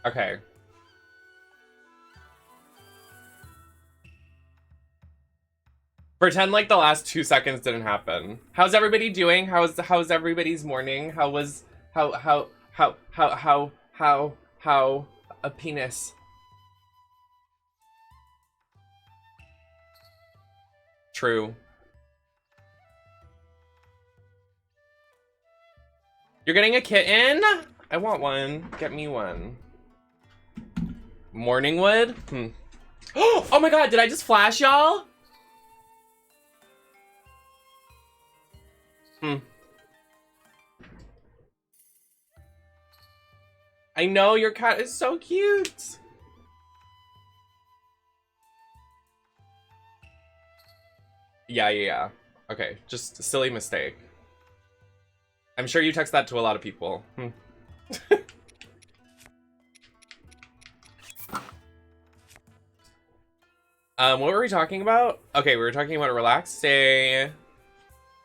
Okay. Pretend like the last 2 seconds didn't happen. How's everybody doing? How's everybody's morning? How a penis? True. You're getting a kitten? I want one. Get me one. Morning wood? Oh my god, did I just flash y'all? I know, your cat is so cute. Yeah. Okay, just a silly mistake. I'm sure you text that to a lot of people. What were we talking about? Okay, we were talking about a relaxed day,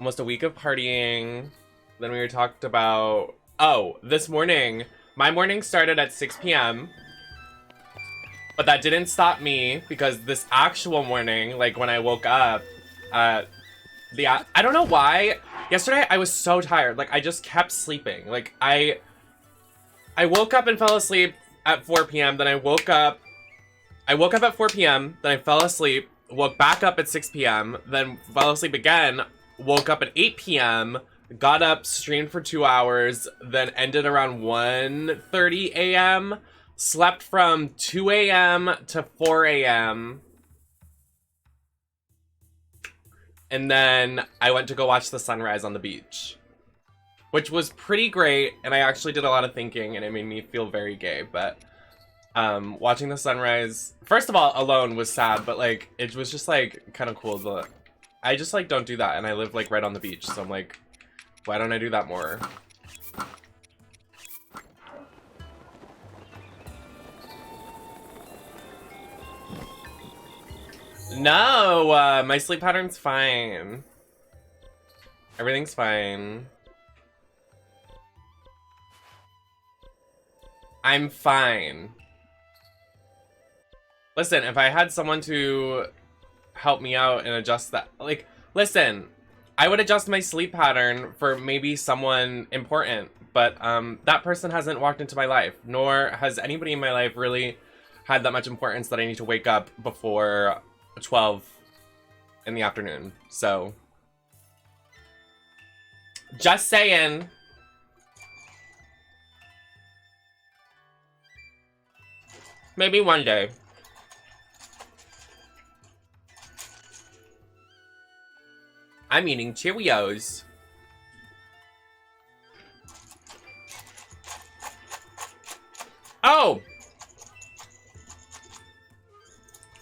almost a week of partying. Then we talked about, oh, this morning. My morning started at 6 p.m. But that didn't stop me because this actual morning, like when I woke up, I don't know why. Yesterday I was so tired. Like I just kept sleeping. Like I woke up and fell asleep at 4 p.m. Then I woke up at 4 p.m. Then I fell asleep, woke back up at 6 p.m. Then fell asleep again, woke up at 8 p.m. Got up, streamed for 2 hours, then ended around 1:30 a.m. Slept from 2 a.m. to 4 a.m. And then I went to go watch the sunrise on the beach, which was pretty great. And I actually did a lot of thinking and it made me feel very gay. But watching the sunrise, first of all, alone was sad, but like it was just like kind of cool. I just like don't do that. And I live like right on the beach. So I'm like, why don't I do that more? No, my sleep pattern's fine. Everything's fine. I'm fine. Listen, if I had someone to help me out and adjust that, like, listen, I would adjust my sleep pattern for maybe someone important, but that person hasn't walked into my life, nor has anybody in my life really had that much importance that I need to wake up before 12 in the afternoon. So, just saying. Maybe one day. I'm eating Cheerios. Oh!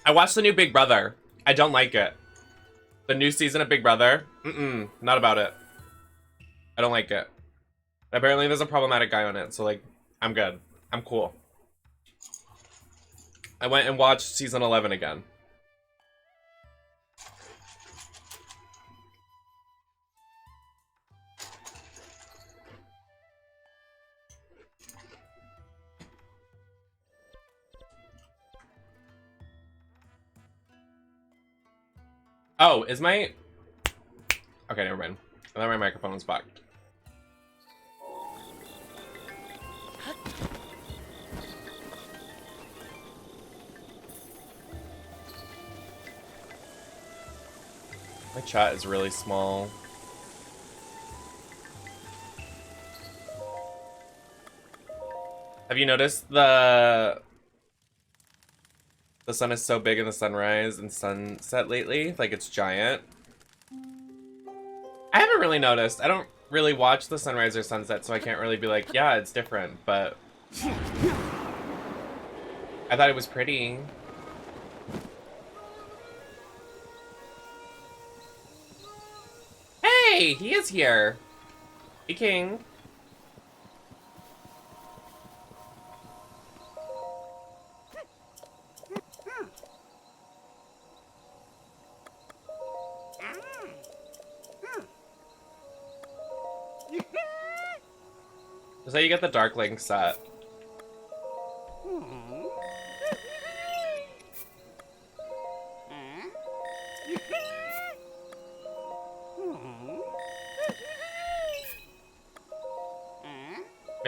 I watched the new Big Brother. I don't like it. The new season of Big Brother? Not about it. I don't like it. Apparently there's a problematic guy on it, so like, I'm good. I'm cool. I went and watched season 11 again. Oh, is my... Okay, never mind. I thought my microphone was bugged. My chat is really small. Have you noticed the sun is so big in the sunrise and sunset lately? Like it's giant. I haven't really noticed. I don't really watch the sunrise or sunset, so I can't really be like, yeah, it's different, but I thought it was pretty. Hey, he is here. Hey, King. That's how you get the Dark Link set.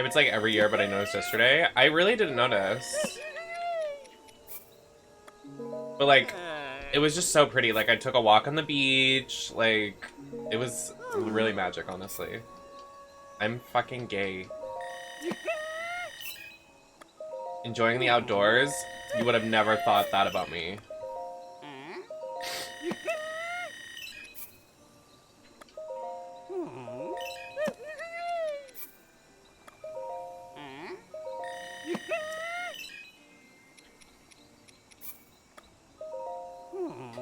Maybe it's like every year, but I noticed yesterday. I really didn't notice. But like, it was just so pretty. Like, I took a walk on the beach. Like, it was really magic, honestly. I'm fucking gay. Enjoying the outdoors? You would have never thought that about me.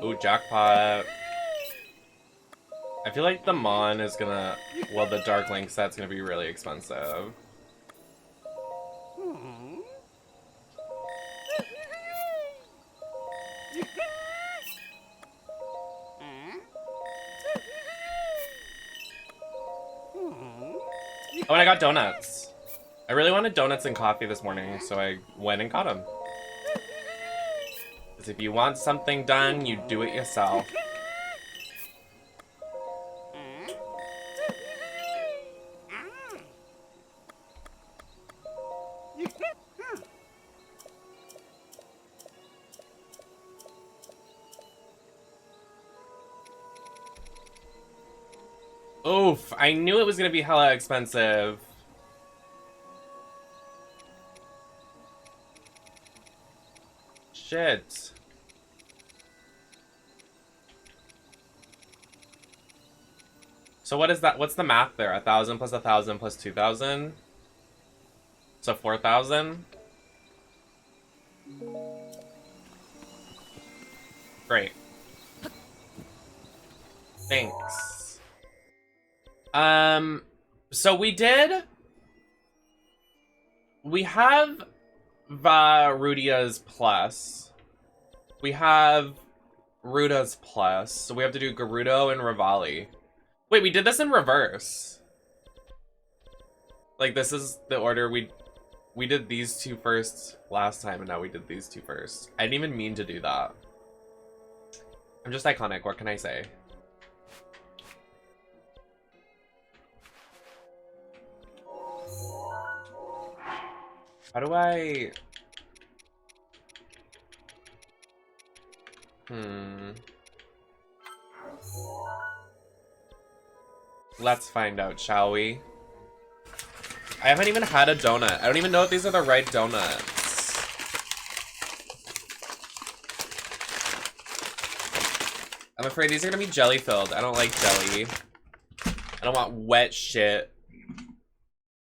Ooh, jackpot. I feel like the Mon is gonna... Well, the Dark Link set's gonna be really expensive. Oh, and I got donuts. I really wanted donuts and coffee this morning, so I went and got them. Because if you want something done, you do it yourself. Oof, I knew it was gonna be hella expensive. Shit. So what is that? What's the math there? 1,000 plus 1,000 plus 2,000? So 4,000? Great. Thanks. So we have Rudia's plus. We have Ruda's plus. So we have to do Gerudo and Rivali. Wait, we did this in reverse. Like, this is the order we did these two first last time, and now we did these two first. I didn't even mean to do that. I'm just iconic, what can I say? How do I... Let's find out, shall we? I haven't even had a donut. I don't even know if these are the right donuts. I'm afraid these are gonna be jelly filled. I don't like jelly. I don't want wet shit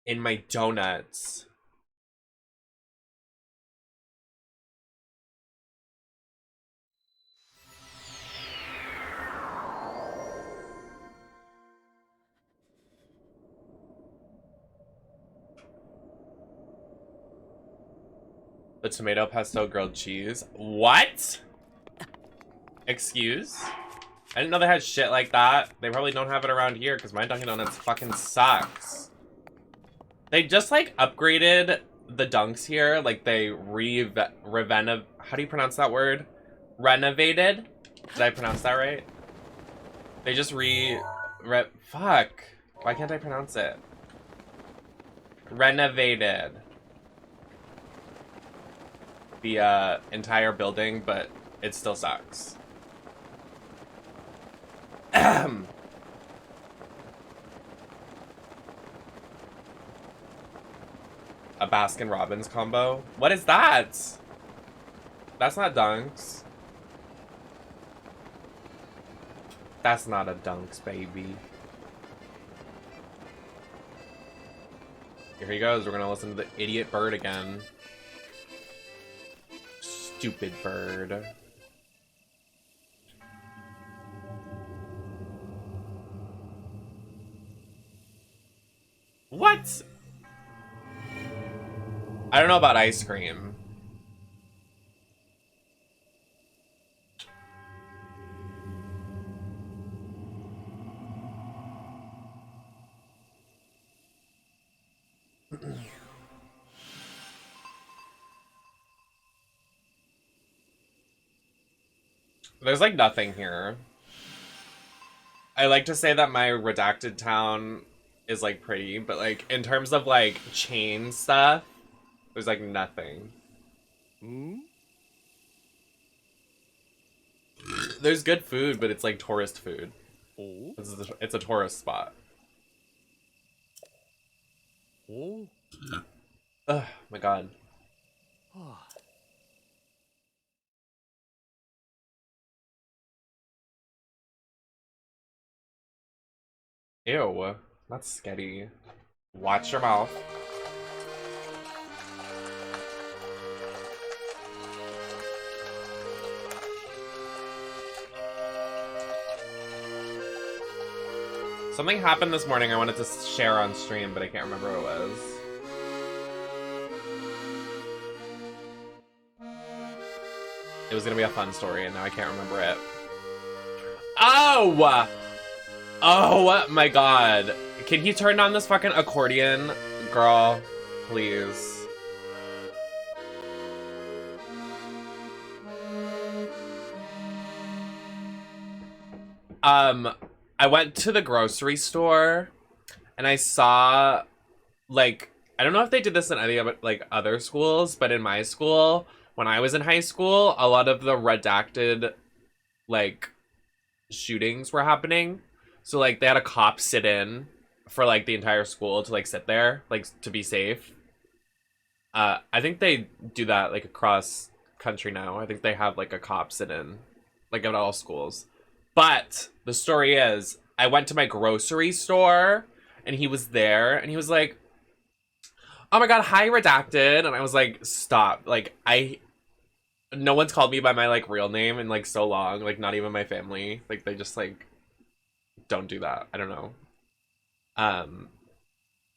in my donuts. The tomato pesto grilled cheese. What? Excuse? I didn't know they had shit like that. They probably don't have it around here because my Dunkin' Donuts fucking sucks. They just like upgraded the Dunks here. Like they how do you pronounce that word? Renovated? Did I pronounce that right? They just fuck. Why can't I pronounce it? Renovated the entire building, but it still sucks. A Baskin Robbins combo? What is that? That's not Dunks. That's not a Dunks, baby. Here he goes. We're gonna listen to the idiot bird again. Stupid bird. What? I don't know about ice cream. There's like nothing here. I like to say that my redacted town is like pretty, but like in terms of like chain stuff, there's like nothing. There's good food, but it's like tourist food. It's a tourist spot. Oh my god. Ew, that's sketty. Watch your mouth. Something happened this morning I wanted to share on stream, but I can't remember what it was. It was gonna be a fun story, and now I can't remember it. Oh! Oh my god. Can he turn on this fucking accordion? Girl, please. I went to the grocery store and I saw, like, I don't know if they did this in any of like other schools, but in my school, when I was in high school, a lot of the redacted like shootings were happening. So like they had a cop sit in for like the entire school to like sit there, like to be safe. I think they do that like across country now. I think they have like a cop sit in like at all schools. But the story is, I went to my grocery store and he was there and he was like, "Oh my god, hi redacted." And I was like, "Stop." Like no one's called me by my like real name in like so long, like not even my family. Like they just like don't do that. I don't know.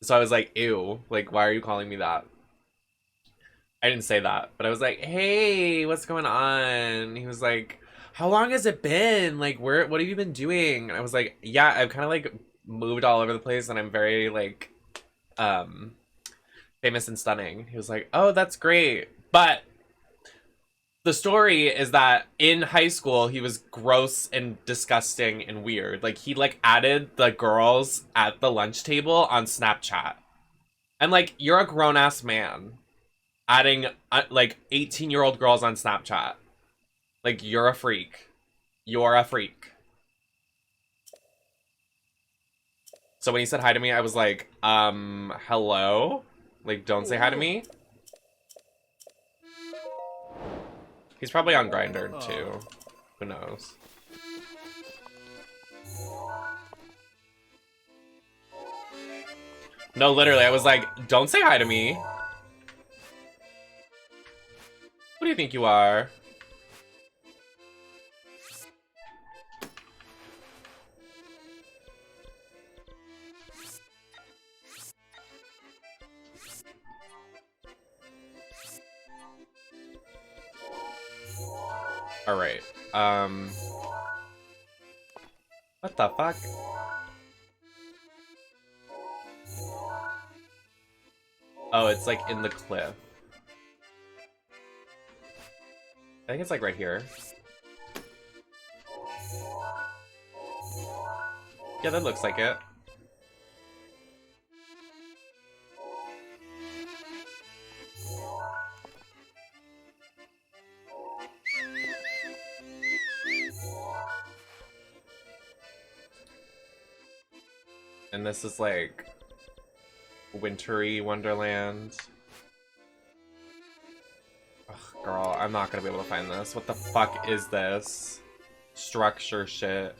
So I was like, "Ew, like why are you calling me that?" I didn't say that, but I was like, "Hey, what's going on?" He was like, "How long has it been? Like, what have you been doing?" And I was like, "Yeah, I've kind of like moved all over the place and I'm very like famous and stunning." He was like, "Oh, that's great." But the story is that in high school he was gross and disgusting and weird. Like he like added the girls at the lunch table on Snapchat. And like you're a grown-ass man adding like 18-year-old girls on Snapchat. Like, you're a freak. You're a freak. So when he said hi to me, I was like, hello? Like, don't say hi to me? He's probably on Grindr, too. Who knows? No, literally, I was like, don't say hi to me. Who do you think you are? Alright, what the fuck? Oh, it's like in the cliff. I think it's like right here. Yeah, that looks like it. And this is like wintry wonderland. Ugh, girl, I'm not gonna be able to find this. What the fuck is this? Structure shit.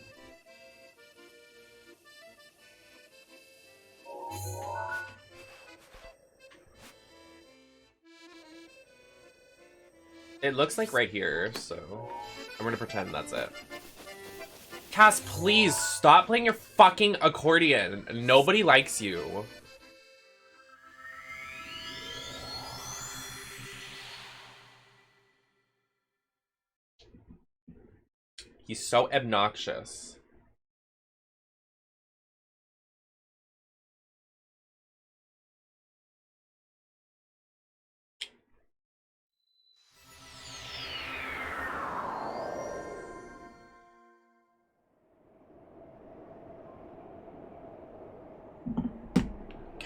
It looks like right here, so I'm gonna pretend that's it. Cass, please stop playing your fucking accordion. Nobody likes you. He's so obnoxious.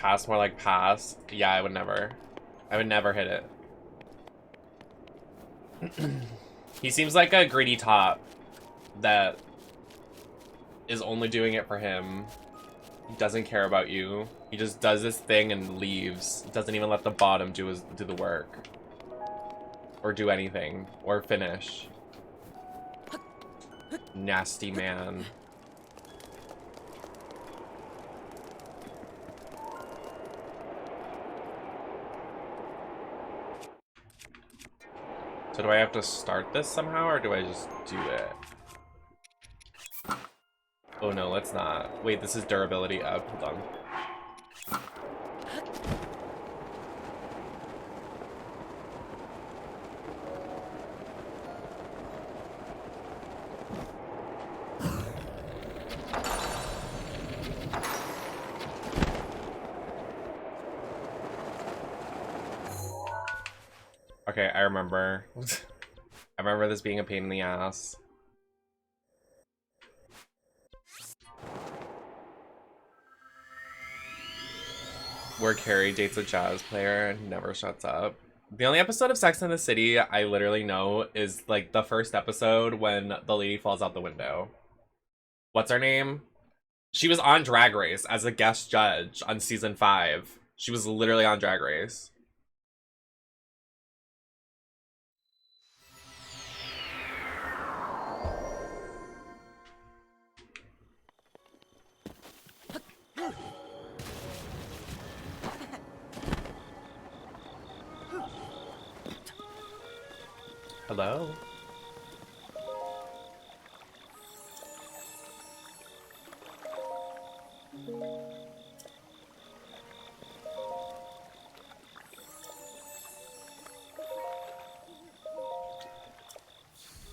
pass, more like pass. Yeah, I would never. I would never hit it. He seems like a greedy top that is only doing it for him. He doesn't care about you. He just does this thing and leaves. Doesn't even let the bottom do the work. Or do anything. Or finish. Nasty man. So do I have to start this somehow, or do I just do it? Oh no, let's not. Wait, this is durability up. Hold on. Okay, I remember. I remember this being a pain in the ass. Where Carrie dates a jazz player and never shuts up. The only episode of Sex and the City I literally know is like the first episode when the lady falls out the window. What's her name? She was on Drag Race as a guest judge on season 5. She was literally on Drag Race. Hello?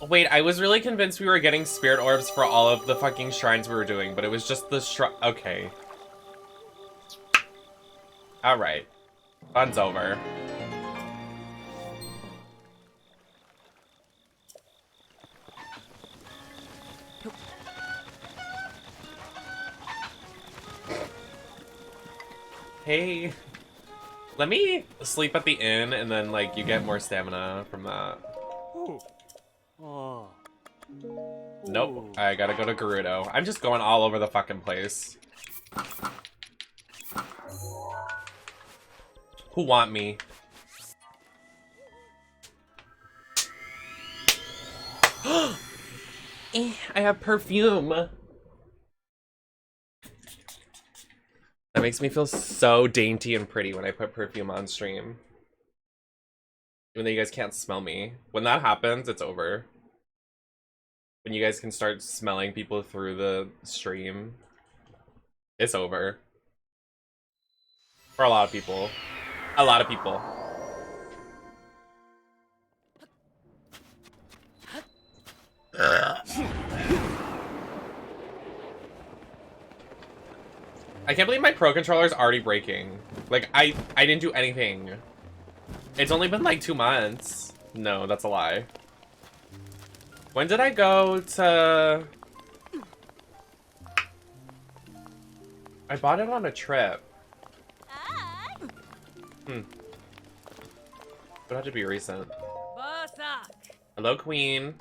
Wait, I was really convinced we were getting spirit orbs for all of the fucking shrines we were doing, but it was just the okay. Alright. Fun's over. Hey. Let me sleep at the inn, and then, like, you get more stamina from that. Nope, I gotta go to Gerudo. I'm just going all over the fucking place. Who want me? I have perfume. That makes me feel so dainty and pretty when I put perfume on stream. Even though you guys can't smell me. When that happens, it's over. When you guys can start smelling people through the stream, it's over. For a lot of people. A lot of people. I can't believe my Pro Controller's already breaking. Like, I didn't do anything. It's only been like 2 months. No, that's a lie. When did I go to... I bought it on a trip. It would have to be recent. Hello, Queen.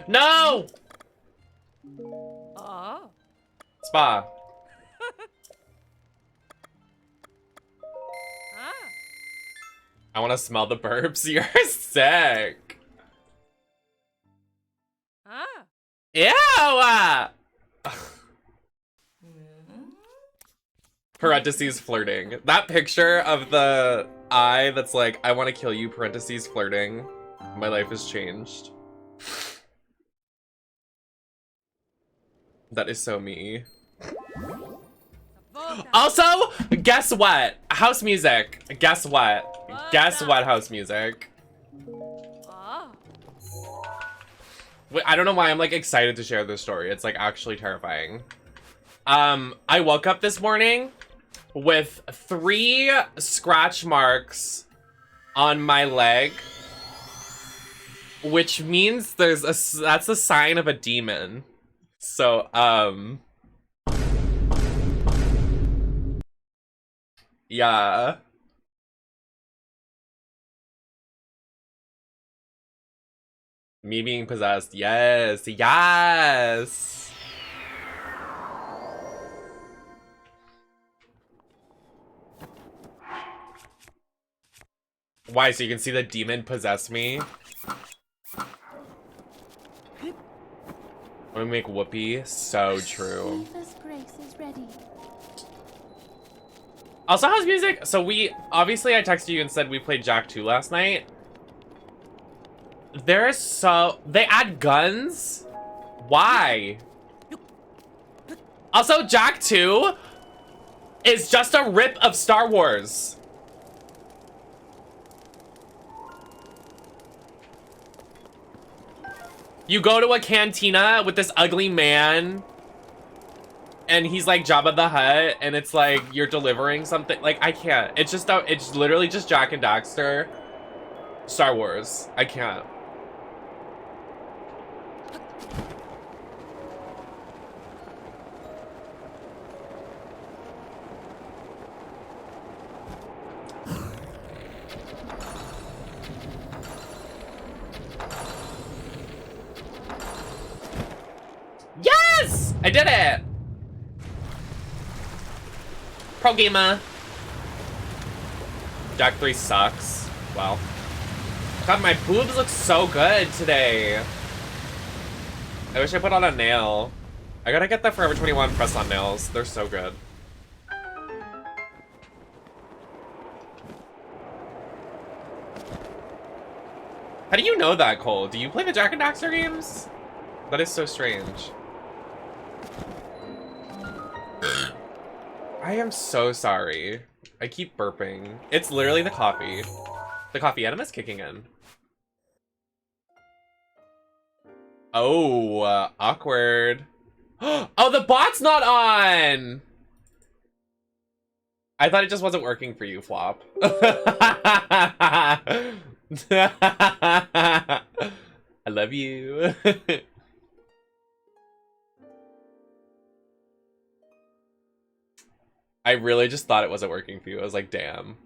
No! Spa. I want to smell the burps. You're sick. Ew! Parentheses flirting. That picture of the eye that's like, I want to kill you, parentheses flirting. My life has changed. That is so me. Also, guess what? House music. Guess what? Guess what house music? Wait, I don't know why I'm like excited to share this story. It's like actually terrifying. I woke up this morning with 3 scratch marks on my leg, which means that's a sign of a demon. So, yeah. Me being possessed. Yes. Yes. Why? So you can see the demon possess me? I'm gonna make Whoopi so true. Grace is ready. Also, how's music? So obviously I texted you and said we played Jack 2 last night. They add guns? Why? Also, Jack 2 is just a rip of Star Wars. You go to a cantina with this ugly man, and he's like Jabba the Hutt, and it's like you're delivering something. Like, I can't. It's literally just Jack and Daxter. Star Wars. I can't. Yes! I did it! Pro gamer. Jack 3 sucks. Well. God, my boobs look so good today. I wish I put on a nail. I gotta get the Forever 21 press-on nails. They're so good. How do you know that, Cole? Do you play the Jack and Daxter games? That is so strange. I am so sorry. I keep burping. It's literally the coffee. The coffee enema is kicking in. Oh, awkward. Oh, the bot's not on! I thought it just wasn't working for you, Flop. I love you. I really just thought it wasn't working for you. I was like, damn.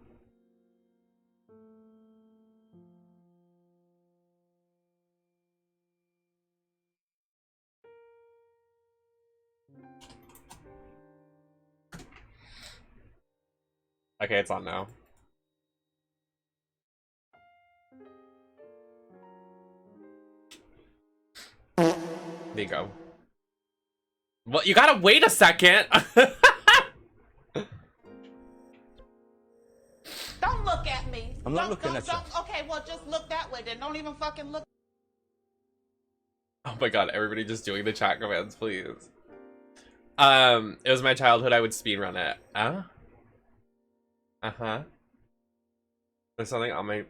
Okay, it's on now. There you go. Well, you gotta wait a second. Don't look at me. I'm not looking at you. Okay, well, just look that way then. Don't even fucking look. Oh my god, everybody just doing the chat commands, please. It was my childhood, I would speedrun it. Uh-huh. There's something on my...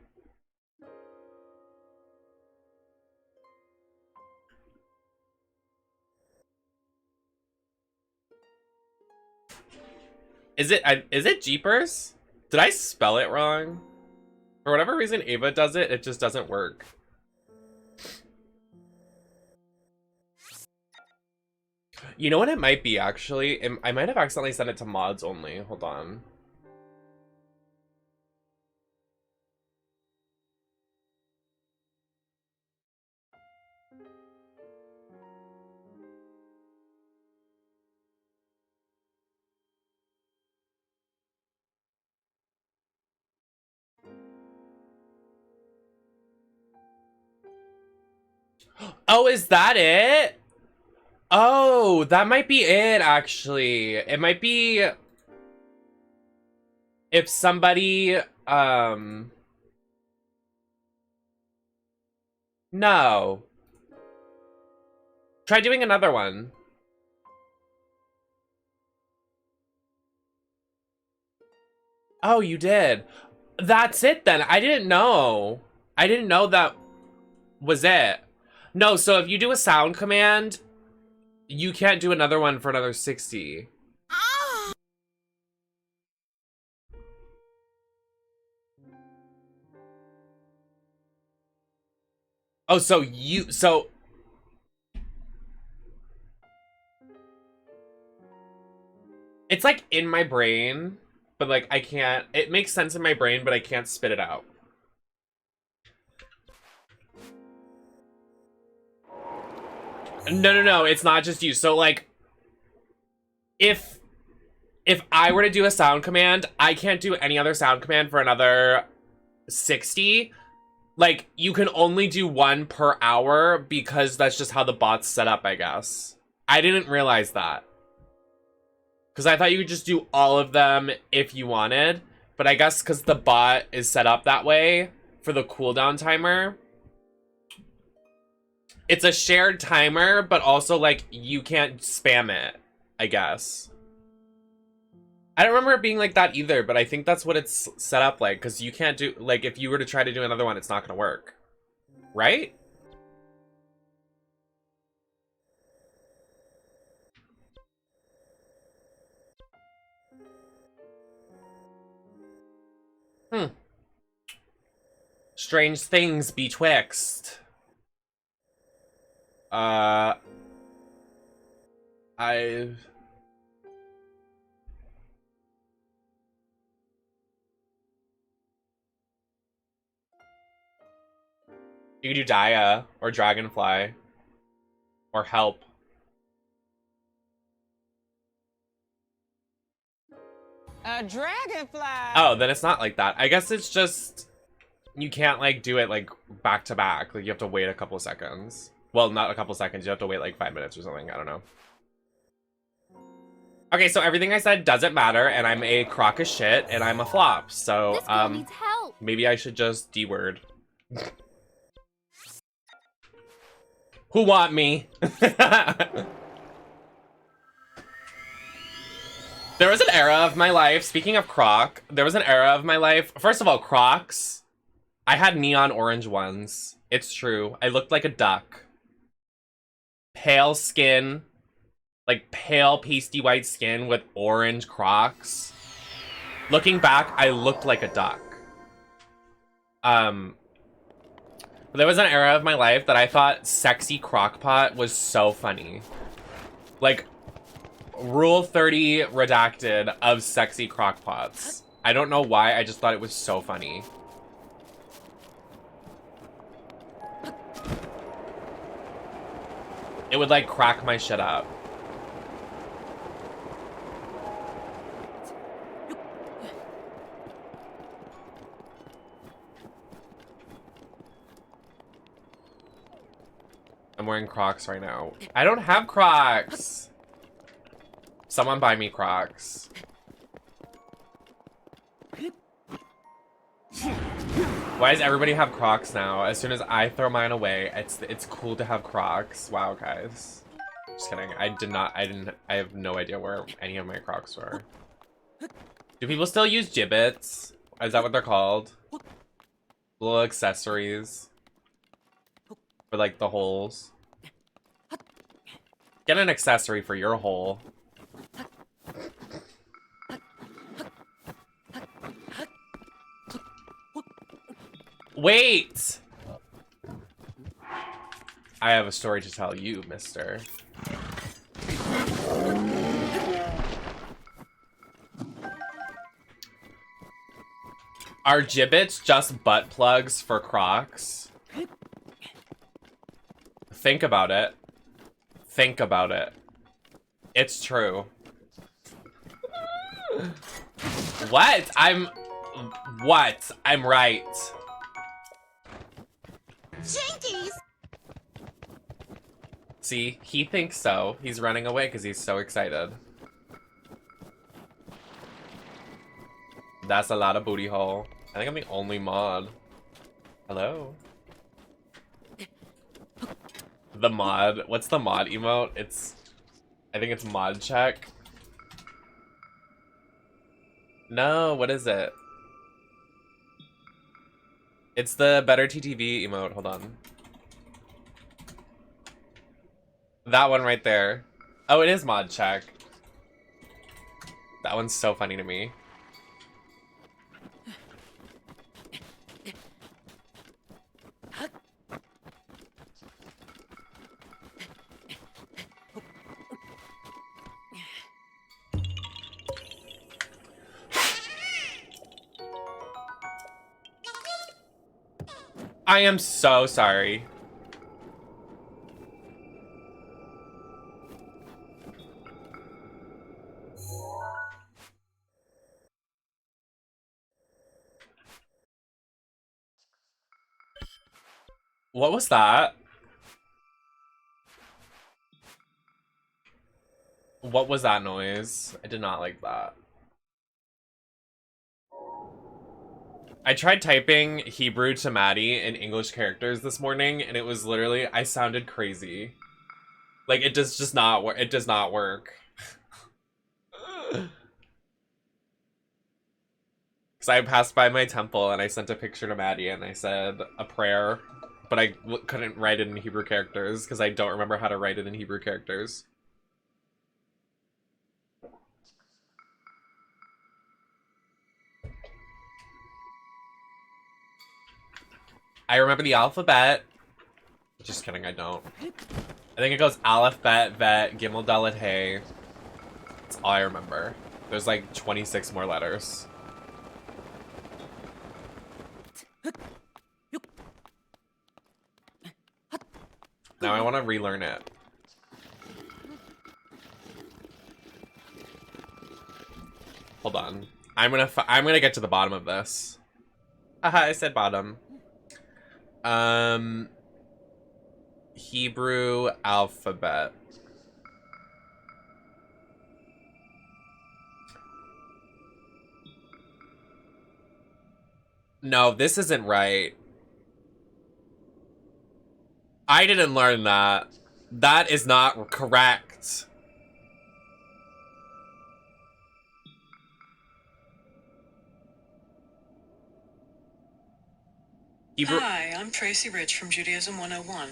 Is it Jeepers? Did I spell it wrong? For whatever reason Ava does it, it just doesn't work. You know what it might be, actually? I might have accidentally sent it to mods only. Hold on. Oh, is that it? Oh, that might be it, actually. It might be... if somebody, no. Try doing another one. Oh, you did. That's it then. I didn't know. I didn't know that was it. No, so if you do a sound command, you can't do another one for another 60. Oh, so It's like in my brain, but like I can't, it makes sense in my brain, but I can't spit it out. No, it's not just you. So like, if I were to do a sound command, I can't do any other sound command for another 60. Like, you can only do one per hour because that's just how the bot's set up, I guess. I didn't realize that. Because I thought you could just do all of them if you wanted. But I guess because the bot is set up that way for the cooldown timer, it's a shared timer, but also, like, you can't spam it, I guess. I don't remember it being like that either, but I think that's what it's set up like, because you can't do, like, if you were to try to do another one, it's not going to work. Right? Strange things betwixt. I've... You could do Dia, or Dragonfly, or Help. A dragonfly. Oh, then it's not like that. I guess it's just, you can't, like, do it, like, back to back. Like, you have to wait a couple seconds. Well, not a couple seconds. You have to wait, like, 5 minutes or something. I don't know. Okay, so everything I said doesn't matter, and I'm a crock of shit, and I'm a flop. So, This girl needs help. maybe I should just D-word. Who want me? There was an era of my life, speaking of croc, there was an era of my life. First of all, Crocs. I had neon orange ones. It's true. I looked like a duck. Pale skin. Like pale pasty white skin with orange Crocs. Looking back, I looked like a duck. There was an era of my life that I thought sexy crockpot was so funny. Like, Rule 30 redacted of sexy crockpots. I don't know why, I just thought it was so funny. It would, like, crack my shit up. I'm wearing Crocs right now. I don't have Crocs! Someone buy me Crocs. Why does everybody have Crocs now? As soon as I throw mine away, it's cool to have Crocs. Wow, guys. Just kidding. I have no idea where any of my Crocs were. Do people still use gibbets? Is that what they're called? Little accessories. For like the holes. Get an accessory for your hole. Wait! I have a story to tell you, mister. Are gibbets just butt plugs for Crocs? Think about it. Think about it. It's true. What? What? I'm right. Jinkies! See, he thinks so. He's running away because he's so excited. That's a lot of booty hole. I think I'm the only mod. Hello? The mod. What's the mod emote? I think it's mod check. No, what is it? It's the better TTV emote. Hold on. That one right there. Oh, it is mod check. That one's so funny to me. I am so sorry. What was that? What was that noise? I did not like that. I tried typing Hebrew to Maddie in English characters this morning, and it was literally, I sounded crazy. Like, it does just not work. It does not work. Because I passed by my temple and I sent a picture to Maddie and I said a prayer, but I couldn't write it in Hebrew characters because I don't remember how to write it in Hebrew characters. I remember the alphabet. Just kidding, I don't. I think it goes Aleph, Bet, Vet, Gimel, Dalet, Hey. That's all I remember. There's like 26 more letters. Now I want to relearn it. Hold on. I'm gonna get to the bottom of this. Haha, I said bottom. Hebrew alphabet. No, this isn't right. I didn't learn that. That is not correct. Hebrew. Hi, I'm Tracy Rich from Judaism 101.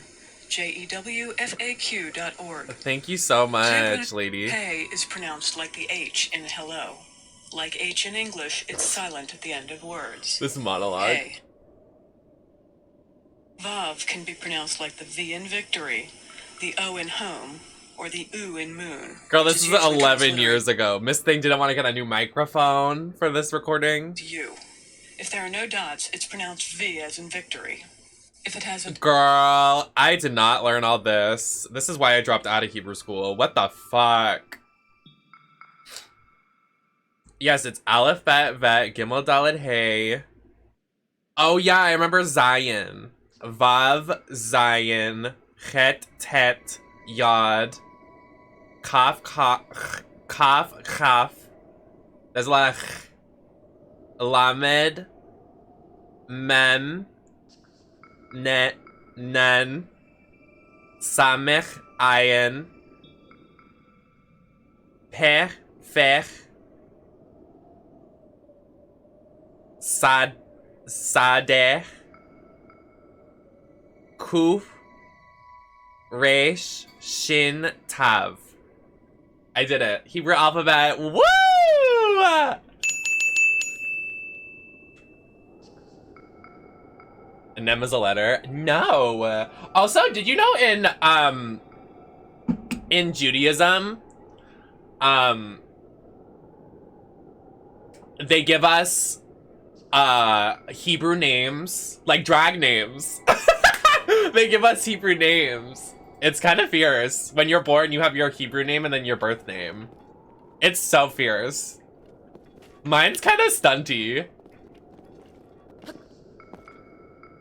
JEWFAQ.org. Thank you so much, lady. Hey is pronounced like the H in hello. Like H in English, it's silent at the end of words. This monologue. Hey. Vav can be pronounced like the V in victory, the O in home, or the U in moon. Girl, this is 11 years ago. Miss Thing didn't want to get a new microphone for this recording. U. If there are no dots, it's pronounced V as in victory. If it has a... Girl, I did not learn all this. This is why I dropped out of Hebrew school. What the fuck? Yes, it's Aleph, Bet, Vet, Gimel, Dalet, Hey. Oh yeah, I remember Zion. Vav, Zion, Chet, Tet, Yod, Kaf, Kaf. There's a lot of Lamed, Mem, Net, Nen, Samech, Ayin, Pech, Fech, Sadeh, Kuf, Resh, Shin, Tav. I did it. Hebrew alphabet. Woo! Nem is a letter. No. Also, did you know in Judaism, they give us Hebrew names, like drag names. They give us Hebrew names. It's kind of fierce. When you're born, you have your Hebrew name and then your birth name. It's so fierce. Mine's kind of stunty.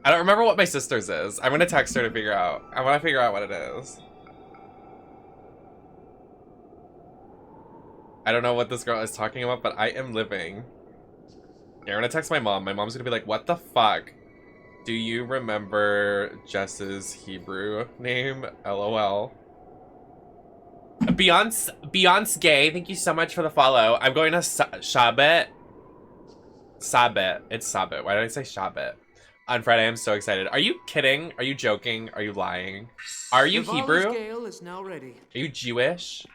I don't remember what my sister's is. I'm gonna text her to figure out. I want to figure out what it is. I don't know what this girl is talking about, but I am living. Yeah, I'm gonna text my mom. My mom's gonna be like, what the fuck? Do you remember Jess's Hebrew name? LOL. Beyonce Gay, thank you so much for the follow. I'm going to Shabbat. Sabbat. It's Sabbat. Why did I say Shabbat? On Friday, I'm so excited. Are you kidding? Are you joking? Are you lying? Are you Hebrew? The scale is now ready. Are you Jewish?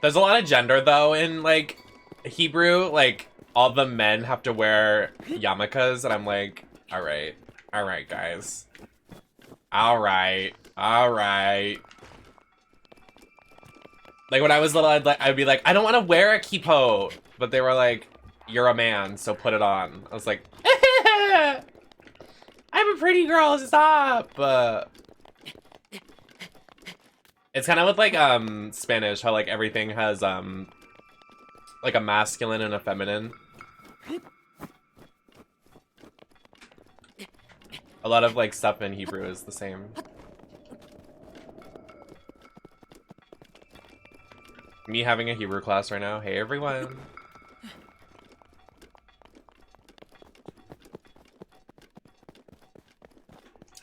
There's a lot of gender though in like Hebrew. Like all the men have to wear yarmulkes, and I'm like, all right, guys, all right. Like when I was little, I'd be like, I don't want to wear a kippah, but they were like, you're a man, so put it on. I was like, I'm a pretty girl, stop. It's kind of with like Spanish, how like everything has like a masculine and a feminine. A lot of like stuff in Hebrew is the same. Me having a Hebrew class right now. Hey everyone.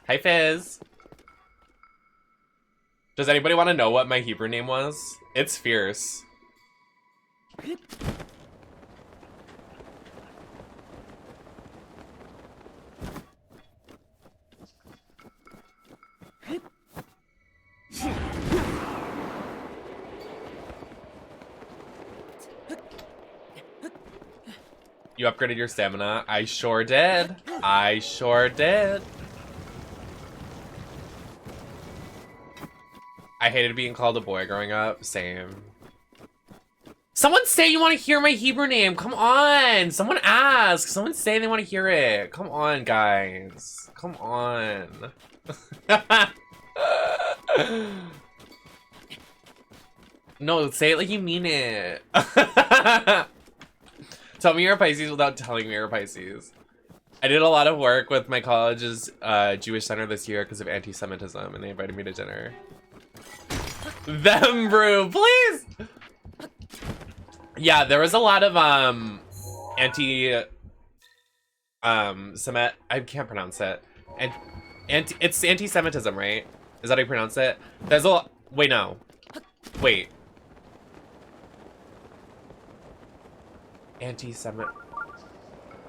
Hi Fizz. Does anybody want to know what my Hebrew name was? It's Fierce. You upgraded your stamina? I sure did. I sure did. I hated being called a boy growing up. Same. Someone say you want to hear my Hebrew name. Come on. Someone ask. Someone say they want to hear it. Come on, guys. Come on. No, say it like you mean it. Tell me you're a Pisces without telling me you're a Pisces. I did a lot of work with my college's Jewish center this year because of anti-Semitism, and they invited me to dinner. Them brew, please! Yeah, there was a lot of Semitic, I can't pronounce it. And it's anti-Semitism, right? Is that how you pronounce it? There's a lot, wait, no. Wait. Anti-Semit.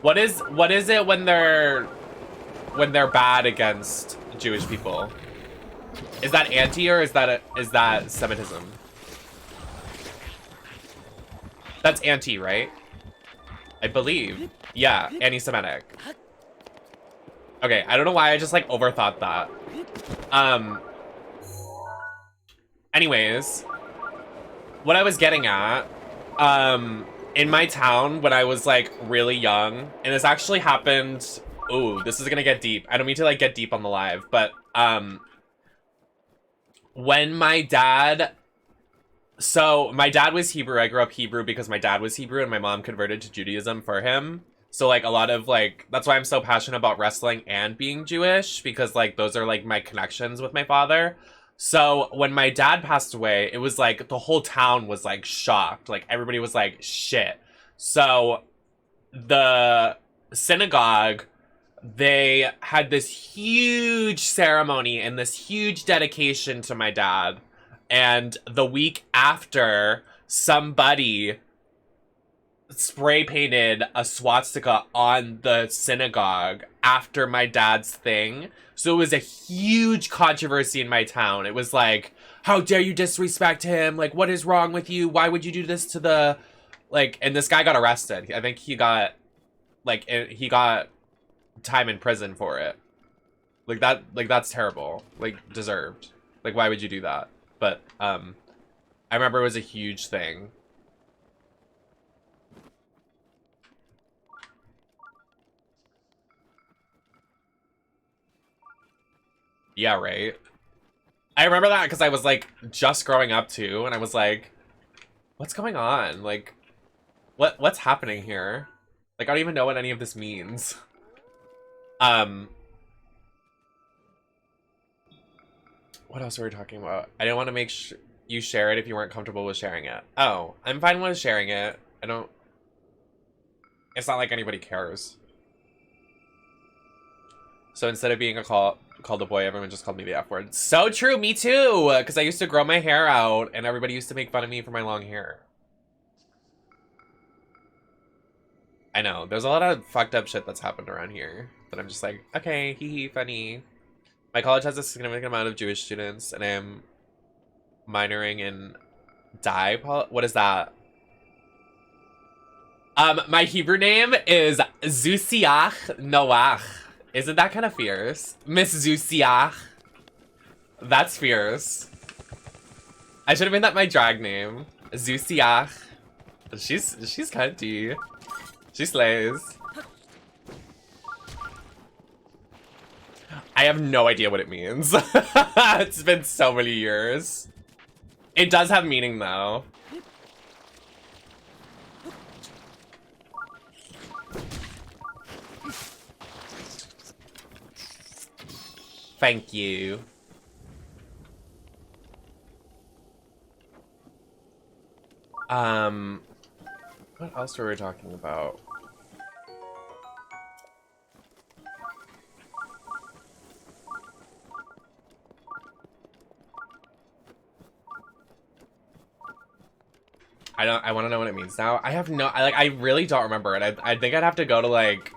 What is it when they're bad against Jewish people? Is that anti or is that Semitism? That's anti, right? I believe. Yeah, anti-Semitic. Okay, I don't know why I just like overthought that. Anyways, what I was getting at, in my town when I was like really young, and this actually happened, ooh, this is gonna get deep. I don't mean to like get deep on the live, but when my dad, so my dad was Hebrew, I grew up Hebrew because my dad was Hebrew and my mom converted to Judaism for him. So like a lot of like, that's why I'm so passionate about wrestling and being Jewish, because like those are like my connections with my father. So when my dad passed away, it was like the whole town was like shocked. Like everybody was like, shit. So the synagogue, they had this huge ceremony and this huge dedication to my dad. And the week after, somebody spray painted a swastika on the synagogue after my dad's thing. So it was a huge controversy in my town. It was like, how dare you disrespect him? Like, what is wrong with you? Why would you do this to the, like, and this guy got arrested. I think he got, like, he got time in prison for it. Like, that's terrible. Like, deserved. Like, why would you do that? But, I remember it was a huge thing. Yeah, right. I remember that because I was like just growing up too, and I was like, what's going on? Like, what's happening here? Like, I don't even know what any of this means. What else were we talking about? I didn't want to make you share it if you weren't comfortable with sharing it. Oh, I'm fine with sharing it. It's not like anybody cares. So instead of being called a boy, everyone just called me the F word. So true, me too! Because I used to grow my hair out, and everybody used to make fun of me for my long hair. I know, there's a lot of fucked up shit that's happened around here. But I'm just like, okay, hee hee, funny. My college has a significant amount of Jewish students, and I am minoring in what is that? My Hebrew name is Zusiach Noach. Isn't that kind of fierce? Miss Zusiach. That's fierce. I should have made that my drag name. Zusiach. She's cunty. She slays. I have no idea what it means. It's been so many years. It does have meaning though. Thank you. What else were we talking about? I want to know what it means now. I have no, I really don't remember it. I think I'd have to go to like,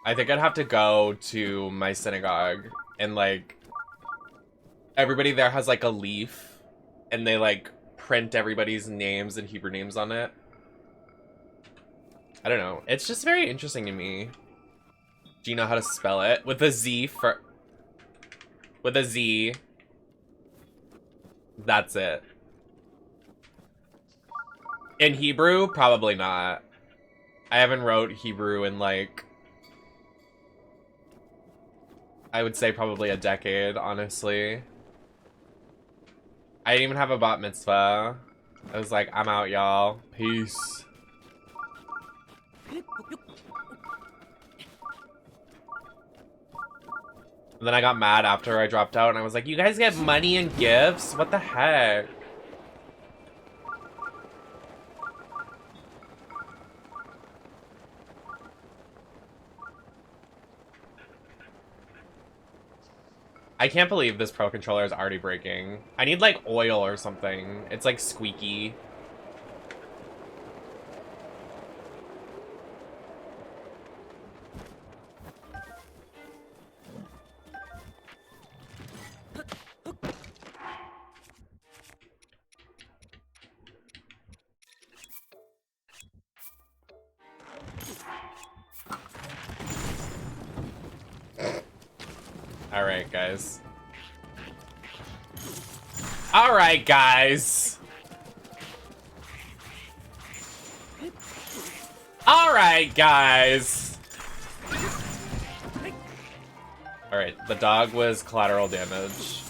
I think I'd have to go to my synagogue and like, everybody there has like a leaf and they like print everybody's names and Hebrew names on it. I don't know. It's just very interesting to me. Do you know how to spell it? With a Z for, with a Z. That's it. In Hebrew, probably not. I haven't wrote Hebrew in like, I would say probably a decade, honestly. I didn't even have a bat mitzvah. I was like, I'm out, y'all. Peace. And then I got mad after I dropped out and I was like, you guys get money and gifts? What the heck? I can't believe this Pro Controller is already breaking. I need like oil or something. It's like squeaky. Alright, guys. Alright, guys. Alright, guys. Alright, the dog was collateral damage.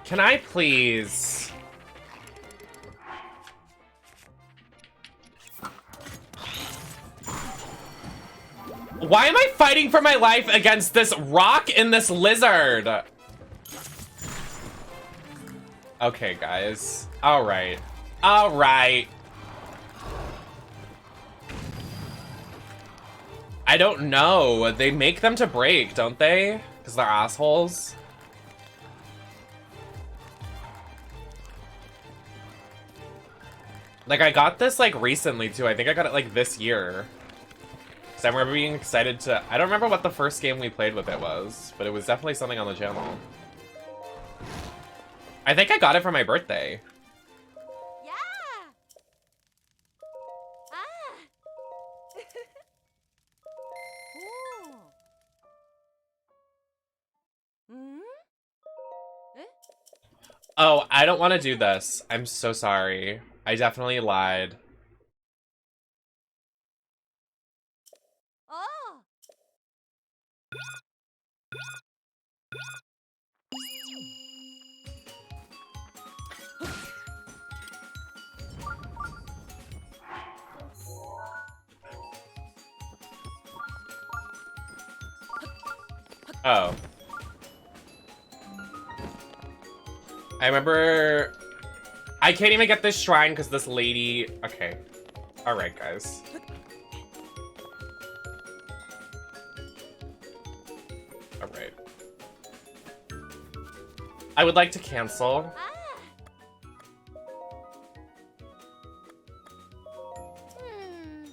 Can I please? Why am I fighting for my life against this rock and this lizard? Okay, guys. Alright. Alright. I don't know. They make them to break, don't they? Because they're assholes. Like, I got this, like, recently, too. I think I got it, like, this year. So I remember being excited to... I don't remember what the first game we played with it was, but it was definitely something on the channel. I think I got it for my birthday. Yeah. Ah. Oh. Hmm? Eh? Oh, I don't want to do this. I'm so sorry. I definitely lied. Oh. Oh. I remember... I can't even get this shrine because this lady... Okay. Alright, guys. Alright. I would like to cancel. Ah. Hmm.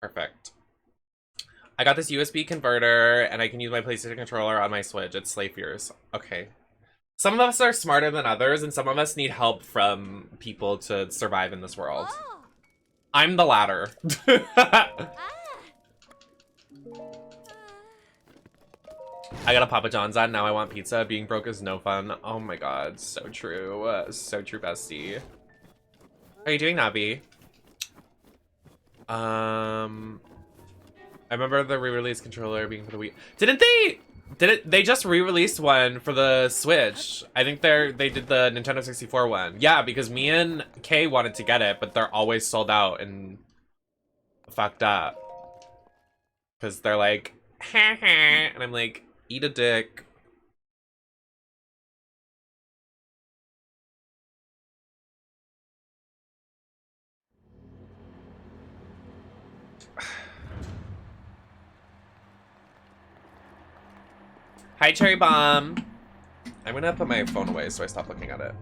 Perfect. I got this USB converter, and I can use my PlayStation controller on my Switch. It's Slay Fears. Okay. Some of us are smarter than others, and some of us need help from people to survive in this world. Oh. I'm the latter. Ah. I got a Papa John's on, now I want pizza. Being broke is no fun. Oh my god, so true. So true, bestie. How are you doing, Navi? I remember the re-release controller being for the Wii. They just re-released one for the Switch. I think they did the Nintendo 64 one. Yeah, because me and Kay wanted to get it, but they're always sold out and fucked up. Because they're like, ha ha, and I'm like, eat a dick. Hi, Cherry Bomb. I'm gonna put my phone away so I stop looking at it.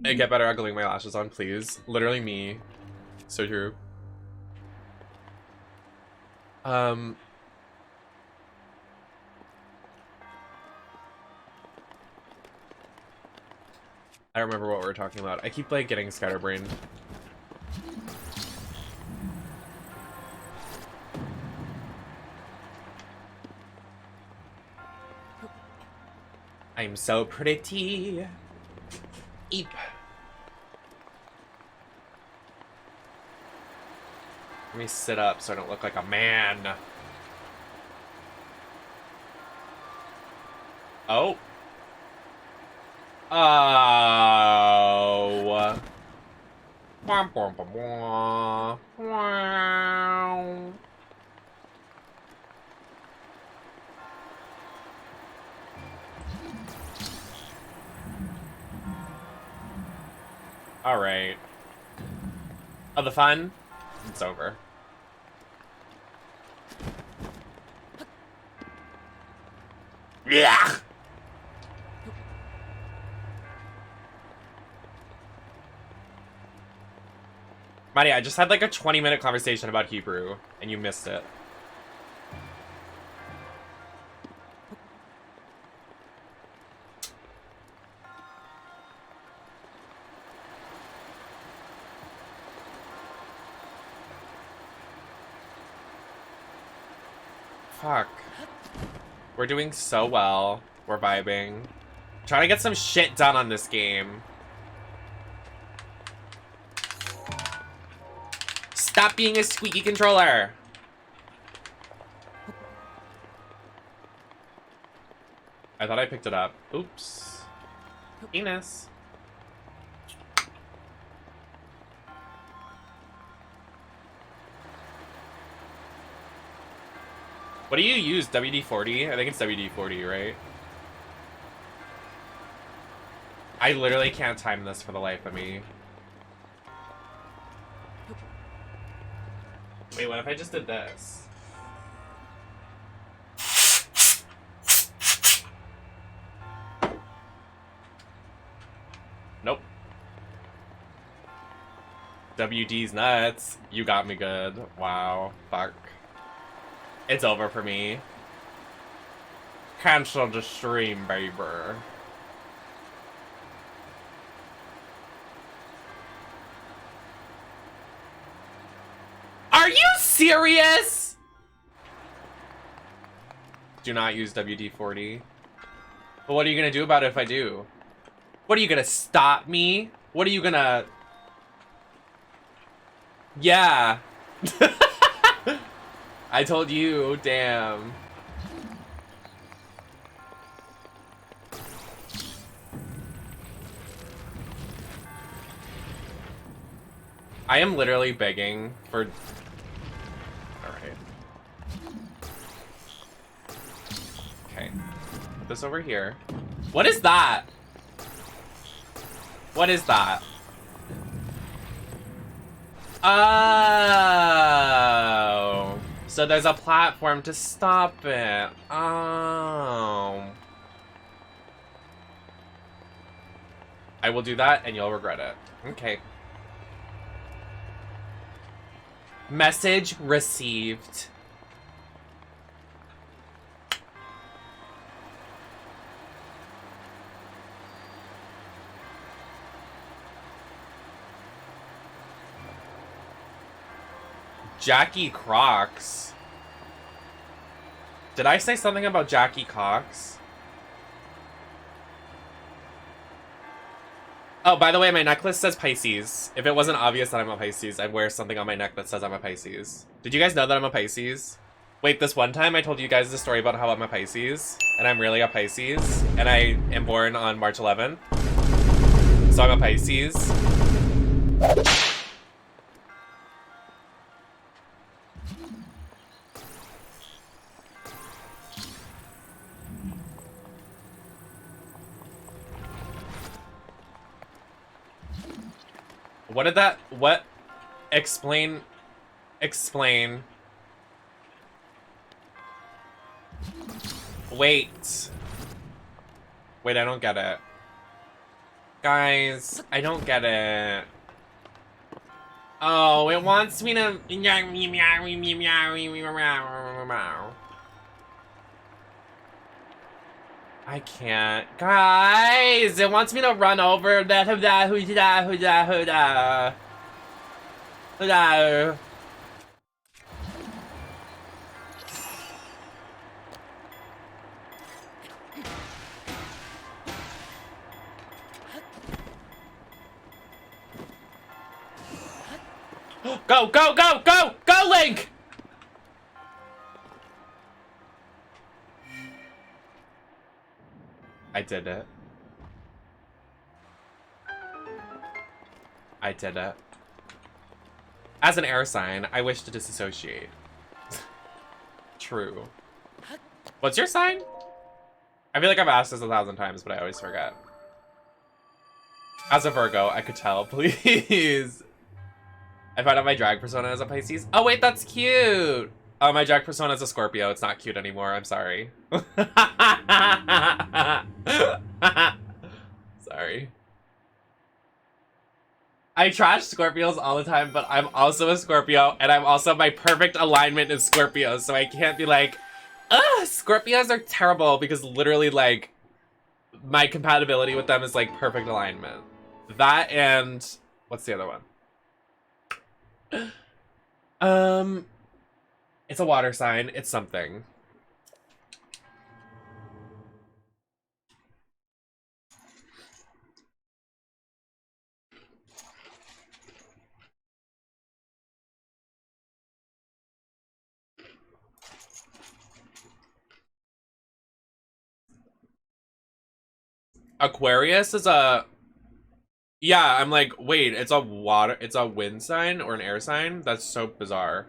I get better at gluing my lashes on, please. Literally me. So true. I don't remember what we were talking about. I keep like getting scatterbrained. I'm so pretty. Eep. Let me sit up so I don't look like a man. Oh. Oh. Wah, wah, wah, wah. Wow. All right. Oh, the fun? It's over. Yeah. Maddie, I just had like a 20-minute conversation about Hebrew, and you missed it. Fuck. We're doing so well. We're vibing. Trying to get some shit done on this game. Stop being a squeaky controller. I thought I picked it up. Oops. Penis. What do you use? WD-40? I think it's WD-40, right? I literally can't time this for the life of me. Wait, what if I just did this? Nope. WD's nuts. You got me good. Wow. Fuck. It's over for me. Cancel the stream, baby. Are you serious? Do not use WD-40. But what are you gonna do about it if I do? What are you gonna stop me? What are you gonna... Yeah. I told you, damn. I am literally begging for... Alright. Okay. Put this over here. What is that? What is that? Oh. So there's a platform to stop it. Oh. I will do that and you'll regret it. Okay. Message received. Jackie Crocs. Did I say something about Jackie Cox? Oh, by the way, my necklace says Pisces. If it wasn't obvious that I'm a Pisces, I'd wear something on my neck that says I'm a Pisces. Did you guys know that I'm a Pisces? Wait, this one time I told you guys the story about how I'm a Pisces, and I'm really a Pisces, and I am born on March 11th. So I'm a Pisces. What did that, what? Explain. Wait. Wait, I don't get it. Guys, I don't get it. Oh, it wants me to... I can't. Guys, it wants me to run over that huda. Go, go, go, go! Go, Link! I did it. I did it. As an air sign, I wish to disassociate. True. What's your sign? I feel like I've asked this 1,000 times, but I always forget. As a Virgo, I could tell, please. I found out my drag persona as a Pisces. Oh wait, that's cute! Oh, my drag persona is a Scorpio. It's not cute anymore, I'm sorry. Sorry. I trash Scorpios all the time, but I'm also a Scorpio, and I'm also, my perfect alignment is Scorpio, so I can't be like, ugh, Scorpios are terrible, because literally, like, my compatibility with them is, like, perfect alignment. That and, what's the other one? It's a water sign. It's something. Aquarius is a... Yeah, I'm like, wait, it's a water... It's a wind sign or an air sign? That's so bizarre.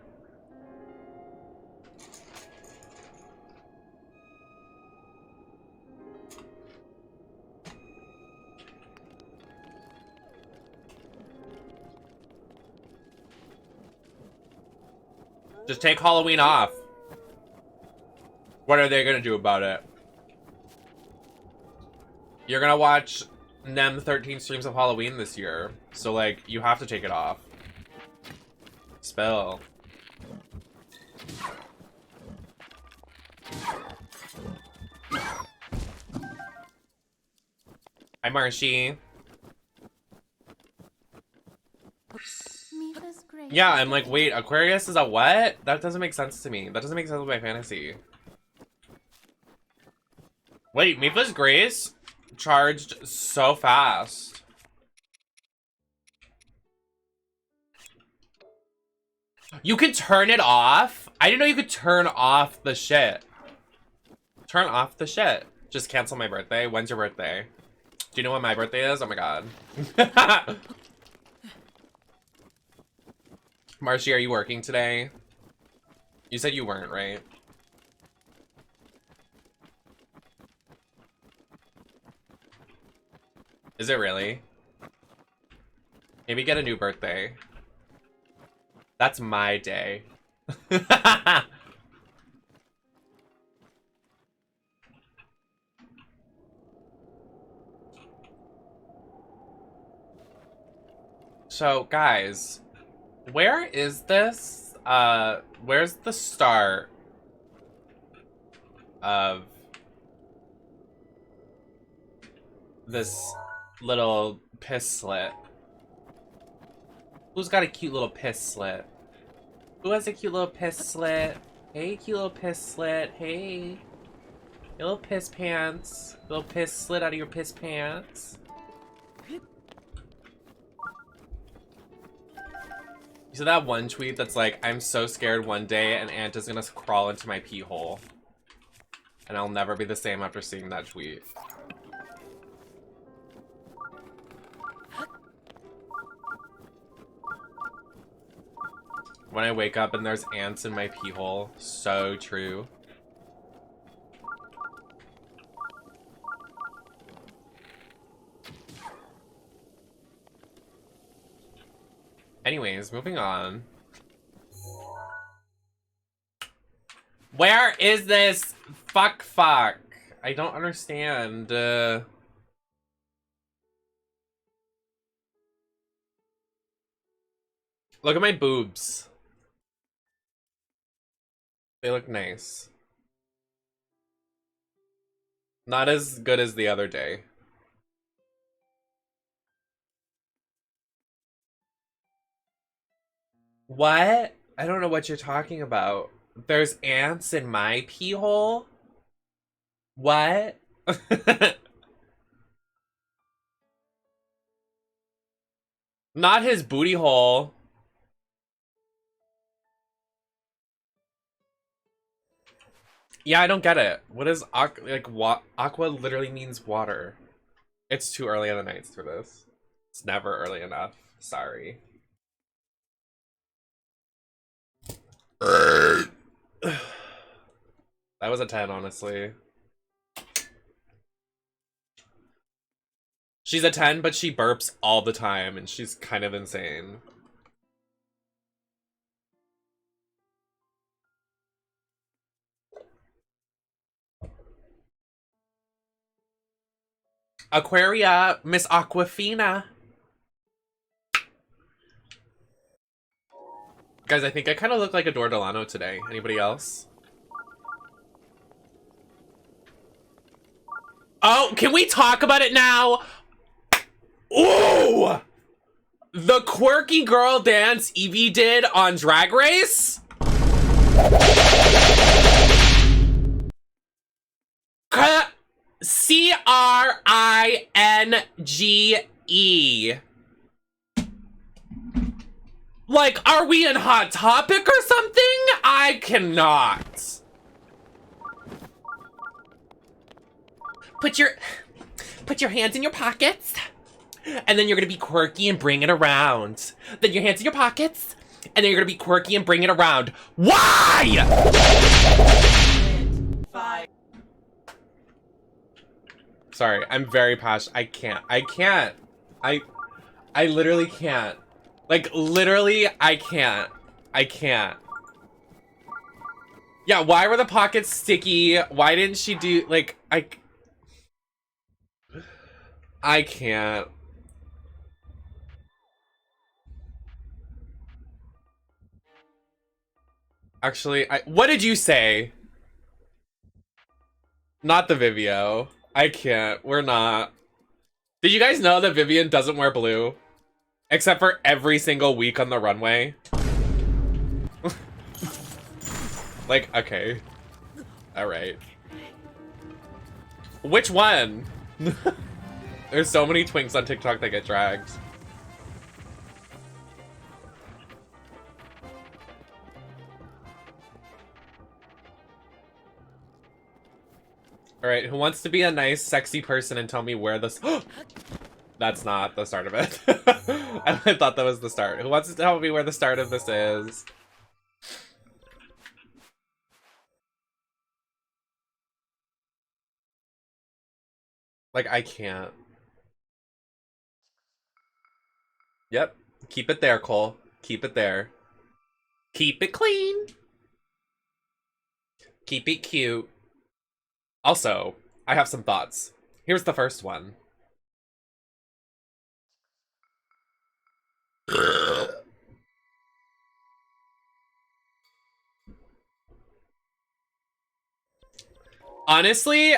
Just take Halloween off. What are they gonna do about it? You're gonna watch Nem 13 streams of Halloween this year. So, like, you have to take it off. Spill. Hi, Marshy. Yeah, I'm like, wait, Aquarius is a what? That doesn't make sense to me. That doesn't make sense with my fantasy. Wait, Mifa's Grace charged so fast. You can turn it off? I didn't know you could turn off the shit. Turn off the shit. Just cancel my birthday. When's your birthday? Do you know when my birthday is? Oh my god. Marshy, are you working today? You said you weren't, right? Is it really? Maybe get a new birthday. That's my day. So, guys, where is this? Where's the start of this little piss slit? Who's got a cute little piss slit? Who has a cute little piss slit? Hey, cute little piss slit. Hey. Your little piss pants. Little piss slit out of your piss pants. You saw that one tweet that's like, I'm so scared one day an ant is gonna crawl into my pee hole. And I'll never be the same after seeing that tweet. When I wake up and there's ants in my pee hole. So true. Anyways, moving on. Where is this fuck? I don't understand. Look at my boobs. They look nice. Not as good as the other day. What? I don't know what you're talking about. There's ants in my pee hole? What? Not his booty hole. Yeah, I don't get it. What is aqua literally means water. It's too early in the nights for this. It's never early enough. Sorry. That was a 10, honestly. She's a 10, but she burps all the time, and she's kind of insane. Aquaria, Miss Aquafina. Guys, I think I kind of look like a Dor Delano today. Anybody else? Oh, can we talk about it now? Ooh! The quirky girl dance Evie did on Drag Race? C-R-I-N-G-E. Like, are we in Hot Topic or something? I cannot. Put your hands in your pockets, and then you're gonna be quirky and bring it around. Then your hands in your pockets, and then you're gonna be quirky and bring it around. Why? Sorry, I'm very passionate. I can't. I literally can't. Like, literally, I can't. Yeah, why were the pockets sticky? Why didn't she do, like, I can't. Actually, what did you say? Not the Vivio. I can't. We're not. Did you guys know that Vivian doesn't wear blue? Except for every single week on the runway. Like, okay. Alright. Which one? There's so many twinks on TikTok that get dragged. Alright, who wants to be a nice, sexy person and tell me where this... That's not the start of it. I thought that was the start. Who wants to tell me where the start of this is? Like, I can't. Yep. Keep it there, Cole. Keep it there. Keep it clean. Keep it cute. Also, I have some thoughts. Here's the first one. Honestly,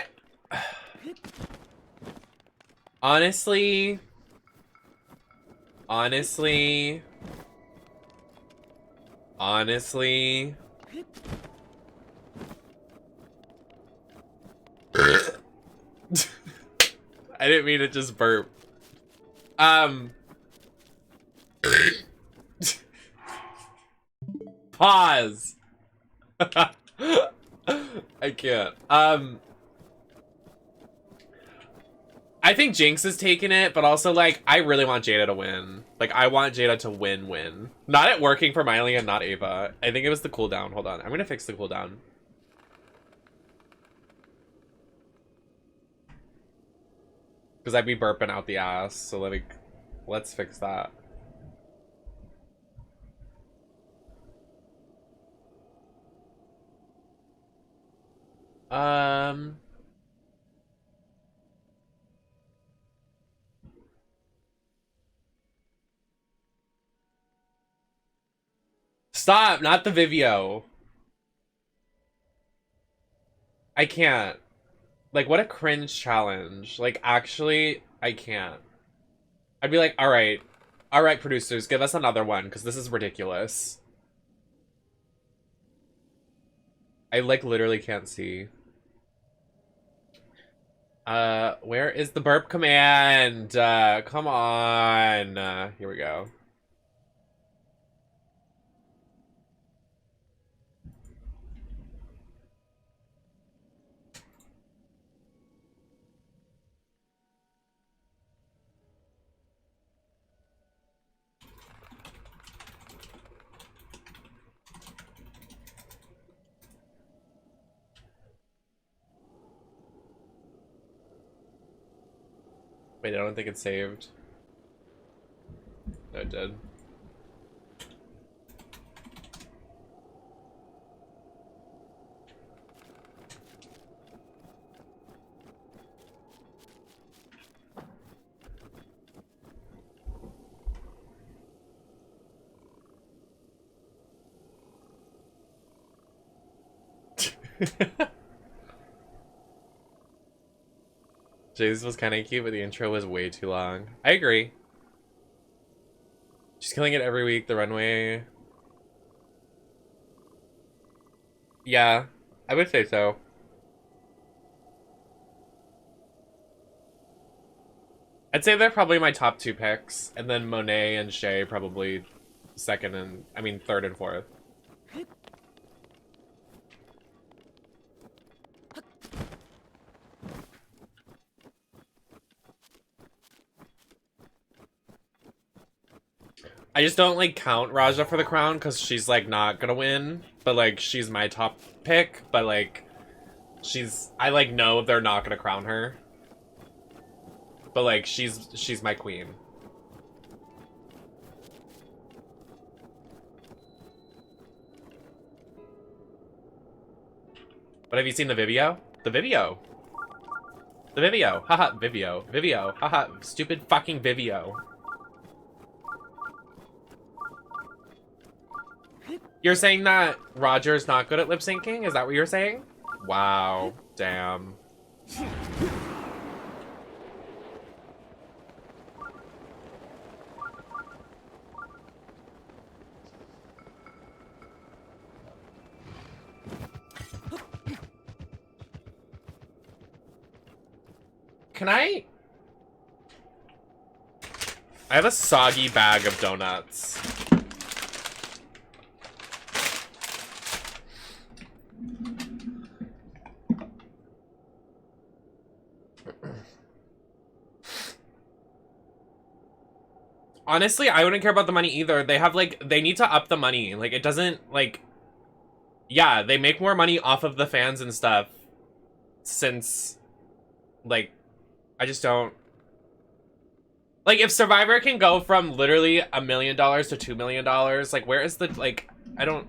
honestly, Honestly. I didn't mean to just burp. Pause. I can't. I think Jinx is taking it, but also, like, I really want Jada to win. Like, I want Jada to win. Not it working for Miley and not Ava. I think it was the cooldown. Hold on. I'm gonna fix the cooldown. Because I'd be burping out the ass. So, like, let's fix that. Stop, not the Vivio. I can't. Like, what a cringe challenge. Like, actually, I can't. I'd be like, all right, producers, give us another one, because this is ridiculous. I, like, literally can't see. Where is the burp command? Come on. Here we go. Wait, I don't think it's saved. No, it did. Jay's was kind of cute, but the intro was way too long. I agree. She's killing it every week. The runway. Yeah, I would say so. I'd say they're probably my top two picks, and then Monet and Shay probably second and, I mean, third and fourth. I just don't, like, count Raja for the crown because she's, like, not gonna win. But, like, she's my top pick. But, like, I, like, know they're not gonna crown her. But, like, she's my queen. But have you seen the Vivio? The Vivio. The Vivio. Haha, Vivio. Vivio. Haha, stupid fucking Vivio. You're saying that Roger's not good at lip syncing? Is that what you're saying? Wow. Damn. Can I have a soggy bag of donuts. Honestly, I wouldn't care about the money either. They have, like, they need to up the money. Like, it doesn't, like... Yeah, they make more money off of the fans and stuff. Since, like, I just don't... Like, if Survivor can go from literally $1 million to $2 million, like, where is the, like... I know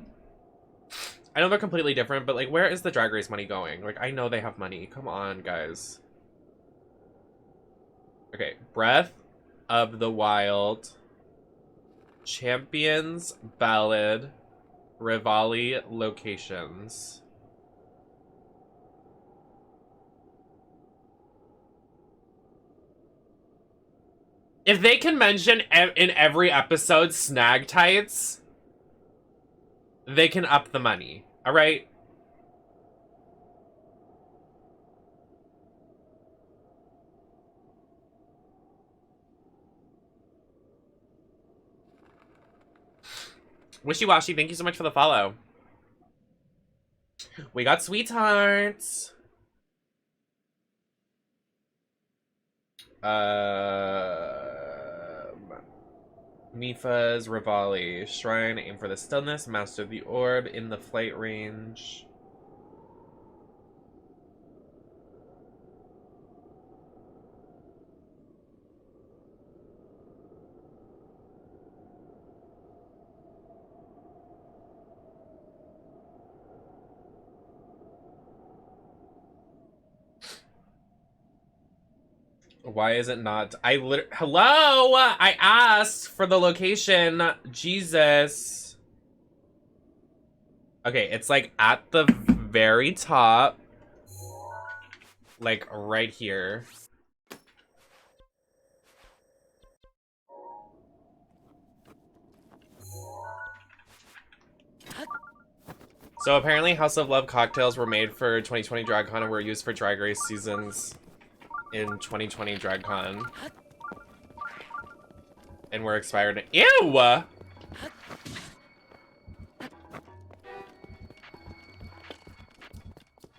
they're completely different, but, like, where is the Drag Race money going? Like, I know they have money. Come on, guys. Okay, Breath of the Wild, Champions, Ballad, Rivali, Locations. If they can mention in every episode snag tights, they can up the money. All right? Wishy Washy, thank you so much for the follow. We got sweethearts. Mifa's Rivali. Shrine, aim for the stillness. Master of the orb in the flight range. Why is it not? Hello! I asked for the location. Jesus. Okay, it's like at the very top. Like right here. So apparently House of Love cocktails were made for 2020 DragCon and were used for Drag Race seasons in 2020 DragCon. And were expired. Ew!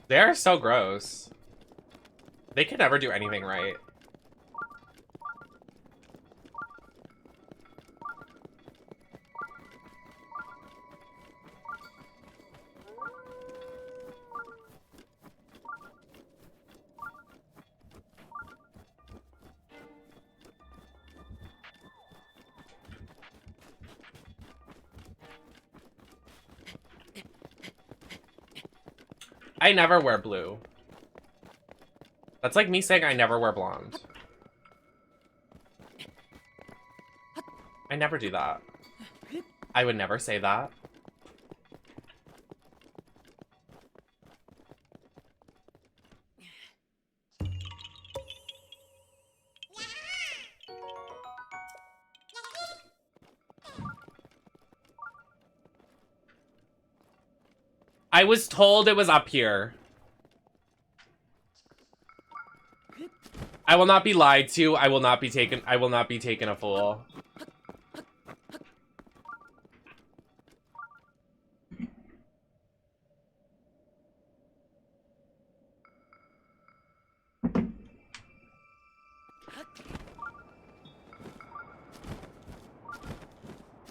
They are so gross. They could never do anything right. I never wear blue. That's like me saying I never wear blonde. I never do that. I would never say that. I was told it was up here. I will not be lied to. I will not be taken a fool.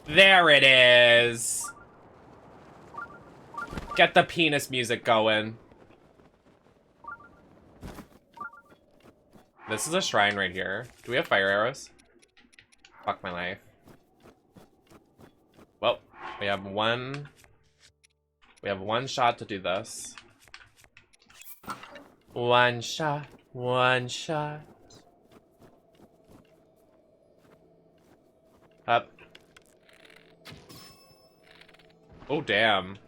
There it is. Get the penis music going. This is a shrine right here. Do we have fire arrows? Fuck my life. Well, we have one shot to do this. One shot, one shot. Up. Oh, damn.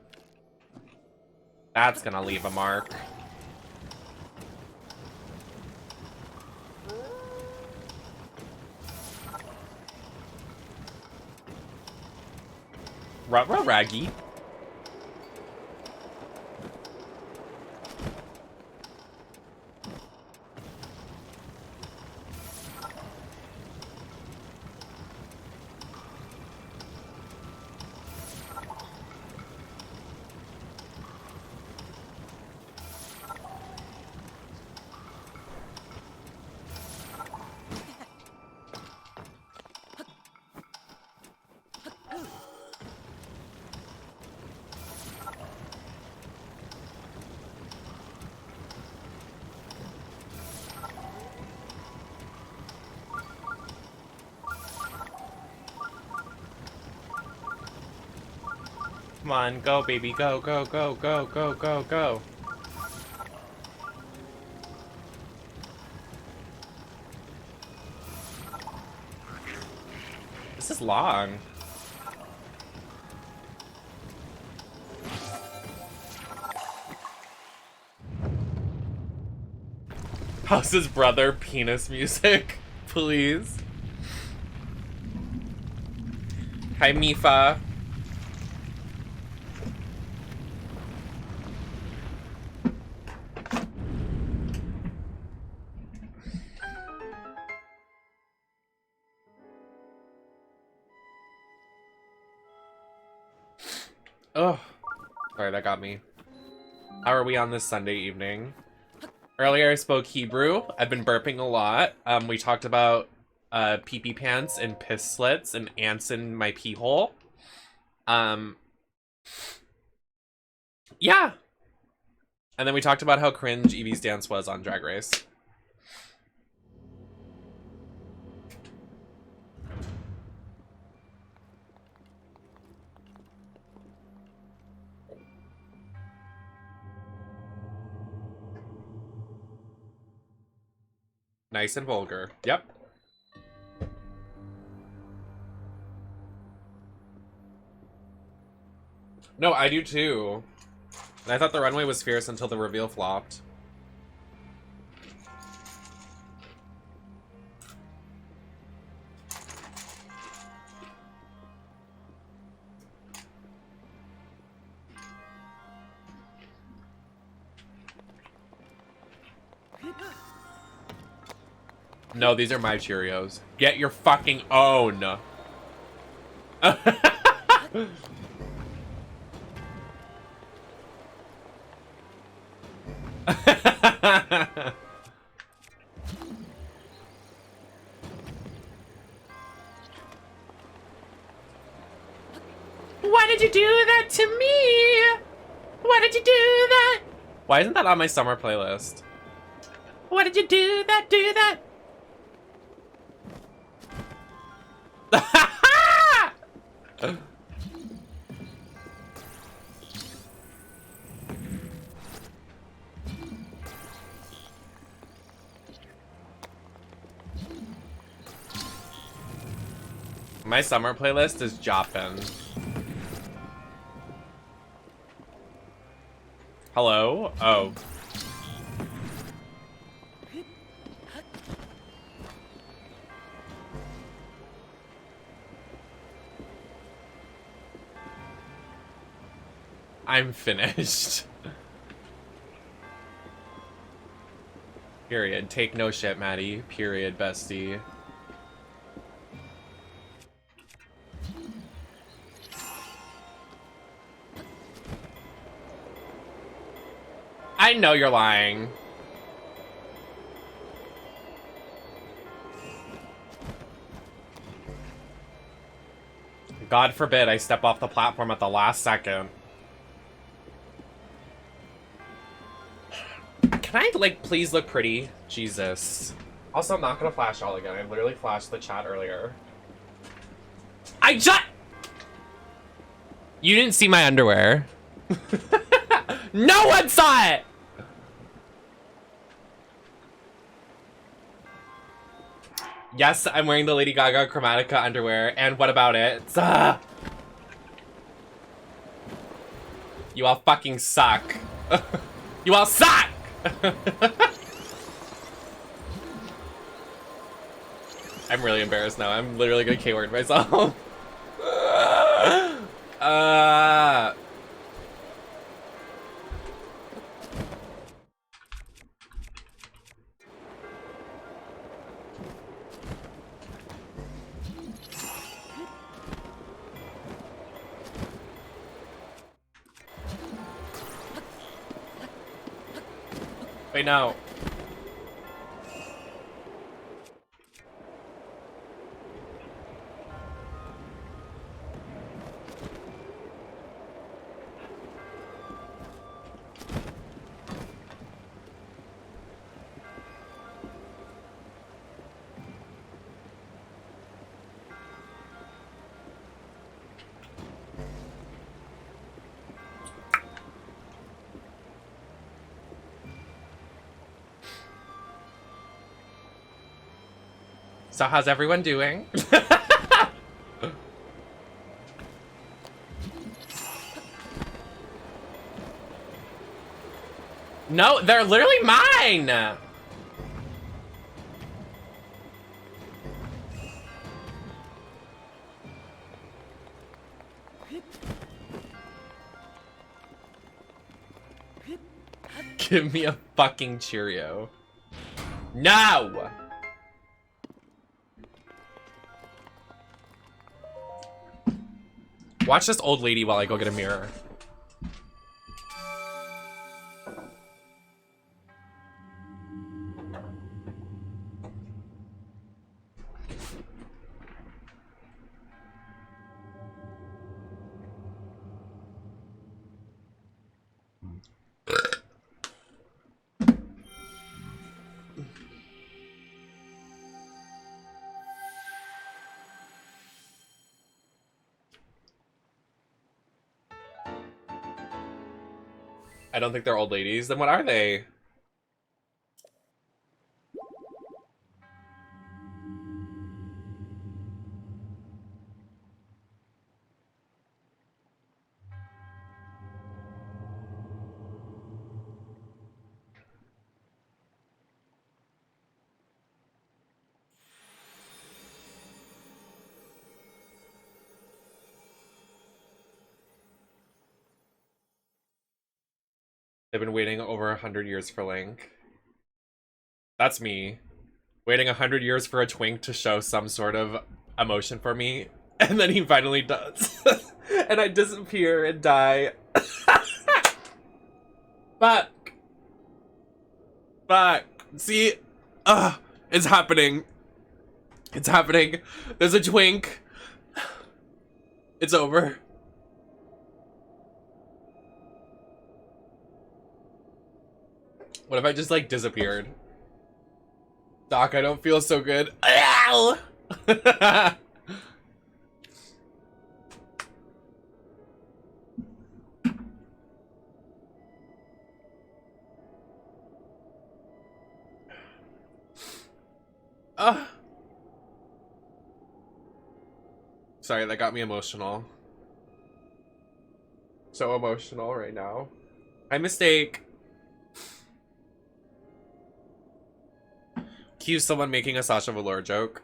That's gonna leave a mark. Raggy. Come on, go, baby, go, go, go, go, go, go, go. This is long. House's brother penis music, please. Hi, Mifa. Ugh. Sorry, that got me. How are we on this Sunday evening? Earlier I spoke Hebrew. I've been burping a lot. We talked about pee-pee pants and piss slits and ants in my pee hole. Yeah. And then we talked about how cringe Evie's dance was on Drag Race. Nice and vulgar. Yep. No, I do too. And I thought the runway was fierce until the reveal flopped. No, these are my Cheerios. Get your fucking own. Why did you do that to me? Why did you do that? Why isn't that on my summer playlist? Why did you do that? Do that? My summer playlist is Joppin'. Hello? Oh. I'm finished. Period. Take no shit, Maddie. Period, bestie. I know you're lying. God forbid I step off the platform at the last second. Can I, like, please look pretty? Jesus. Also, I'm not gonna flash all again. I literally flashed the chat earlier. I just... You didn't see my underwear. No one saw it! Yes, I'm wearing the Lady Gaga Chromatica underwear, and what about it? You all fucking suck. You all suck! I'm really embarrassed now. I'm literally gonna K-word myself. Wait, no. So how's everyone doing? No, they're literally mine! Give me a fucking Cheerio. No! Watch this old lady while I go get a mirror. I don't think they're old ladies. Then what are they? They've been waiting over 100 years for Link. That's me. Waiting 100 years for a twink to show some sort of emotion for me. And then he finally does. And I disappear and die. Fuck. Fuck. See? It's happening. It's happening. There's a twink. It's over. What if I just, like, disappeared? Doc, I don't feel so good. Ow! Sorry, that got me emotional. So emotional right now. My mistake. Cue someone making a Sasha Velour joke.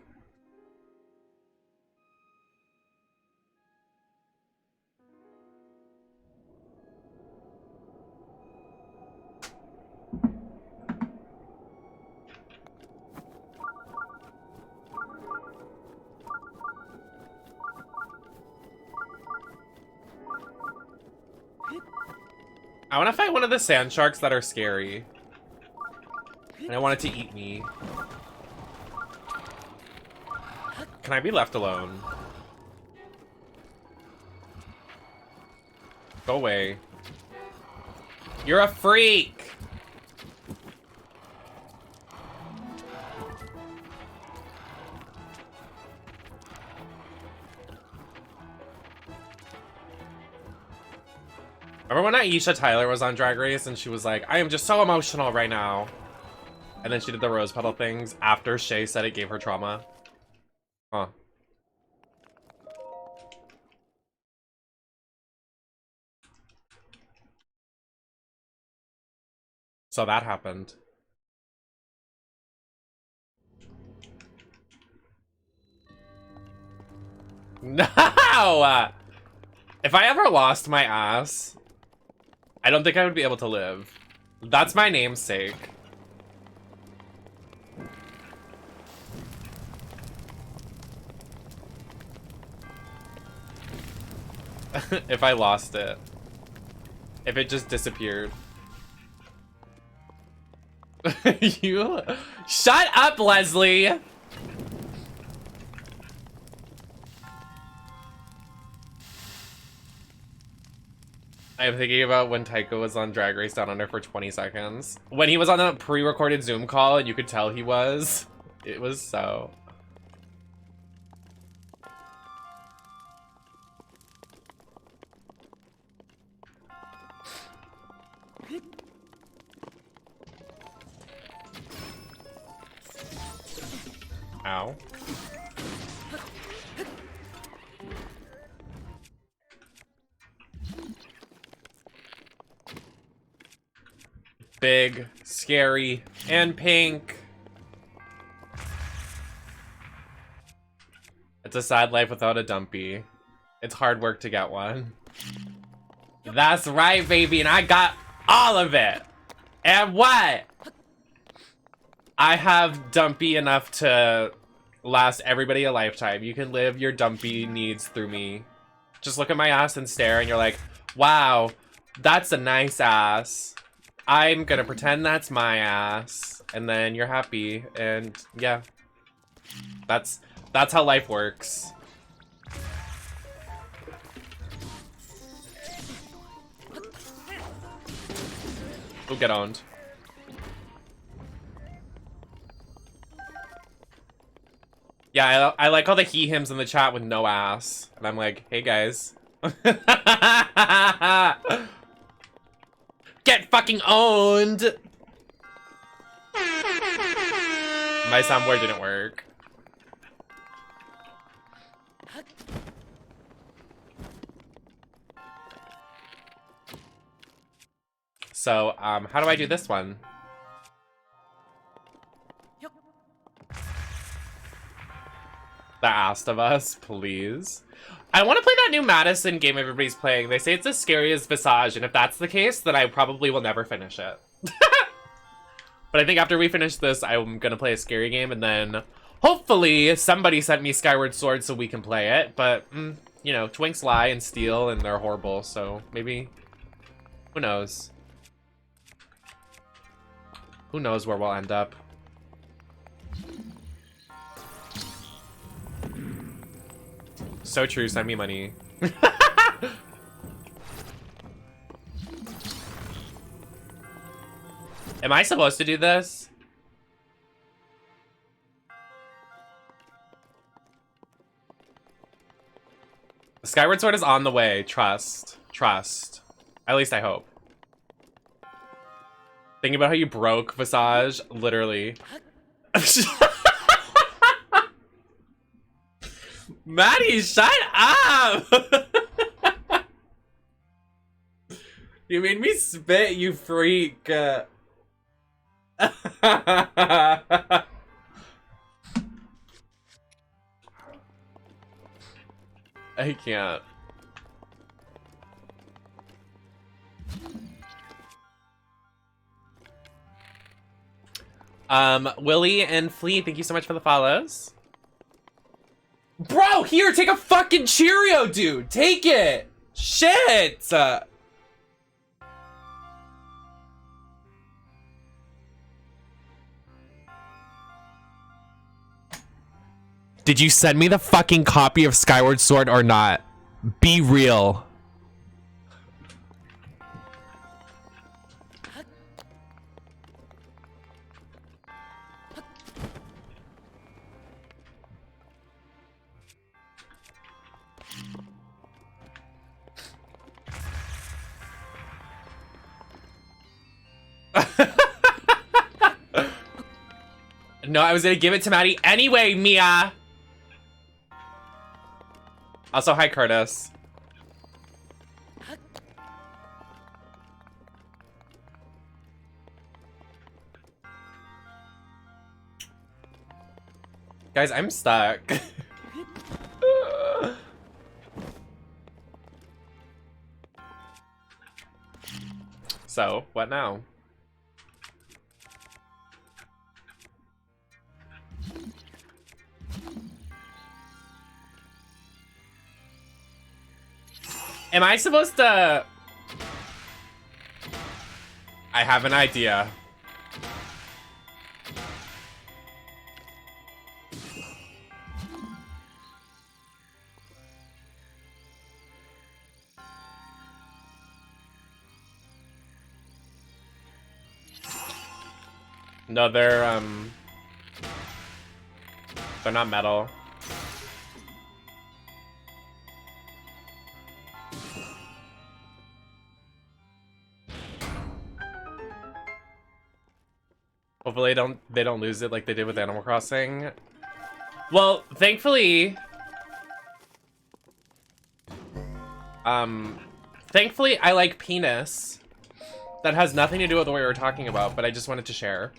I want to fight one of the sand sharks that are scary. And I want it to eat me. Can I be left alone? Go away. You're a freak! Remember when Aisha Tyler was on Drag Race and she was like, I am just so emotional right now. And then she did the rose petal things after Shay said it gave her trauma. Huh. So that happened. No! If I ever lost my ass, I don't think I would be able to live. That's my namesake. If I lost it. If it just disappeared. You... Shut up, Leslie! I'm thinking about when Taika was on Drag Race Down Under for 20 seconds. When he was on a pre-recorded Zoom call and you could tell he was. It was so... Ow. Big, scary, and pink. It's a sad life without a dumpy. It's hard work to get one. That's right, baby, and I got all of it. And what? I have dumpy enough to last everybody a lifetime. You can live your dumpy needs through me. Just look at my ass and stare and you're like, wow, that's a nice ass. I'm gonna pretend that's my ass. And then you're happy. And yeah, that's how life works. We'll get owned. Yeah, I like all the he-hims in the chat with no ass. And I'm like, hey guys. Get get fucking owned. My soundboard didn't work. So, how do I do this one? The Asked of Us, please. I want to play that new Madison game everybody's playing. They say it's as scary as Visage, and if that's the case, then I probably will never finish it. But I think after we finish this, I'm gonna play a scary game, and then hopefully somebody sent me Skyward Sword so we can play it. But, you know, twinks lie and steal, and they're horrible, so maybe, who knows? Who knows where we'll end up? So true, send me money. Am I supposed to do this? Skyward Sword is on the way. Trust. Trust. At least I hope. Thinking about how you broke Visage, literally. Maddie, shut up! You made me spit, you freak. I can't. Willie and Flea, thank you so much for the follows. Bro, here, take a fucking Cheerio, dude. Take it. Shit. Did you send me the fucking copy of Skyward Sword or not? Be real. No, I was gonna give it to Maddie anyway, Mia. Also, hi, Curtis. Guys, I'm stuck. So, what now? Am I supposed to... I have an idea. No, they're not metal. Hopefully they don't lose it like they did with Animal Crossing. Well, thankfully I like penis. That has nothing to do with what we were talking about, but I just wanted to share.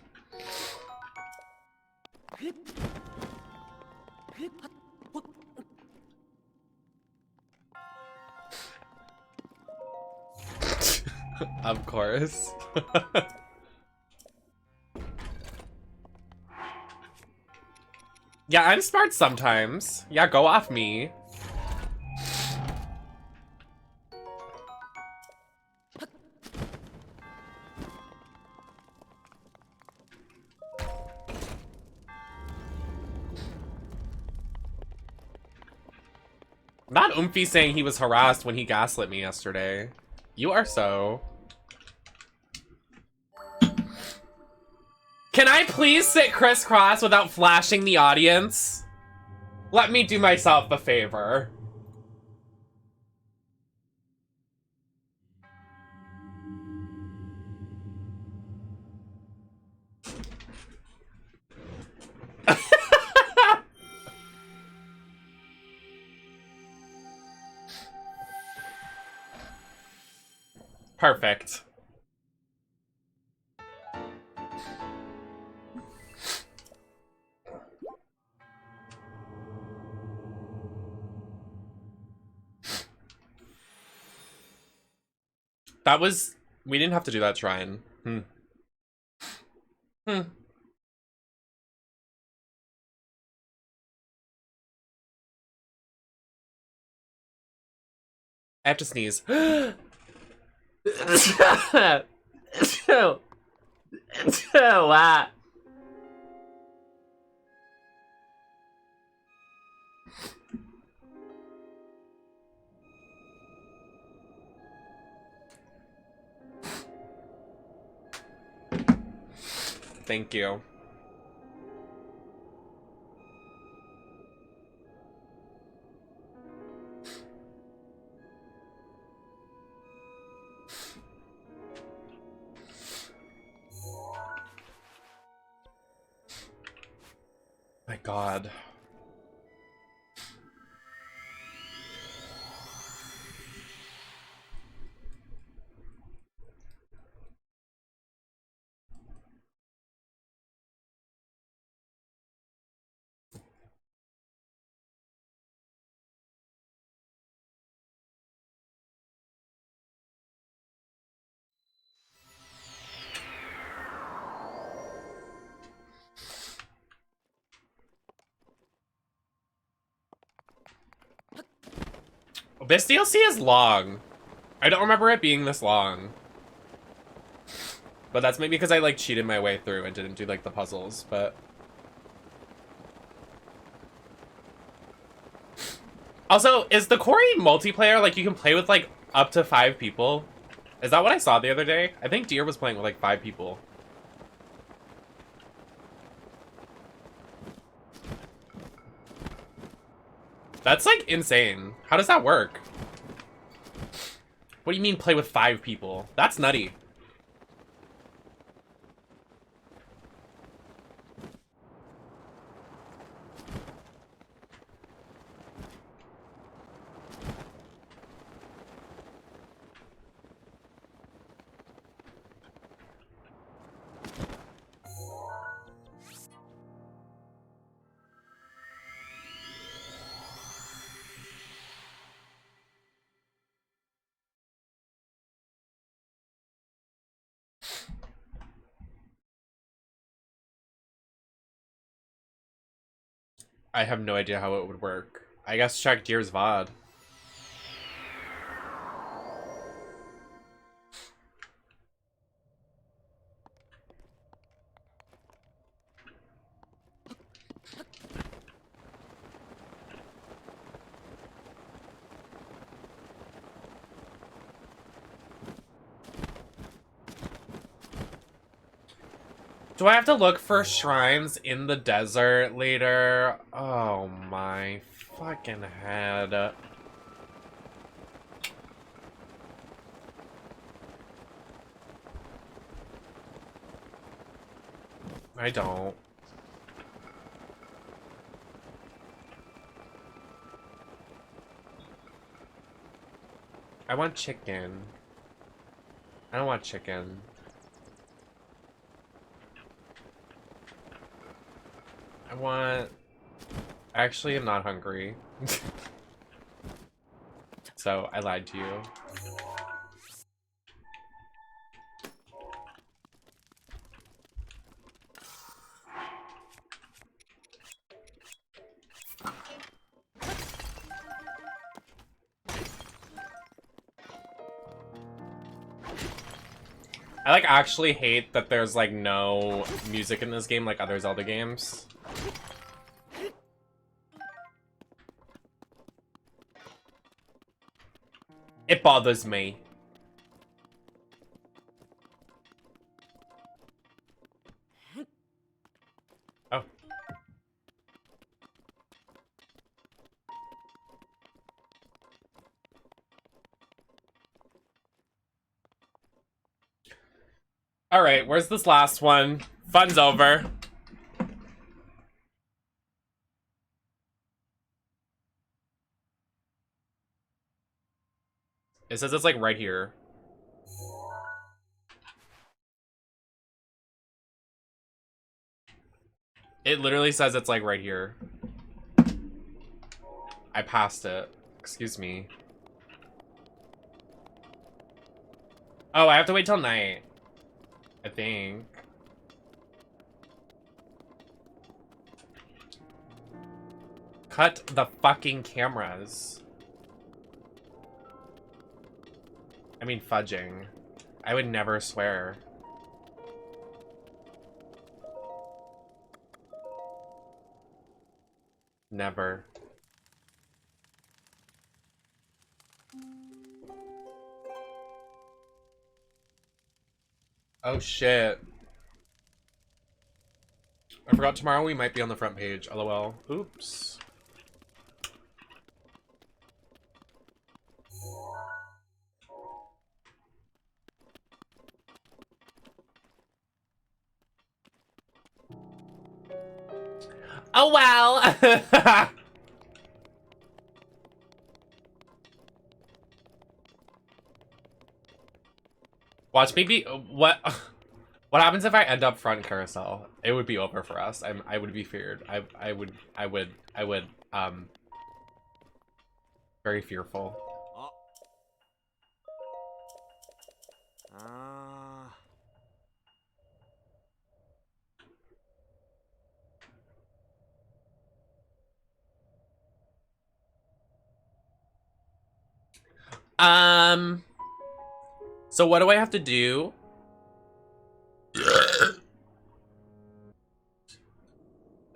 Of course. Yeah, I'm smart sometimes. Yeah, go off me. Not Oomphy saying he was harassed when he gaslit me yesterday. You are so. Can I please sit crisscross without flashing the audience? Let me do myself a favor. Perfect. That was... We didn't have to do that shrine. Hmm. I have to sneeze. Wow. Thank you. My God. This DLC is long. I don't remember it being this long. But that's maybe because I like cheated my way through and didn't do like the puzzles, but... Also, is the Corey multiplayer, like you can play with like up to 5 people? Is that what I saw the other day? I think Deer was playing with like 5 people. That's like insane. How does that work? What do you mean play with 5 people? That's nutty. I have no idea how it would work. I guess check Deer's VOD. Do I have to look for shrines in the desert later? Oh my fucking head. I don't. I want chicken. I don't want chicken. I want... Actually, I'm not hungry. So, I lied to you. I like actually hate that there's like no music in this game like other Zelda games. It bothers me. Oh. Alright, where's this last one? Fun's over. It says it's like right here. It literally says it's like right here. I passed it. Excuse me. Oh, I have to wait till night. I think. Cut the fucking cameras. I mean, fudging. I would never swear. Never. Oh shit. I forgot tomorrow we might be on the front page. LOL. Oops. Oh well. Watch me be what? What happens if I end up front carousel? It would be over for us. I would be feared. I would very fearful. So what do I have to do? I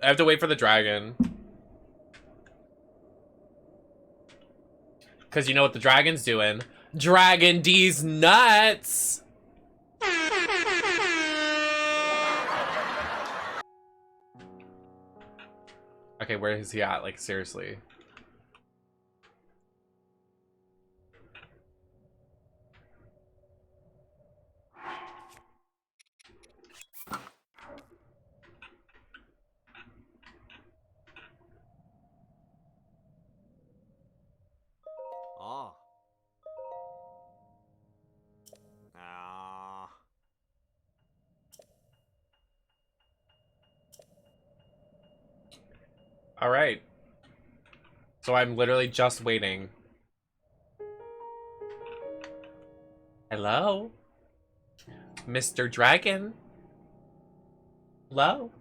have to wait for the dragon. Because you know what the dragon's doing. Dragon D's nuts! Okay, where is he at? Like, seriously. All right. So I'm literally just waiting. Hello? Mr. Dragon? Hello?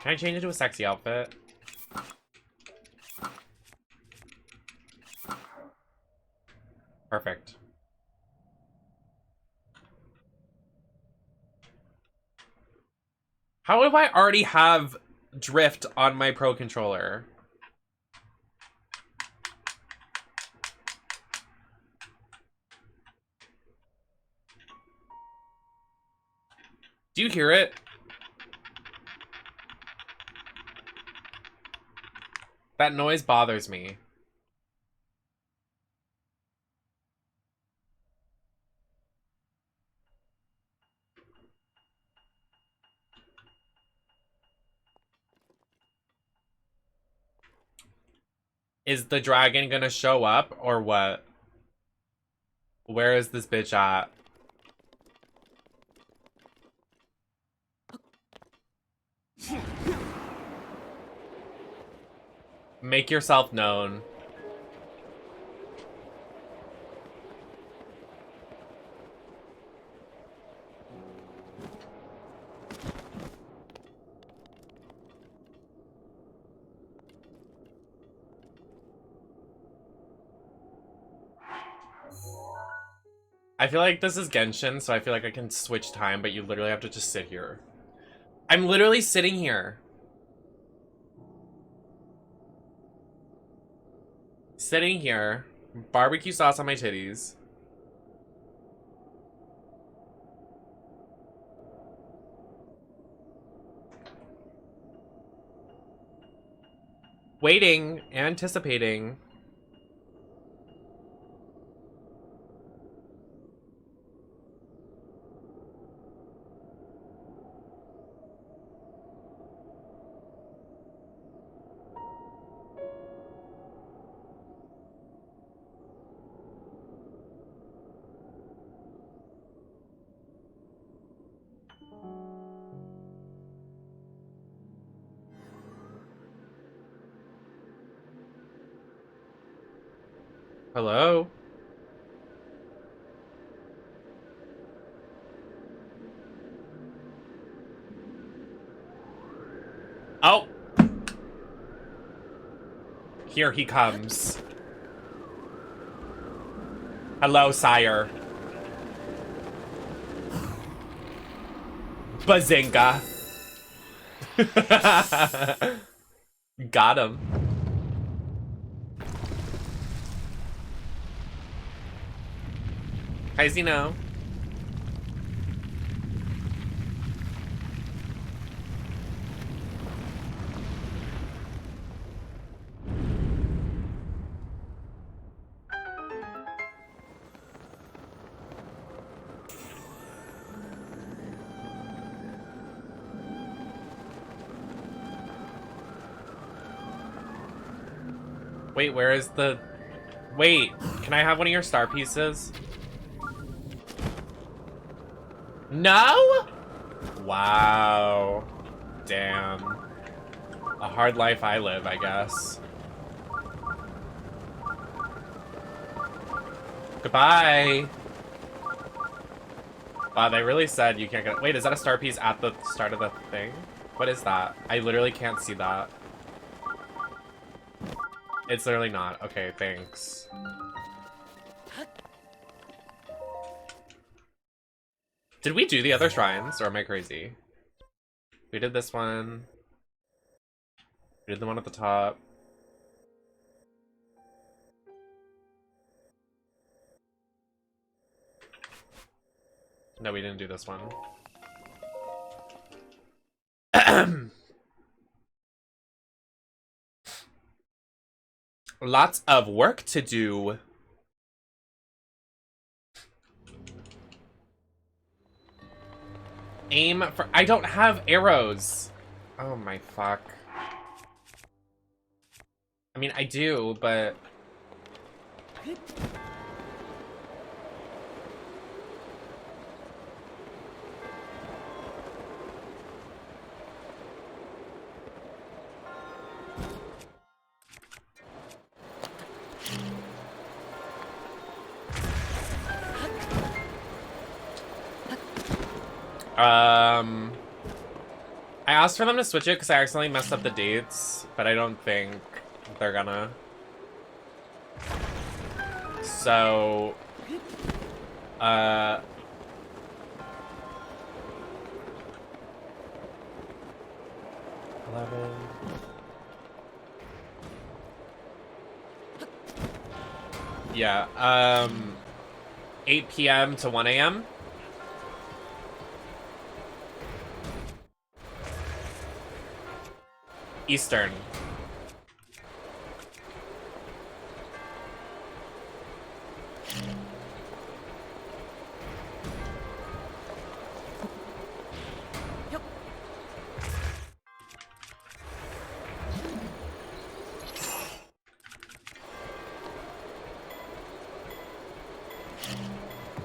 Can I change into a sexy outfit? Perfect. How do I already have drift on my Pro controller? Do you hear it? That noise bothers me. Is the dragon gonna show up or what? Where is this bitch at? Make yourself known. I feel like this is Genshin, so I feel like I can switch time, but you literally have to just sit here. I'm literally sitting here. Sitting here. Barbecue sauce on my titties. Waiting, anticipating. Hello? Oh! Here he comes. Hello, sire. Bazinga. Got him. Hi, Zeno. Wait, where is the... Wait, can I have one of your star pieces? No? Wow. Damn. A hard life I live, I guess. Goodbye. Wow, they really said you can't get... Wait, is that a star piece at the start of the thing? What is that? I literally can't see that. It's literally not. Okay, thanks. Did we do the other shrines, or am I crazy? We did this one. We did the one at the top. No, we didn't do this one. Lots of work to do. Aim for... I don't have arrows. Oh my fuck. I mean, I do, but... I asked for them to switch it because I accidentally messed up the dates, but I don't think they're gonna. So, 11. Yeah, 8 p.m. to 1 a.m. Eastern.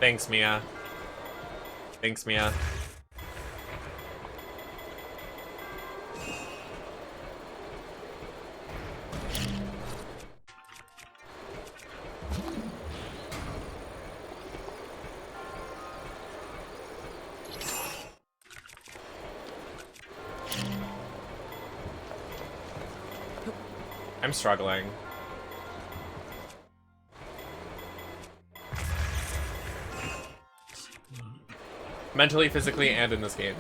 Thanks, Mia. Thanks, Mia. I'm struggling. Mentally, physically, and in this game.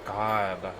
God.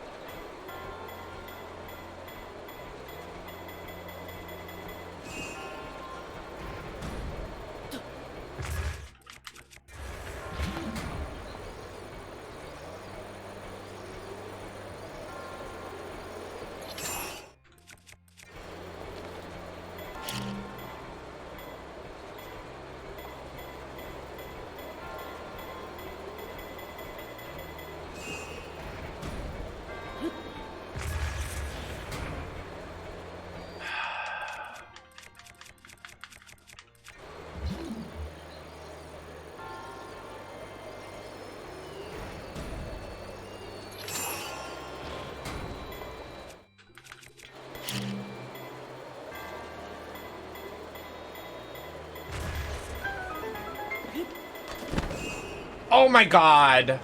Oh my god!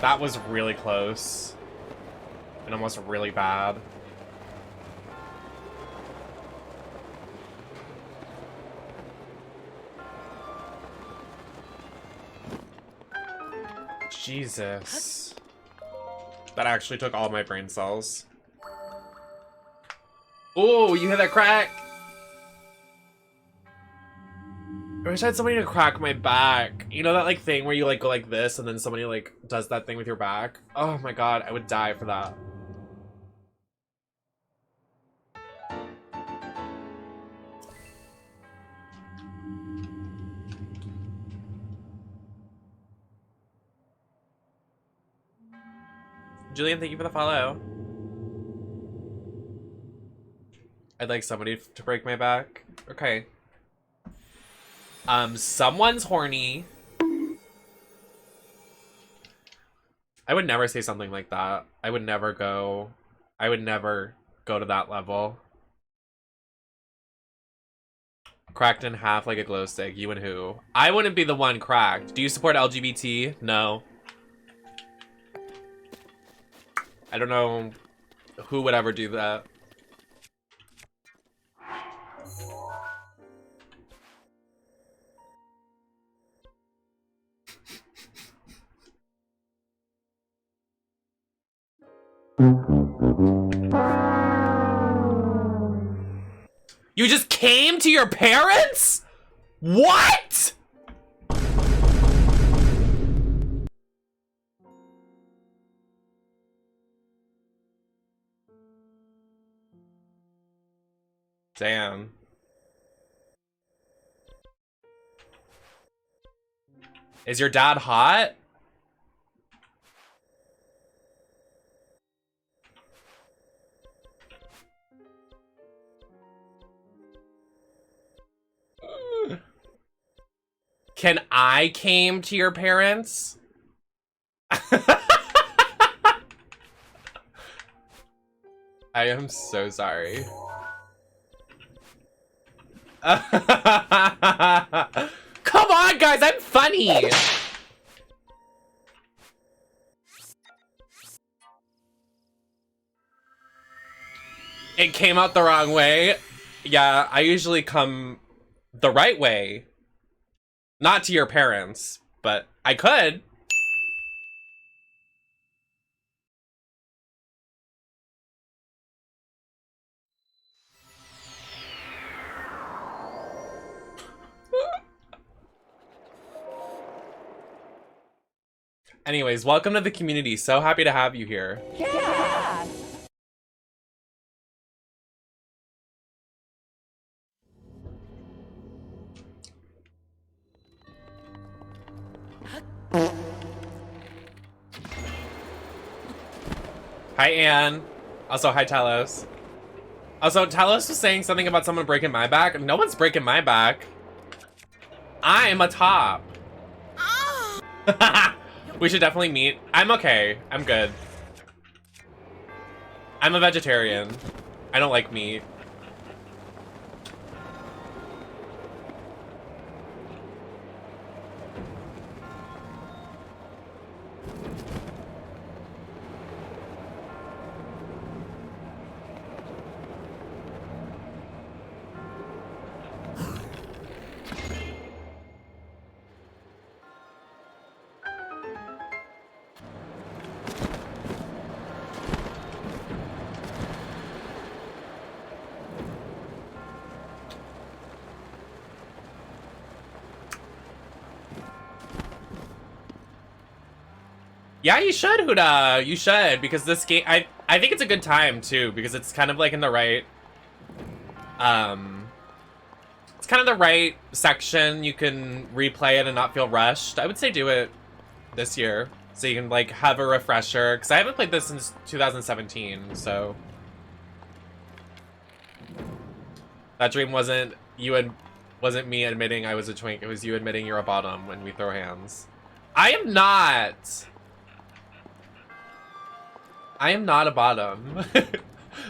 That was really close. And almost really bad. Jesus. That actually took all my brain cells. Oh, you hear that crack? I wish I had somebody to crack my back. You know that like thing where you like go like this and then somebody like does that thing with your back? Oh my god, I would die for that. Julian, thank you for the follow. I'd like somebody to break my back. Okay. Someone's horny. I would never say something like that. I would never go to that level. Cracked in half like a glow stick. You and who? I wouldn't be the one cracked. Do you support LGBT? No. I don't know who would ever do that. You just came to your parents? What? Damn. Is your dad hot? Can I came to your parents? I am so sorry. Come on, guys, I'm funny. It came out the wrong way. Yeah, I usually come the right way. Not to your parents, but I could. Anyways, welcome to the community. So happy to have you here. Yeah. Hi, Anne. Also, hi, Talos. Also, Talos was saying something about someone breaking my back. No one's breaking my back. I'm a top. We should definitely meet. I'm okay. I'm good. I'm a vegetarian. I don't like meat. Yeah, you should, Huda. You should, because this game, I think it's a good time too, because it's kind of like in the right, it's kind of the right section. You can replay it and not feel rushed. I would say do it this year, so you can like have a refresher, because I haven't played this since 2017, so. That dream wasn't me admitting I was a twink, it was you admitting you're a bottom when we throw hands. I am not! I am not a bottom.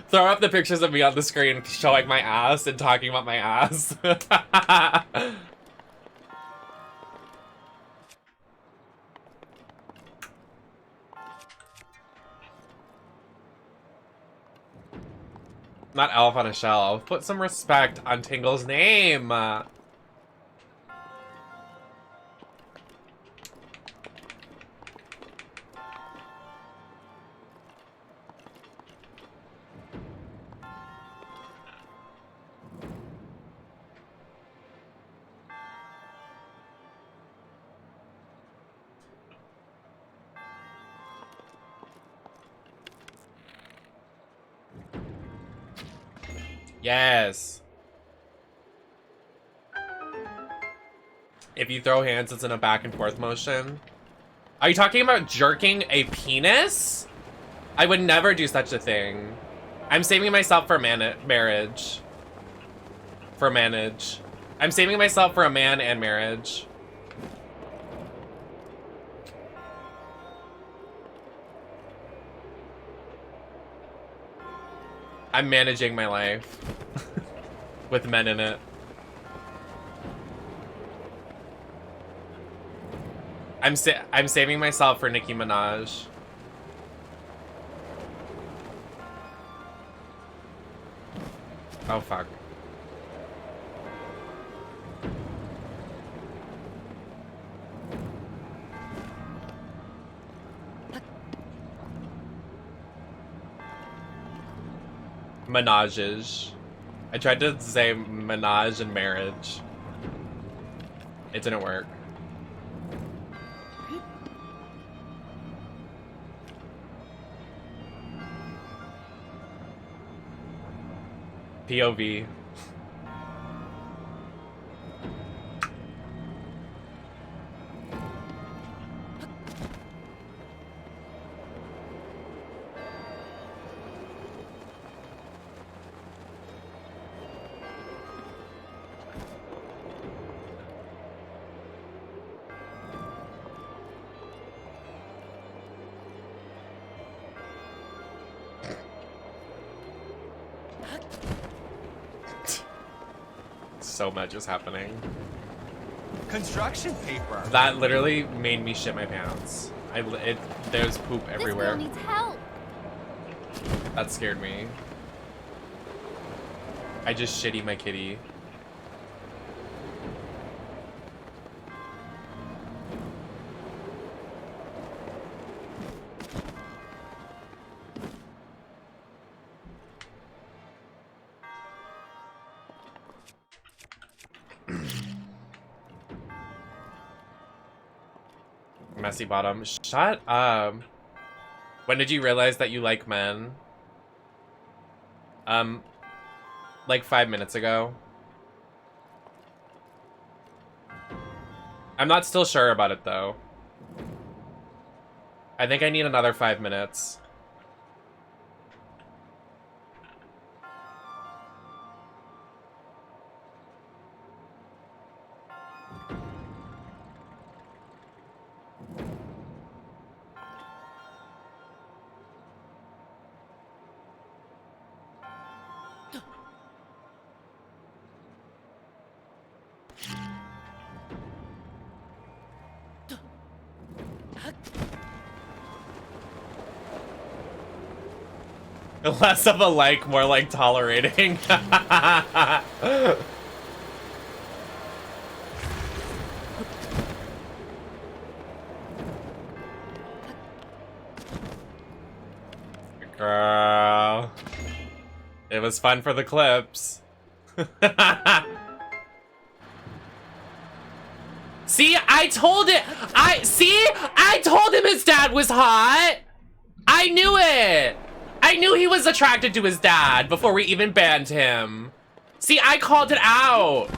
Throw up the pictures of me on the screen showing my ass and talking about my ass. Not elf on a shelf. Put some respect on Tingle's name. Yes. If you throw hands, it's in a back and forth motion. Are you talking about jerking a penis? I would never do such a thing. I'm saving myself for marriage. For manage. I'm saving myself for a man and marriage. I'm managing my life with men in it. I'm saving myself for Nicki Minaj. Oh fuck. Menages. I tried to say menage and marriage. It didn't work. POV. So much is happening. Construction paper. That literally made me shit my pants. There's poop everywhere. This girl needs help. That scared me. I just shitty my kitty. Messy bottom. Shut up. When did you realize that you like men? Like 5 minutes ago. I'm not still sure about it though. I think I need another 5 minutes. Less of a like, more like tolerating. Girl. It was fun for the clips. See, I told him his dad was hot. I knew it. I knew he was attracted to his dad before we even banned him. See, I called it out.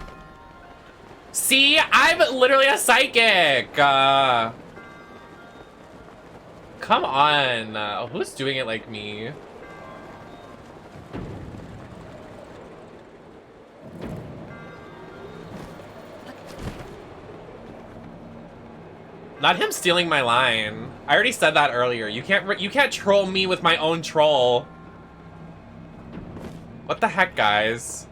See, I'm literally a psychic. Come on. Who's doing it like me? Not him stealing my line. I already said that earlier. You can't troll me with my own troll. What the heck, guys?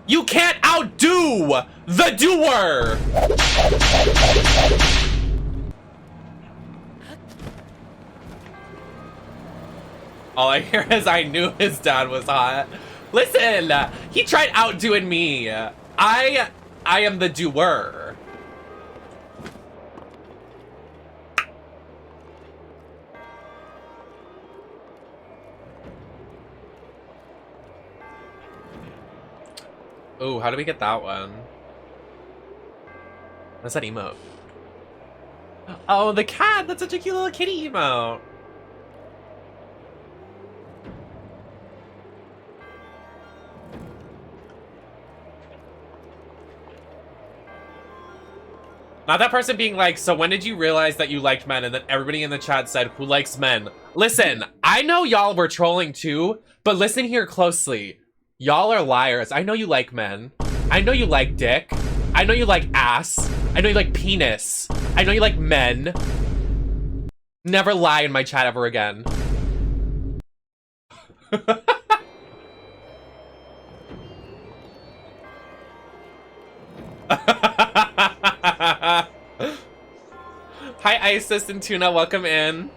You can't outdo the doer! All I hear is I knew his dad was hot. Listen, he tried outdoing me. I am the doer. Oh, how do we get that one? What's that emote? Oh, the cat! That's such a cute little kitty emote. Not that person being like, so when did you realize that you liked men? And then everybody in the chat said, who likes men? Listen, I know y'all were trolling too, but listen here closely. Y'all are liars. I know you like men. I know you like dick. I know you like ass. I know you like penis. I know you like men. Never lie in my chat ever again. Hi Isis and Tuna, welcome in.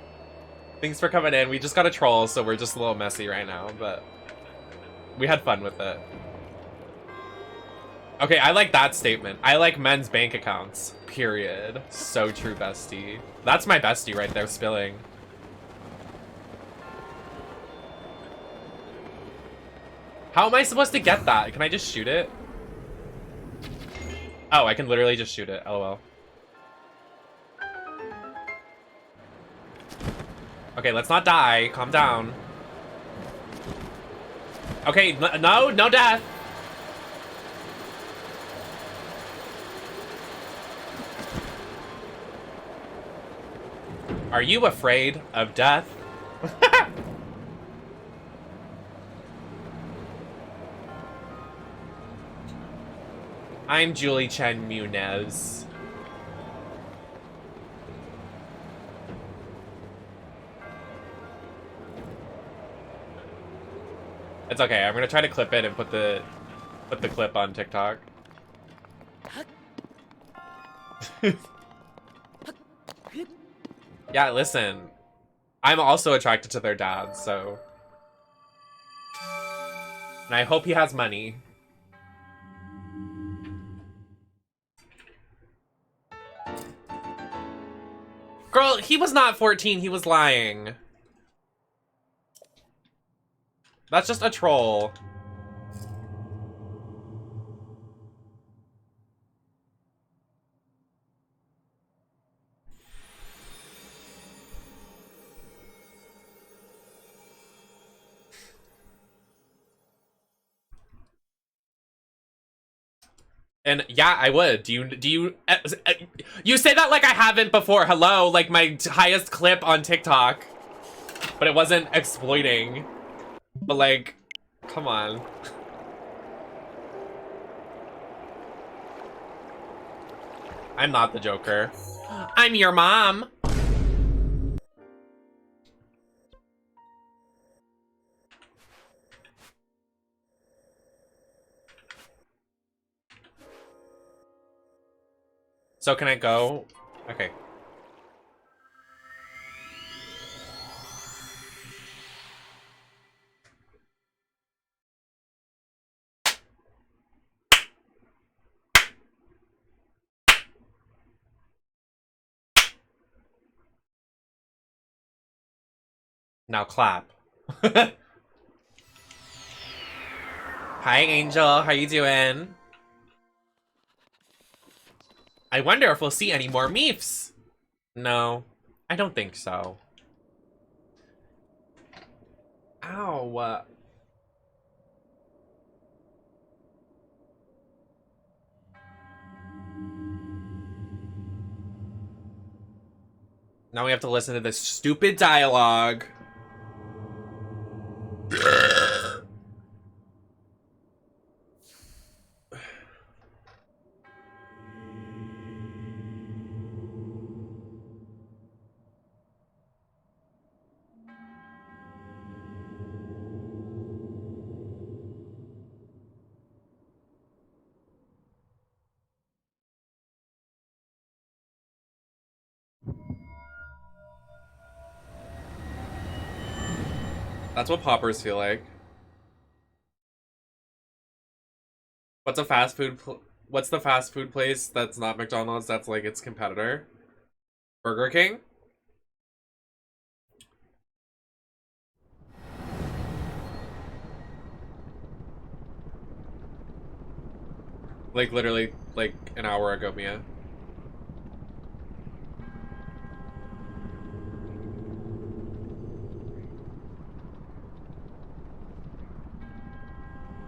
Thanks for coming in. We just got a troll, so we're just a little messy right now, but we had fun with it. Okay, I like that statement. I like men's bank accounts, period. So true, bestie. That's my bestie right there, spilling. How am I supposed to get that? Can I just shoot it? Oh, I can literally just shoot it, lol. Okay, let's not die. Calm down. Okay, no death. Are you afraid of death? I'm Julie Chen Munez. It's okay. I'm gonna try to clip it and put the clip on TikTok. Yeah, listen. I'm also attracted to their dad, so. And I hope he has money. Girl, he was not 14, he was lying. That's just a troll. And yeah, I would. Do you you say that like I haven't before. Hello, like my highest clip on TikTok. But it wasn't exploiting. But like, come on. I'm not the Joker. I'm your mom. So can I go? Okay. Now clap. Hi, Angel. How you doing? I wonder if we'll see any more meefs. No, I don't think so. Ow. Now we have to listen to this stupid dialogue. That's what poppers feel like. What's a fast food? What's the fast food place that's not McDonald's? That's like its competitor. Burger King. Like literally, like an hour ago, Mia.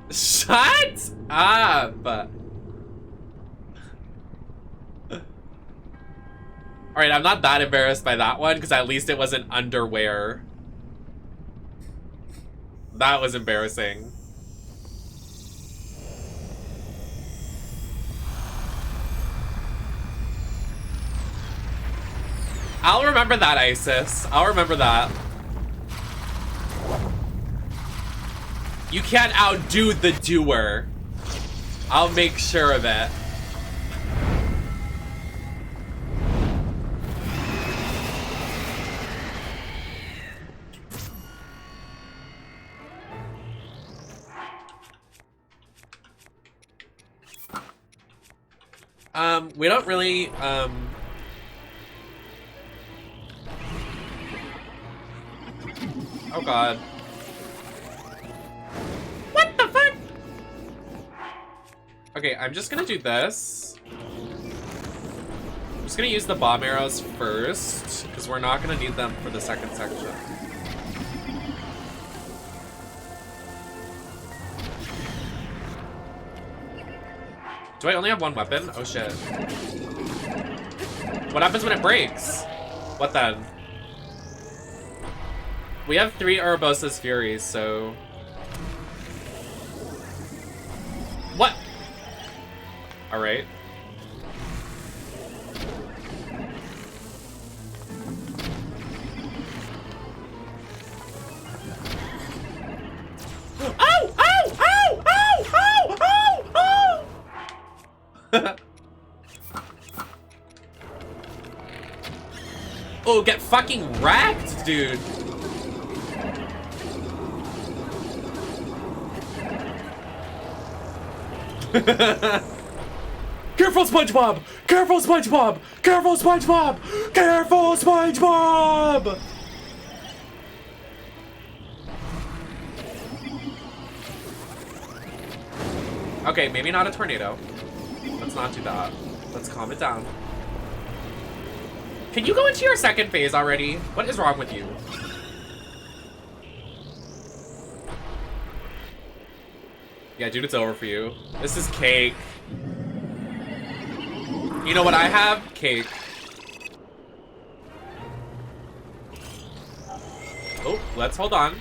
Shut up! Alright, I'm not that embarrassed by that one, because at least it wasn't underwear. That was embarrassing. I'll remember that, Isis. I'll remember that. You can't outdo the doer. I'll make sure of it. We don't really, oh god. What the fuck? Okay, I'm just gonna do this. I'm just gonna use the bomb arrows first, because we're not gonna need them for the second section. Do I only have one weapon? Oh shit. What happens when it breaks? What then? We have 3 Ouroboros Furies, so... What? Alright. Oh! Oh! Oh! Oh! Oh! Oh! Oh! Oh, get fucking wrecked, dude. Careful, SpongeBob! Careful, SpongeBob! Careful, SpongeBob! Careful, SpongeBob! Okay, maybe not a tornado. Let's not do that. Let's calm it down. Can you go into your second phase already? What is wrong with you? Yeah, dude, it's over for you. This is cake. You know what I have? Cake. Oh, let's hold on.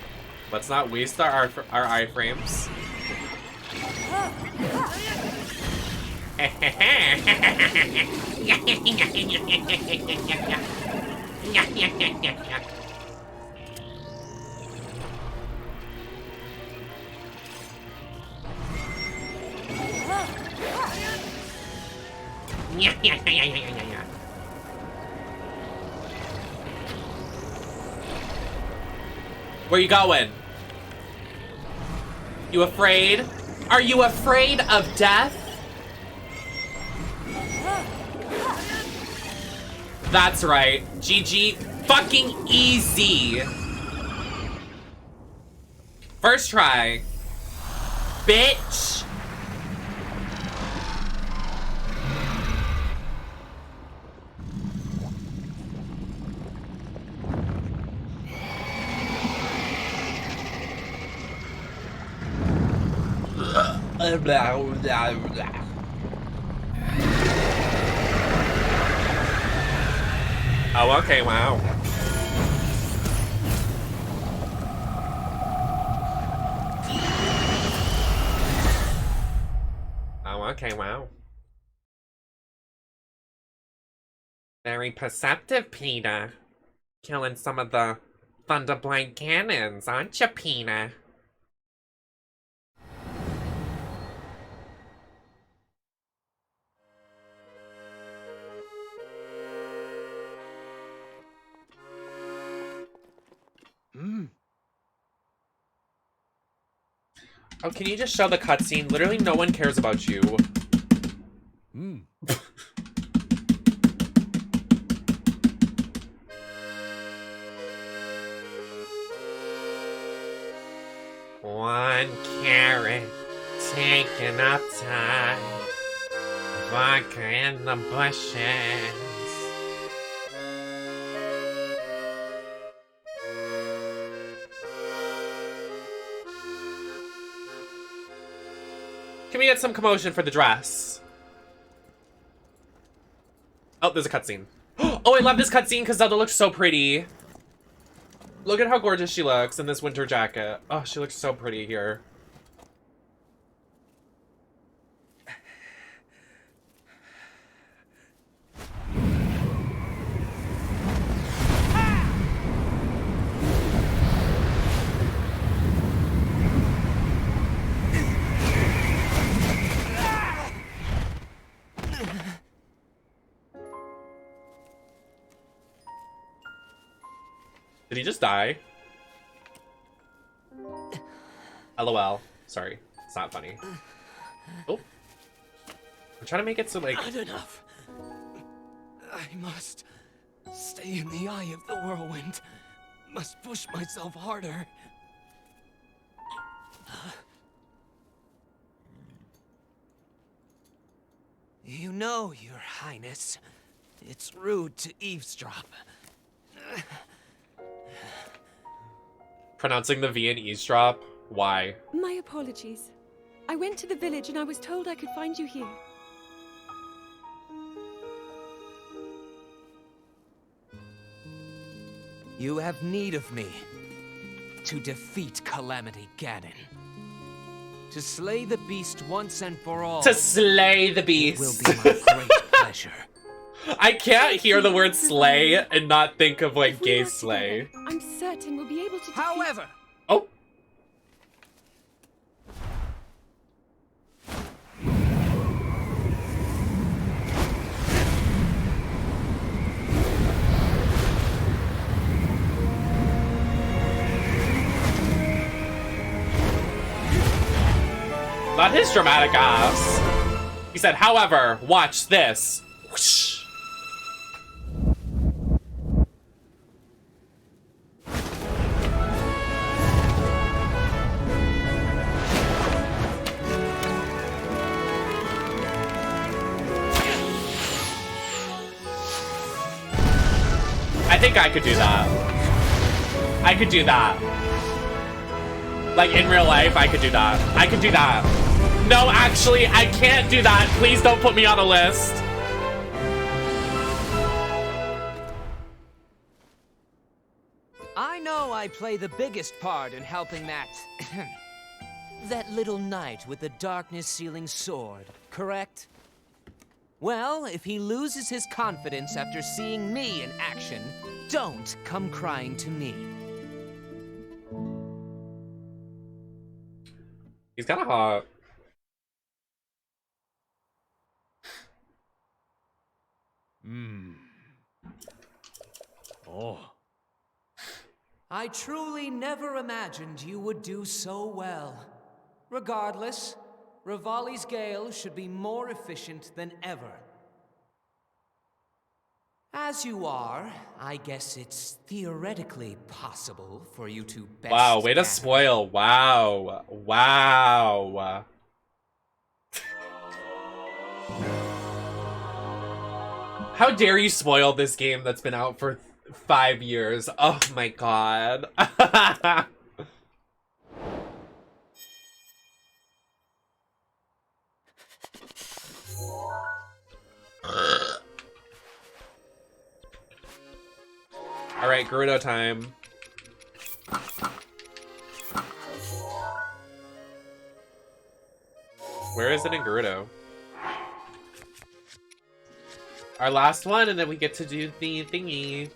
Let's not waste our iframes. Where you going? You afraid? Are you afraid of death? That's right. GG fucking easy. First try. Bitch. Oh, okay, wow. Oh, okay, wow. Very perceptive, Peter. Killing some of the Thunderblind cannons, aren't you, Peter? Oh, can you just show the cutscene? Literally no one cares about you. One carrot taking up time. Vodka in the bushes. Can we get some commotion for the dress? Oh, there's a cutscene. Oh, I love this cutscene because Zelda looks so pretty. Look at how gorgeous she looks in this winter jacket. Oh, she looks so pretty here. Did he just die? LOL. Sorry. It's not funny. Oh. I'm trying to make it so, like... Not enough. I must stay in the eye of the whirlwind. Must push myself harder. You know, Your Highness, it's rude to eavesdrop. Pronouncing the V in eavesdrop? Why? My apologies. I went to the village and I was told I could find you here. You have need of me to defeat Calamity Ganon. To slay the beast once and for all. To slay the beast. Will be my great pleasure. I can't hear the word slay and not think of, like, If we gay work slay. together, I'm certain we'll be able to defeat... However, Oh. Not his dramatic ass. He said, however, watch this. Whoosh. I think I could do that. I could do that. Like, in real life, I could do that. I could do that. No, actually, I can't do that. Please don't put me on a list. I know I play the biggest part in helping that... that little knight with the darkness-sealing sword, correct? Well, if he loses his confidence after seeing me in action, don't come crying to me. He's kind of hot. Oh. I truly never imagined you would do so well. Regardless, Rivali's Gale should be more efficient than ever. As you are, I guess it's theoretically possible for you to best... Wow, way to gather. spoil. Wow. Wow. How dare you spoil this game that's been out for 5 years? Oh my god. Alright, Gerudo time. Where is it in Gerudo? Our last one, and then we get to do the thingy.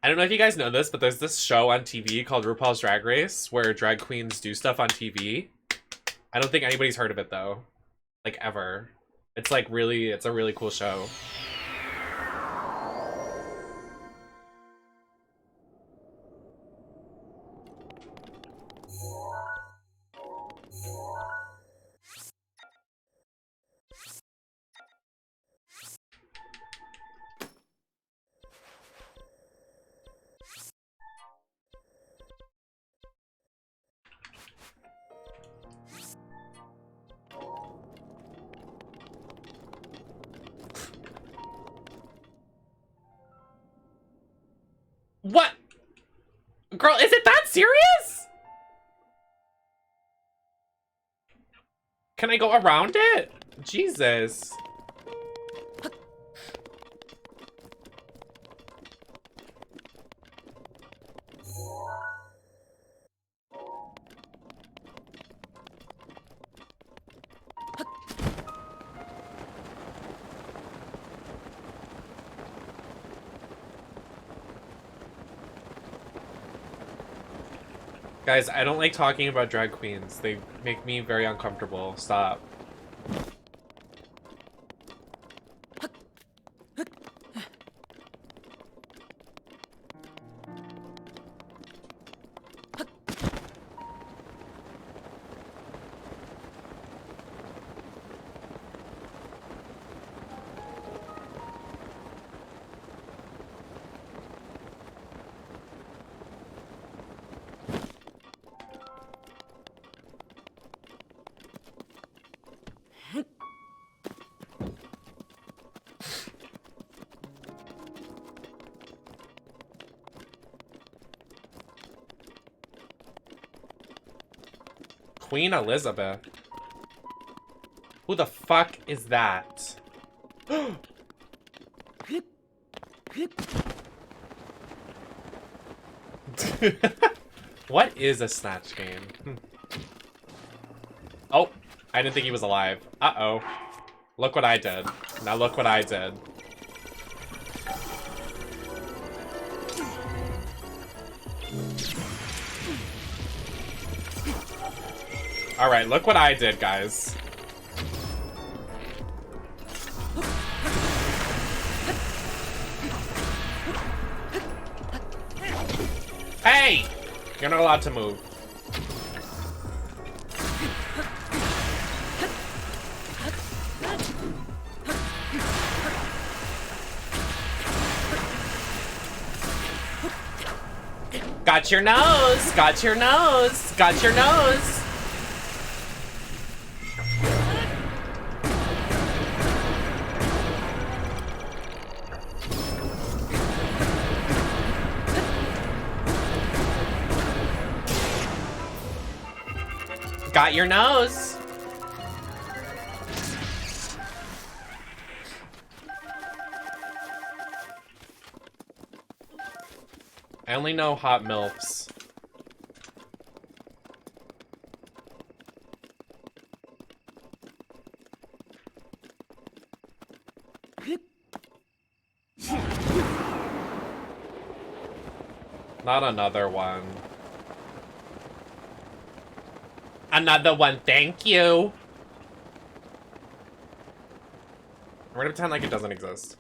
don't know if you guys know this, but there's this show on TV called RuPaul's Drag Race where drag queens do stuff on TV. I don't think anybody's heard of it though. Like ever. It's like really, it's a really cool show. What? Girl, is it that serious? Can I go around it? Jesus. Guys, I don't like talking about drag queens. They make me very uncomfortable. Stop. Queen Elizabeth. Who the fuck is that? What is a snatch game? Oh, I didn't think he was alive. Uh-oh. Look what I did. Now look what I did. Alright, look what I did, guys. Hey! You're not allowed to move. Got your nose! Got your nose! Got your nose! Got your nose. I only know hot milfs. Not another one. Another one, thank you. We're gonna pretend like it doesn't exist.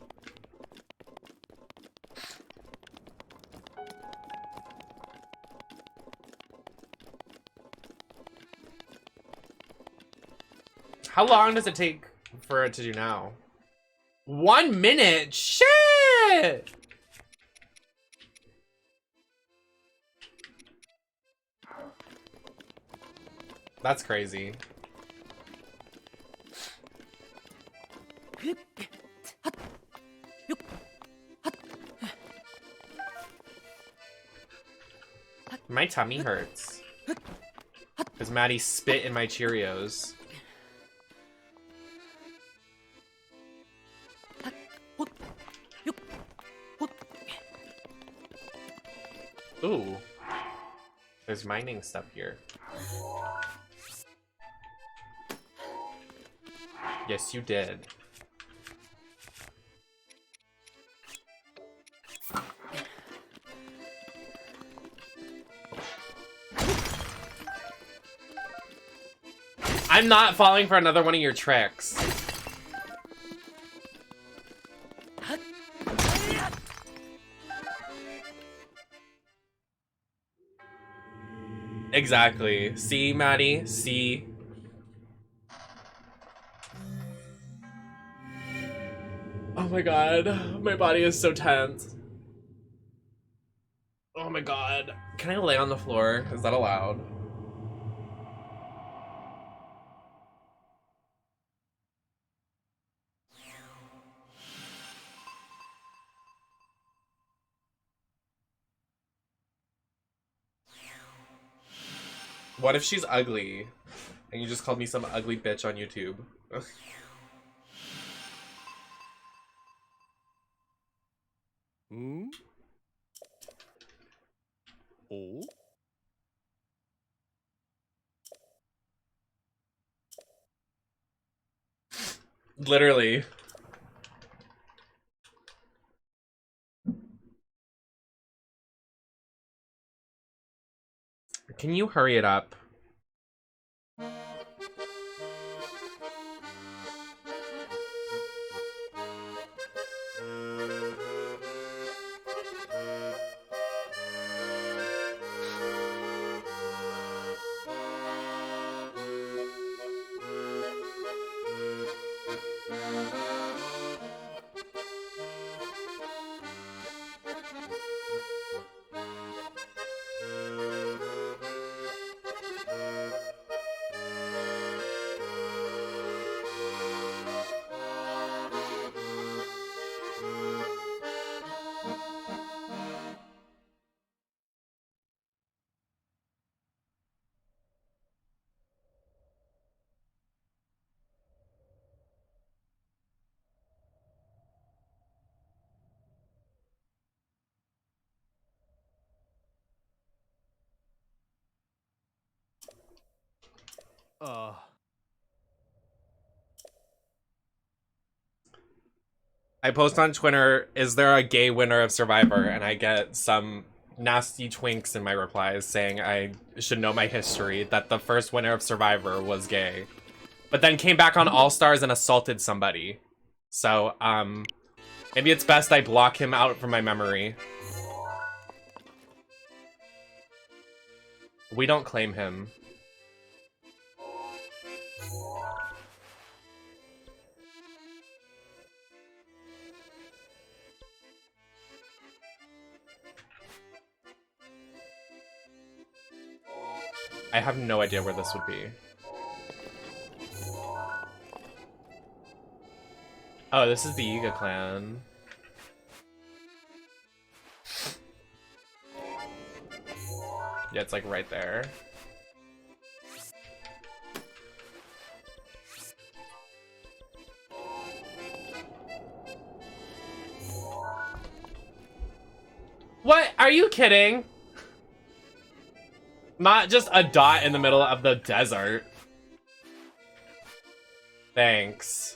How long does it take for it to do now? 1 minute? Shit! That's crazy. My tummy hurts. Because Maddie spit in my Cheerios. Ooh. There's mining stuff here. Yes, you did. I'm not falling for another one of your tricks. Exactly. See, Maddie? See? Oh my god. My body is so tense. Oh my god. Can I lay on the floor? Is that allowed? What if she's ugly? And you just called me some ugly bitch on YouTube? Hmm? Oh? Literally. Can you hurry it up? I post on Twitter, is there a gay winner of Survivor? And I get some nasty twinks in my replies saying I should know my history, that the first winner of Survivor was gay. But then came back on All Stars and assaulted somebody. So, maybe it's best I block him out from my memory. We don't claim him. I have no idea where this would be. Oh, this is the Yiga clan. Yeah, it's like right there. What? Are you kidding? Not just a dot in the middle of the desert. Thanks.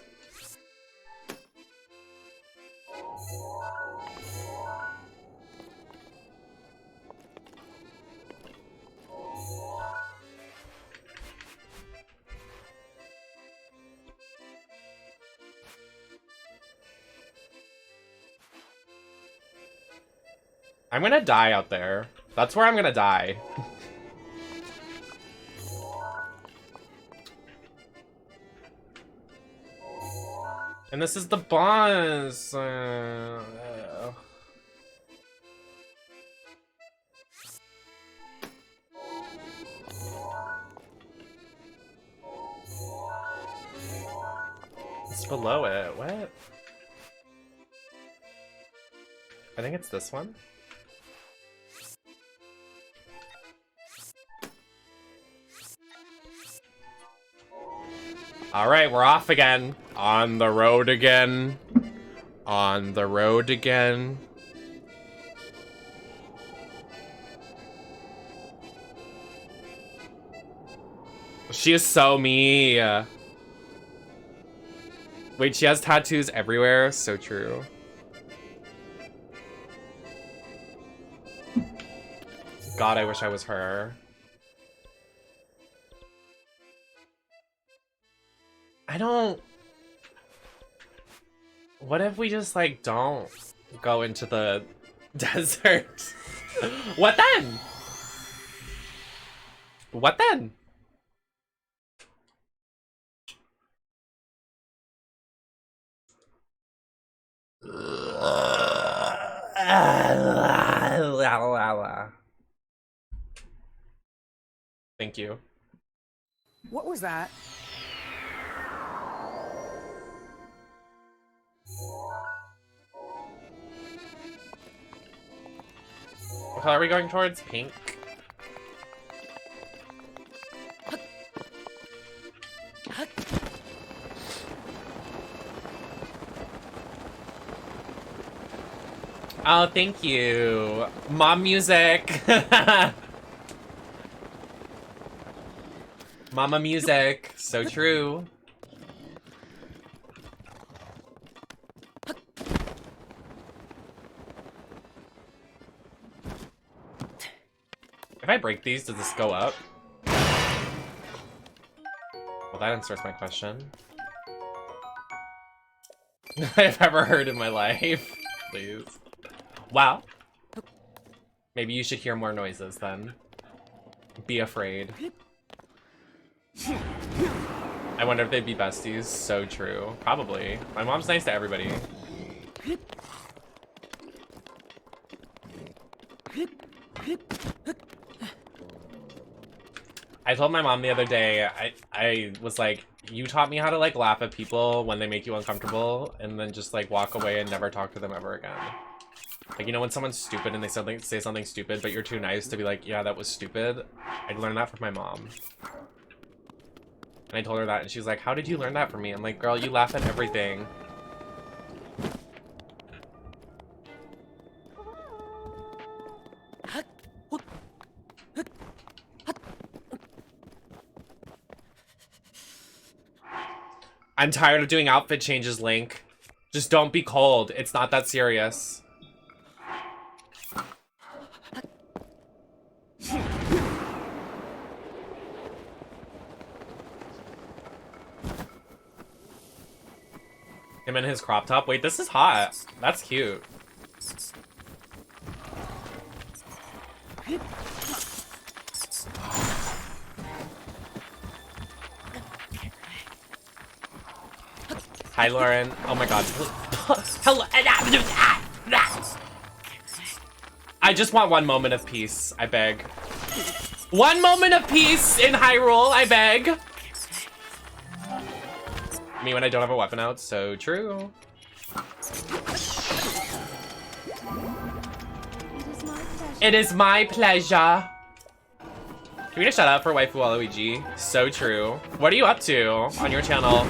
I'm gonna die out there. That's where I'm gonna die. And this is the boss. It's below it. What? I think it's this one. All right, we're off again. On the road again. On the road again. She is so me. Wait, she has tattoos everywhere? So true. God, I wish I was her. I don't... What if we just, like, don't go into the desert? What then? What then? Thank you. What was that? What color are we going towards? Pink? Oh, thank you. Mom music. Mama music. So true. If I break these, does this go up? Well, that answers my question. I've ever heard in my life. Please. Wow. Maybe you should hear more noises then. Be afraid. I wonder if they'd be besties. So true. Probably. My mom's nice to everybody. I told my mom the other day, I was like, you taught me how to like laugh at people when they make you uncomfortable and then just like walk away and never talk to them ever again. Like, you know when someone's stupid and they say something stupid, but you're too nice to be like, yeah, that was stupid? I learned that from my mom. And I told her that and she was like, how did you learn that from me? I'm like, girl, you laugh at everything. I'm tired of doing outfit changes, Link. Just don't be cold. It's not that serious. Him in his crop top. Wait, this is hot. That's cute. Hi, Lauren. Oh my god. Hello. I just want one moment of peace, I beg. One moment of peace in Hyrule, I beg. Me when I don't have a weapon out, so true. It is my pleasure. Can we get a shout out for Waifu Waluigi? So true. What are you up to on your channel?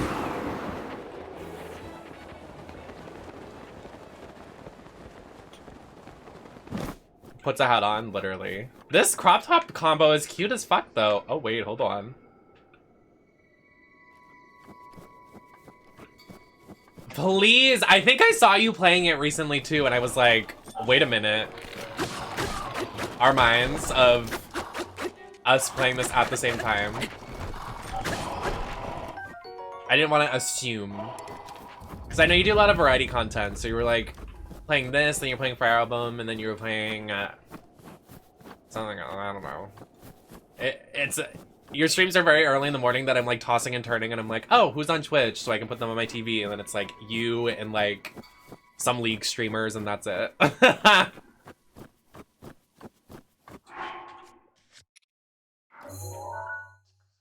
Puts a hat on, literally. This crop top combo is cute as fuck, though. Oh, wait, hold on. Please, I think I saw you playing it recently, too, and I was like, wait a minute. Our minds of us playing this at the same time. I didn't want to assume. Because I know you do a lot of variety content, so you were like, playing this, then you're playing Fire Album, and then you were playing something, I don't know. It's your streams are very early in the morning that I'm like tossing and turning, and I'm like, oh, who's on Twitch, so I can put them on my TV, and then it's like you and like some League streamers, and that's it.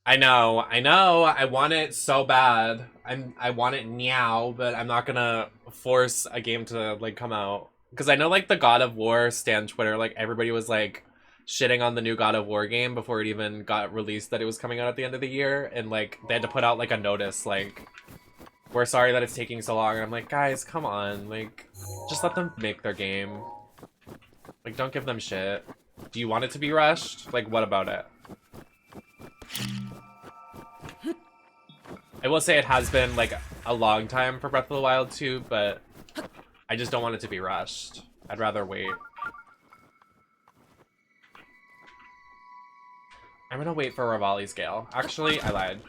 I know, I want it so bad. I want it now, but I'm not gonna force a game to like come out. Because I know like the God of War stan Twitter, like everybody was like shitting on the new God of War game before it even got released that it was coming out at the end of the year, and like they had to put out like a notice like, we're sorry that it's taking so long. And I'm like, guys, come on, like just let them make their game. Like, don't give them shit. Do you want it to be rushed? Like, what about it? I will say it has been like a long time for Breath of the Wild 2, but I just don't want it to be rushed. I'd rather wait. I'm gonna wait for Rivali's Gale. Actually, I lied.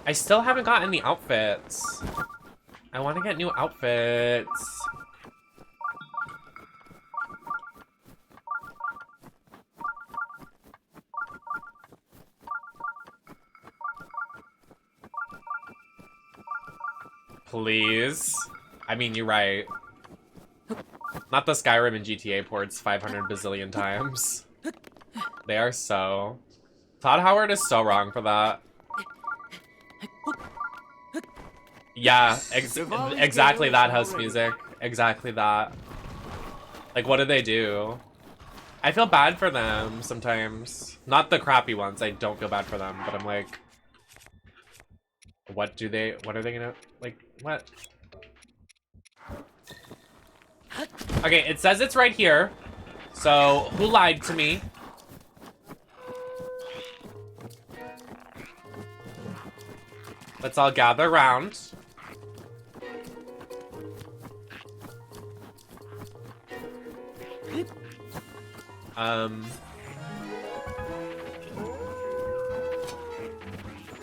I still haven't gotten the outfits. I want to get new outfits. Please. I mean, you're right. Not the Skyrim and GTA ports 500 bazillion times. They are so... Todd Howard is so wrong for that. Yeah, exactly that house music. Exactly that. Like, what did they do? I feel bad for them sometimes. Not the crappy ones, I don't feel bad for them, but I'm like... what are they gonna... like, what? Okay, it says it's right here. So, who lied to me? Let's all gather around.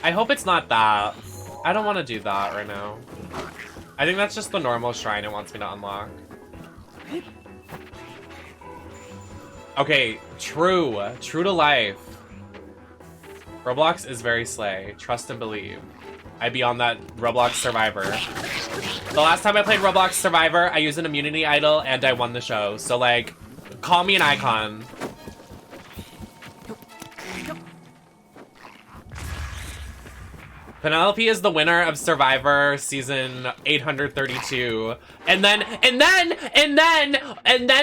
I hope it's not that. I don't want to do that right now. I think that's just the normal shrine it wants me to unlock. Okay, true to life. Roblox is very slay. Trust and believe. I be on that Roblox Survivor. The last time I played Roblox Survivor, I used an immunity idol and I won the show. So like, call me an icon. Penelope is the winner of Survivor season 832. And then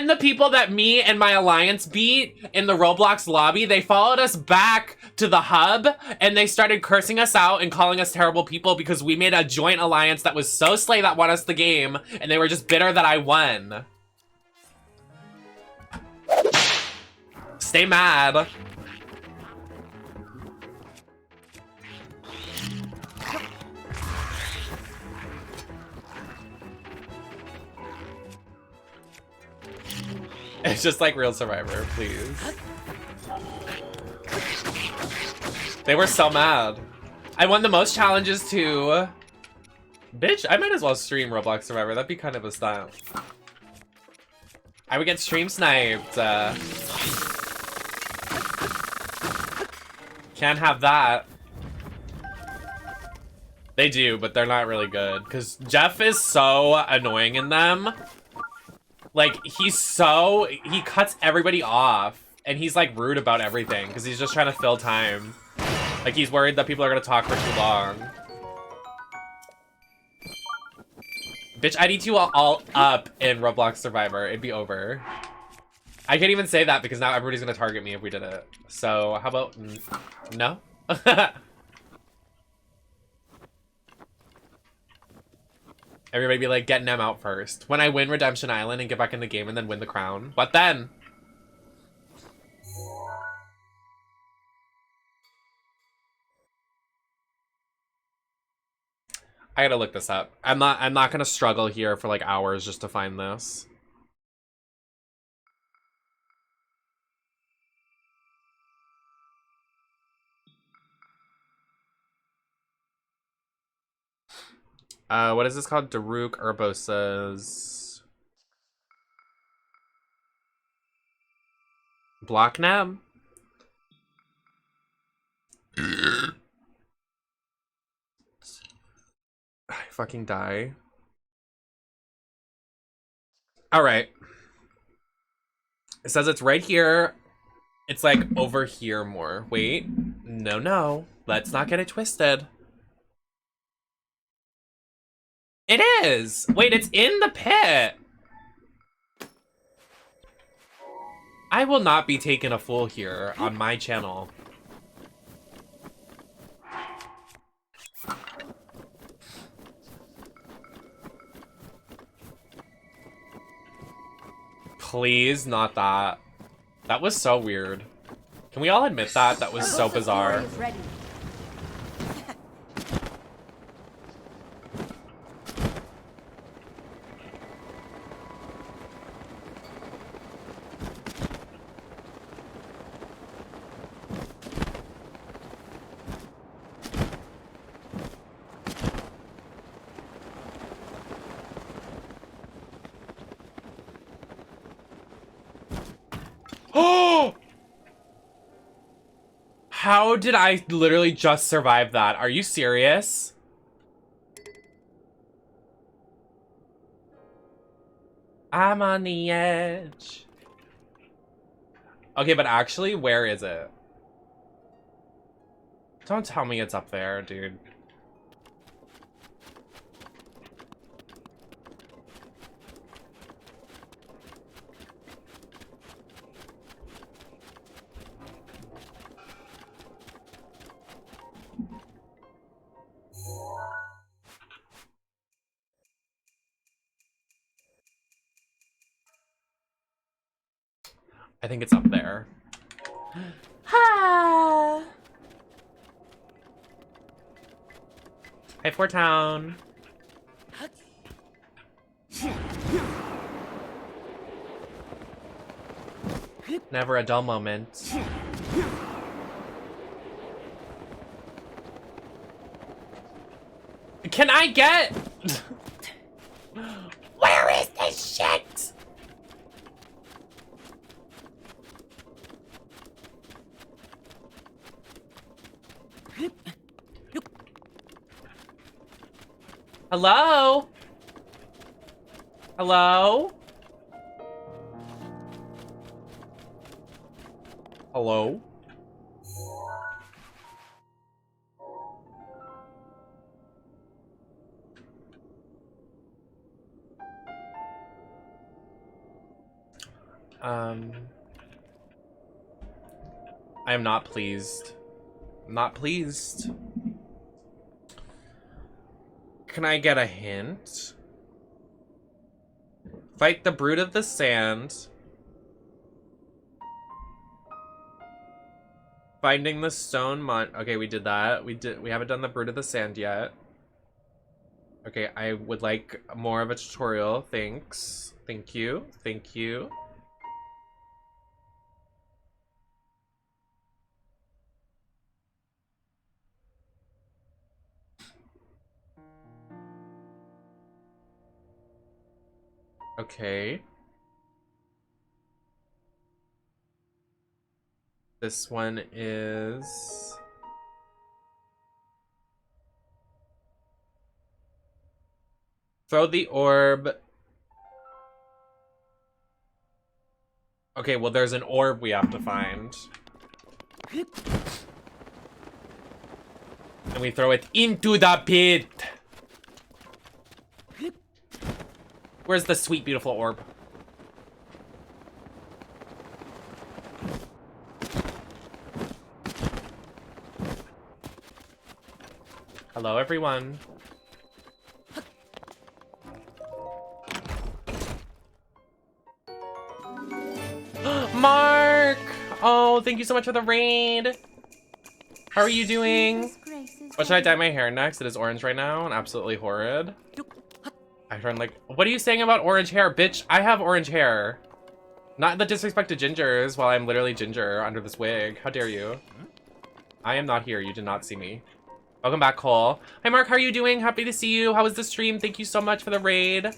the people that me and my alliance beat in the Roblox lobby, they followed us back to the hub and they started cursing us out and calling us terrible people because we made a joint alliance that was so slay that won us the game, and they were just bitter that I won. Stay mad. It's just like real Survivor, please. They were so mad. I won the most challenges too. Bitch, I might as well stream Roblox Survivor. That'd be kind of a style. I would get stream sniped. Can't have that. They do, but they're not really good. Because Jeff is so annoying in them. Like, he cuts everybody off. And he's like rude about everything. Because he's just trying to fill time. Like, he's worried that people are going to talk for too long. Bitch, I'd eat you all up in Roblox Survivor. It'd be over. I can't even say that because now everybody's going to target me if we did it. So, how about... no? Everybody be like, get Nem out first. When I win Redemption Island and get back in the game and then win the crown. What then? I gotta look this up. I'm not gonna struggle here for like hours just to find this. What is this called? Daruk Urbosa's Block Nem? I fucking die. Alright. It says it's right here. It's like over here more. Wait. No. Let's not get it twisted. It is! Wait, it's in the pit! I will not be taking a fool here on my channel. Please, not that. That was so weird. Can we all admit that? That was so bizarre. How did I literally just survive that? Are you serious? I'm on the edge. Okay, but actually, where is it? Don't tell me it's up there, dude. I think it's up there. Hi! Hi, Fort Town. Never a dull moment. Can I get... Where is this shit? Hello? Hello? Hello? I am not pleased. Not pleased. Can I get a hint? Fight the Brood of the Sand. Finding the Stone Mon- Okay, we did that. We haven't done the Brood of the Sand yet. Okay, I would like more of a tutorial. Thanks. Thank you. Thank you. Okay. This one is... Throw the orb. Okay, well, there's an orb we have to find. And we throw it into the pit. Where's the sweet, beautiful orb? Hello, everyone. Mark! Oh, thank you so much for the raid. How are you doing? What should I dye my hair next? It is orange right now and absolutely horrid. I turned like, what are you saying about orange hair? Bitch, I have orange hair. Not the disrespect to gingers while I'm literally ginger under this wig. How dare you? I am not here. You did not see me. Welcome back, Cole. Hi, Mark. How are you doing? Happy to see you. How was the stream? Thank you so much for the raid.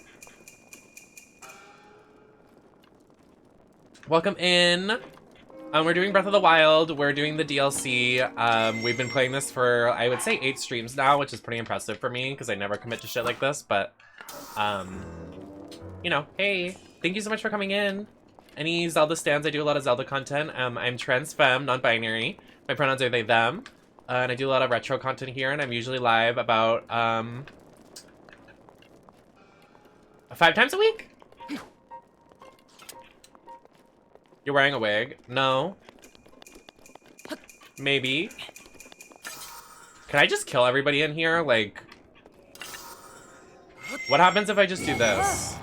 Welcome in. We're doing Breath of the Wild. We're doing the DLC. We've been playing this for, I would say, 8 streams now, which is pretty impressive for me because I never commit to shit like this. But, you know, hey, thank you so much for coming in. Any Zelda stands? I do a lot of Zelda content. I'm trans femme, non-binary. My pronouns are they, them. And I do a lot of retro content here, and I'm usually live about 5 times a week? You're wearing a wig? No. Maybe. Can I just kill everybody in here? Like, what happens if I just do this?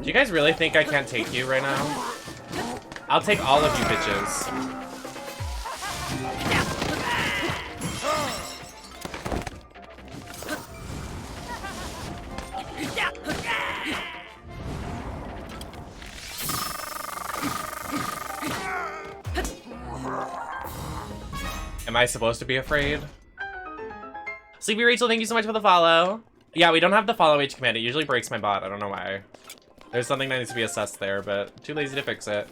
Do you guys really think I can't take you right now? I'll take all of you bitches. Am I supposed to be afraid? Sleepy Rachel, thank you so much for the follow. Yeah, we don't have the follow H command. It usually breaks my bot. I don't know why. There's something that needs to be assessed there, but too lazy to fix it.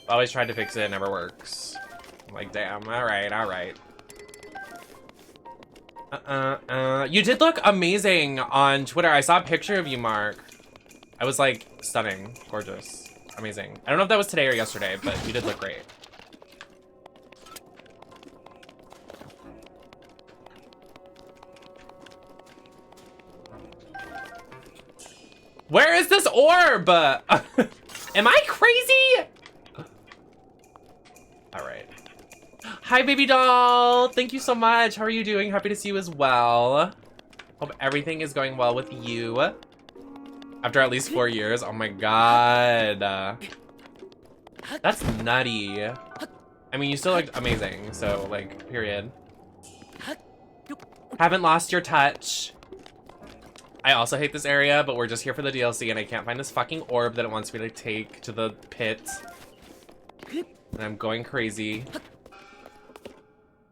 Always tried to fix it, it never works. I'm like, damn, alright. You did look amazing on Twitter. I saw a picture of you, Mark. I was like, stunning, gorgeous, amazing. I don't know if that was today or yesterday, but you did look great. Where is this orb? Am I crazy? All right. Hi, baby doll. Thank you so much. How are you doing? Happy to see you as well. Hope everything is going well with you. After at least 4 years. Oh my god. That's nutty. I mean, you still looked amazing. So, like, period. Haven't lost your touch. I also hate this area, but we're just here for the DLC, and I can't find this fucking orb that it wants me to take to the pit. And I'm going crazy.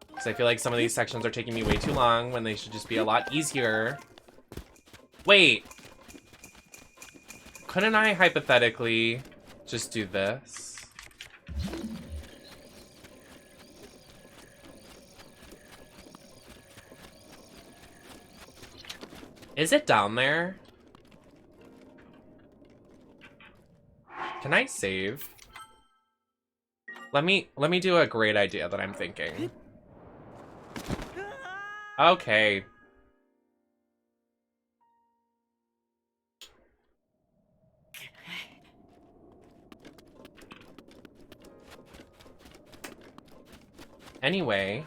Because I feel like some of these sections are taking me way too long when they should just be a lot easier. Wait. Couldn't I hypothetically just do this? Is it down there? Can I save? Let me do a great idea that I'm thinking. Okay. Anyway,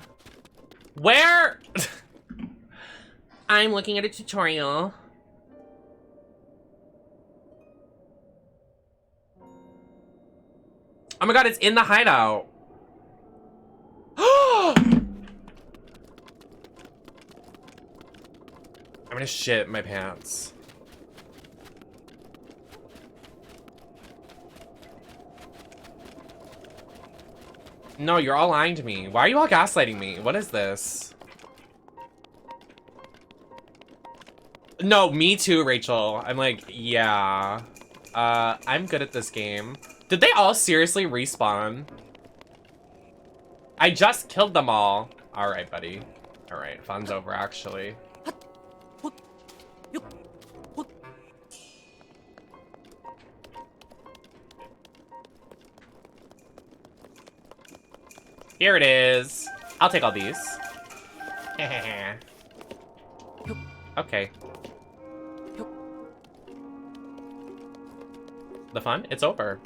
where? I'm looking at a tutorial. Oh my god, it's in the hideout. I'm gonna shit my pants. No, you're all lying to me. Why are you all gaslighting me? What is this? No, me too, Rachel. I'm like, yeah. I'm good at this game. Did they all seriously respawn? I just killed them all. All right, buddy. All right, fun's over, actually. Here it is. I'll take all these. Okay. The fun? It's over.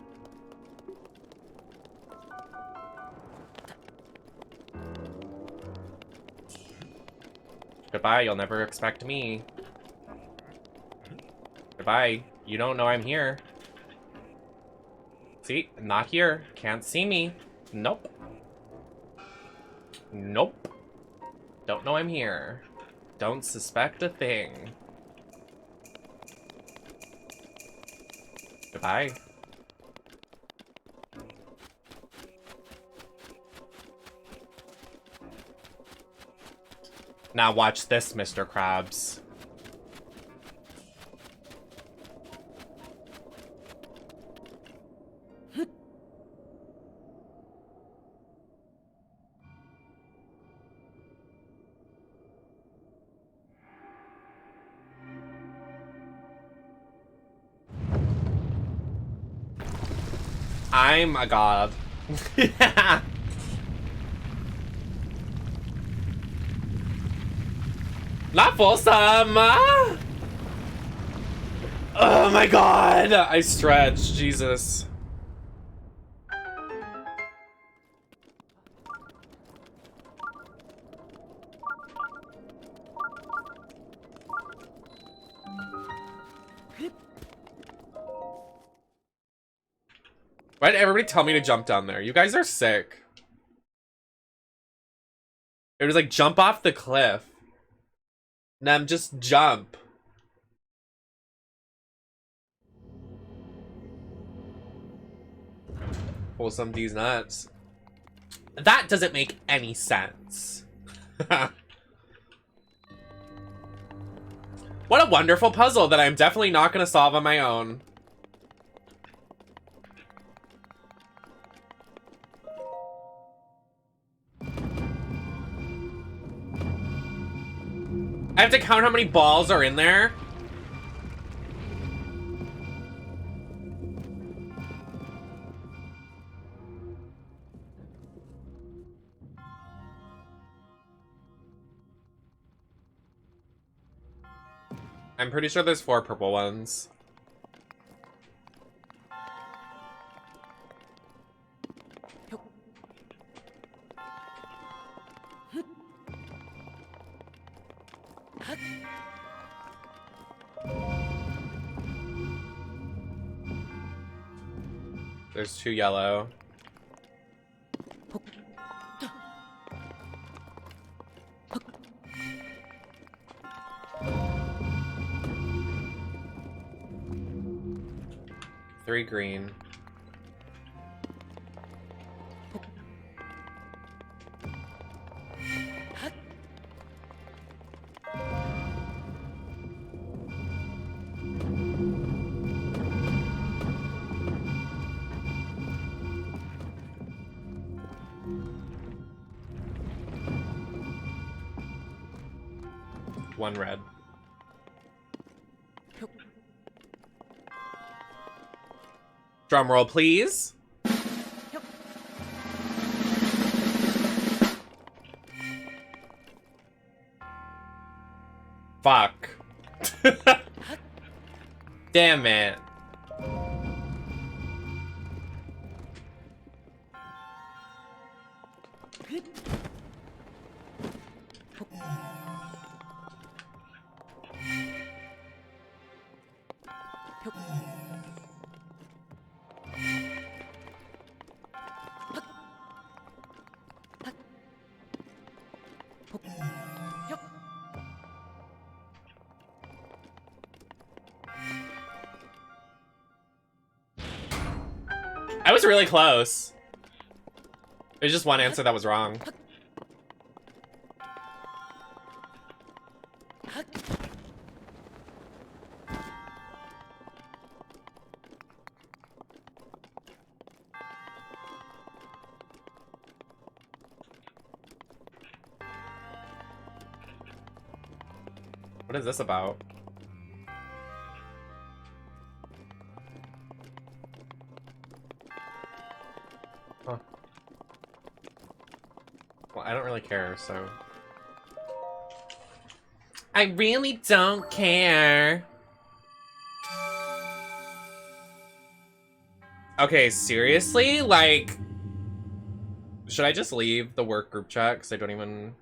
Goodbye, you'll never expect me. Goodbye, you don't know I'm here. See, not here. Can't see me. Nope. Nope. Don't know I'm here. Don't suspect a thing. Goodbye. Now watch this, Mr. Krabs. I'm a god. Yeah. Not Folsom! Oh my god! I stretched, Jesus. Why did everybody tell me to jump down there? You guys are sick. It was like, jump off the cliff. Nem, just jump. Pull some D's nuts. That doesn't make any sense. What a wonderful puzzle that I'm definitely not going to solve on my own. I have to count how many balls are in there. I'm pretty sure there's 4 purple ones. There's 2 yellow. Three green. One red. Drum roll, please. Fuck. Damn it. I was really close. There's just one answer that was wrong. What is this about? Huh. Well, I don't really care, so... I really don't care. Okay, seriously? Like... Should I just leave the work group chat? Because I don't even...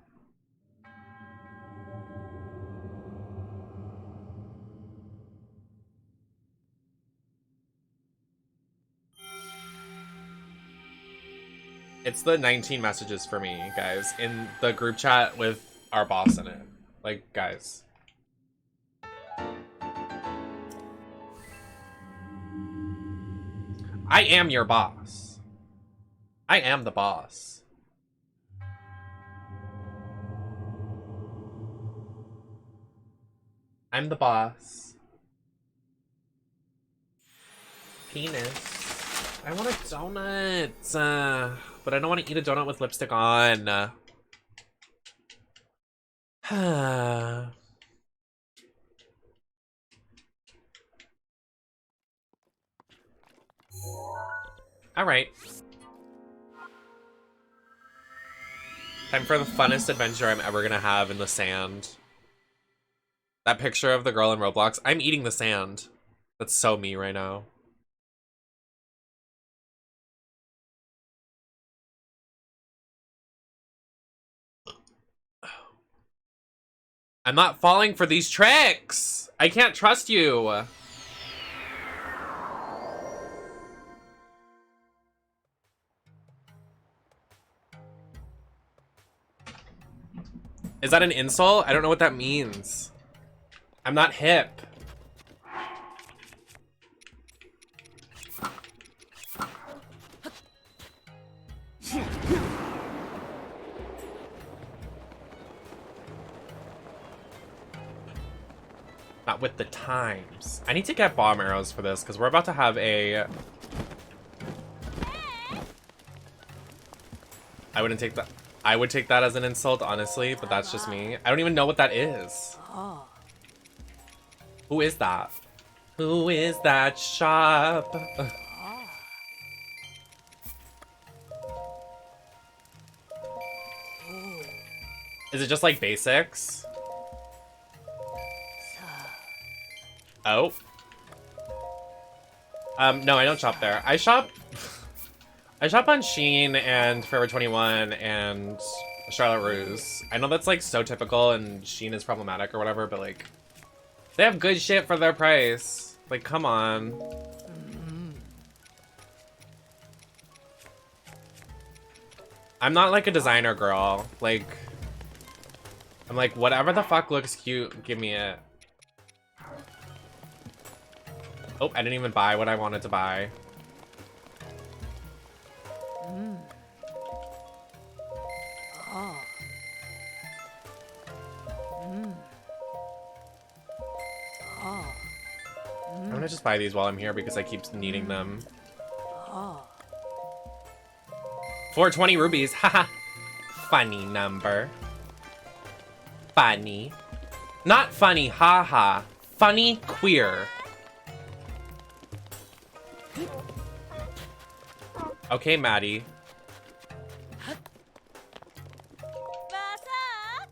It's the 19 messages for me, guys, in the group chat with our boss in it. Like, guys. I am your boss. I am the boss. I'm the boss. Penis. I want a donut. But I don't want to eat a donut with lipstick on. Alright. Time for the funnest adventure I'm ever gonna have in the sand. That picture of the girl in Roblox. I'm eating the sand. That's so me right now. I'm not falling for these tricks! I can't trust you! Is that an insult? I don't know what that means. I'm not hip. Not with the times. I need to get bomb arrows for this because we're about to have a... I wouldn't take that. I would take that as an insult, honestly, but that's just me. I don't even know what that is. Who is that? Who is that shop? Is it just like basics? Oh. No, I don't shop there. I shop on Shein and Forever 21 and Charlotte Russe. I know that's like so typical and Shein is problematic or whatever, but like they have good shit for their price. Like, come on. I'm not like a designer girl. Like, I'm like, whatever the fuck looks cute, give me it. Oh, I didn't even buy what I wanted to buy. I'm gonna just buy these while I'm here because I keep needing them. 420 rubies, haha. Funny number. Funny. Not funny, haha. Funny queer. Okay, Maddie. Basak!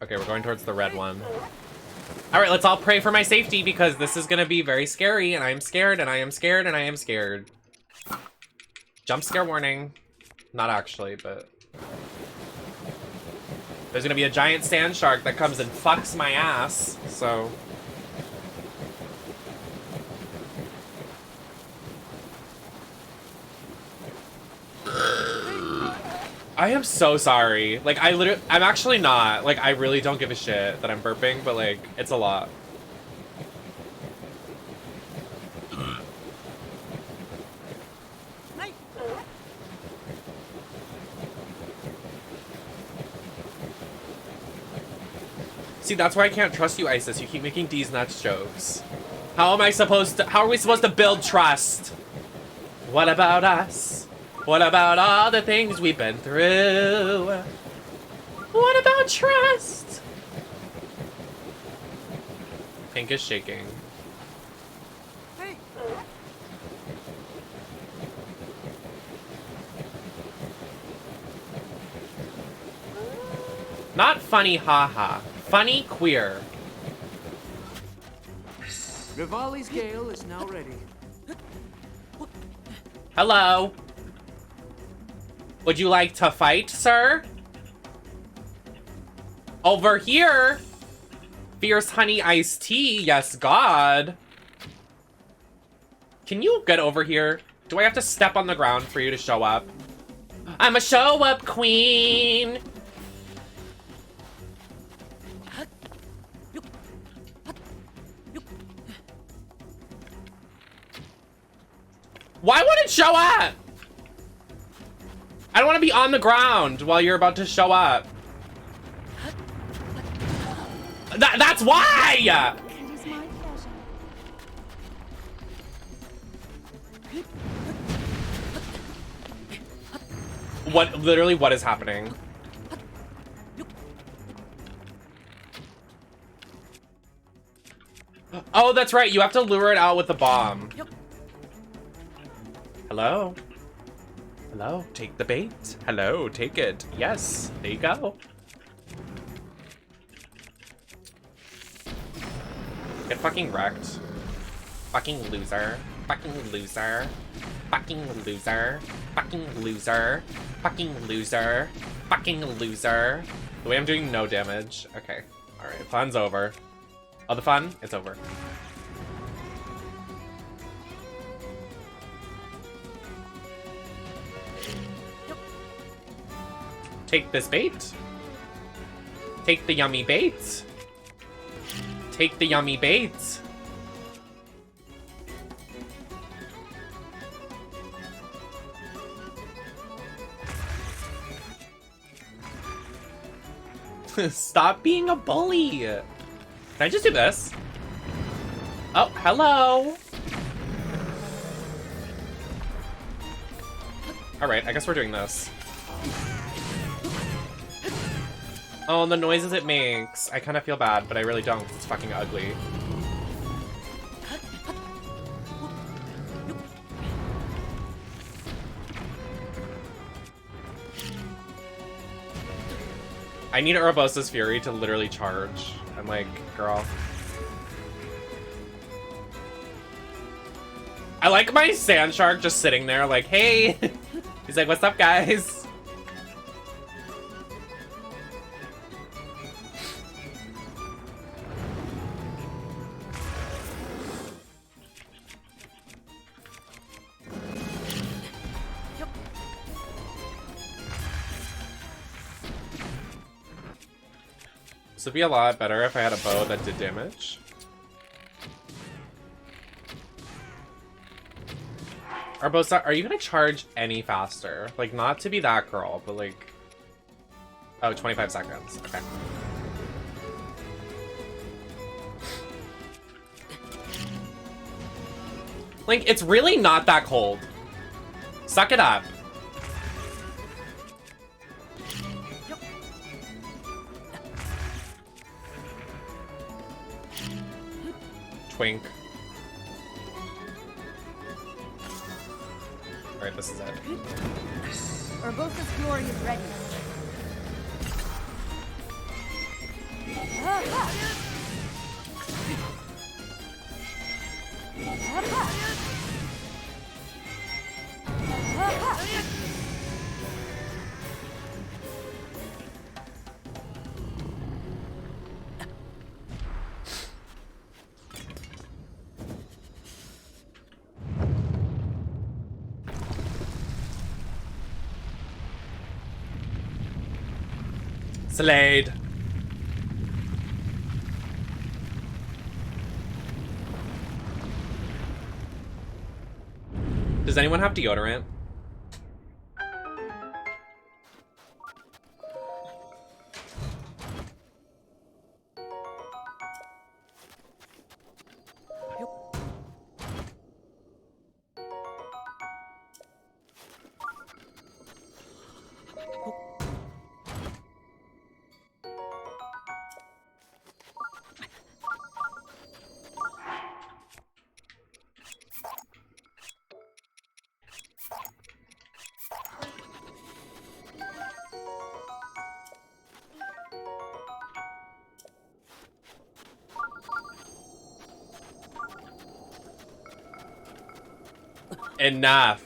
Okay, we're going towards the red one. All right, let's all pray for my safety because this is gonna be very scary and I am scared and I am scared and I am scared. Jump scare warning. Not actually, but... There's gonna be a giant sand shark that comes and fucks my ass, so... I am so sorry. Like, I'm actually not. Like, I really don't give a shit that I'm burping, but like, it's a lot. See, that's why I can't trust you, Isis. You keep making D's nuts jokes. How are we supposed to build trust? What about us? What about all the things we've been through? What about trust? Pink is shaking. Not funny, haha. Funny queer. Rivali's Gale is now ready. Hello. Would you like to fight, sir? Over here. Fierce honey iced tea. Yes, God. Can you get over here? Do I have to step on the ground for you to show up? I'm a show up queen. Why would it show up? I don't want to be on the ground while you're about to show up. That's why! It is my pleasure. Literally, what is happening? Oh, that's right. You have to lure it out with the bomb. Hello? Hello? Take the bait. Hello, take it. Yes, there you go. Get fucking wrecked. Fucking loser. Fucking loser. Fucking loser. Fucking loser. Fucking loser. Fucking loser. The way I'm doing no damage. Okay. Alright, plan's over. Oh, the fun? It's over. Take this bait. Take the yummy bait. Take the yummy bait. Stop being a bully. Can I just do this? Oh, hello. All right, I guess we're doing this. Oh, and the noises it makes. I kind of feel bad, but I really don't. It's fucking ugly. I need Urbosa's Fury to literally charge. I'm like, girl. I like my sand shark just sitting there like, hey. He's like, what's up, guys? This would be a lot better if I had a bow that did damage. Urbosa, are you gonna charge any faster? Like, not to be that girl, but like... Oh, 25 seconds. Okay. Link, it's really not that cold. Suck it up. Twink. Alright, this is it. Urbosa's glory is ready. Slade. Does anyone have deodorant? Enough.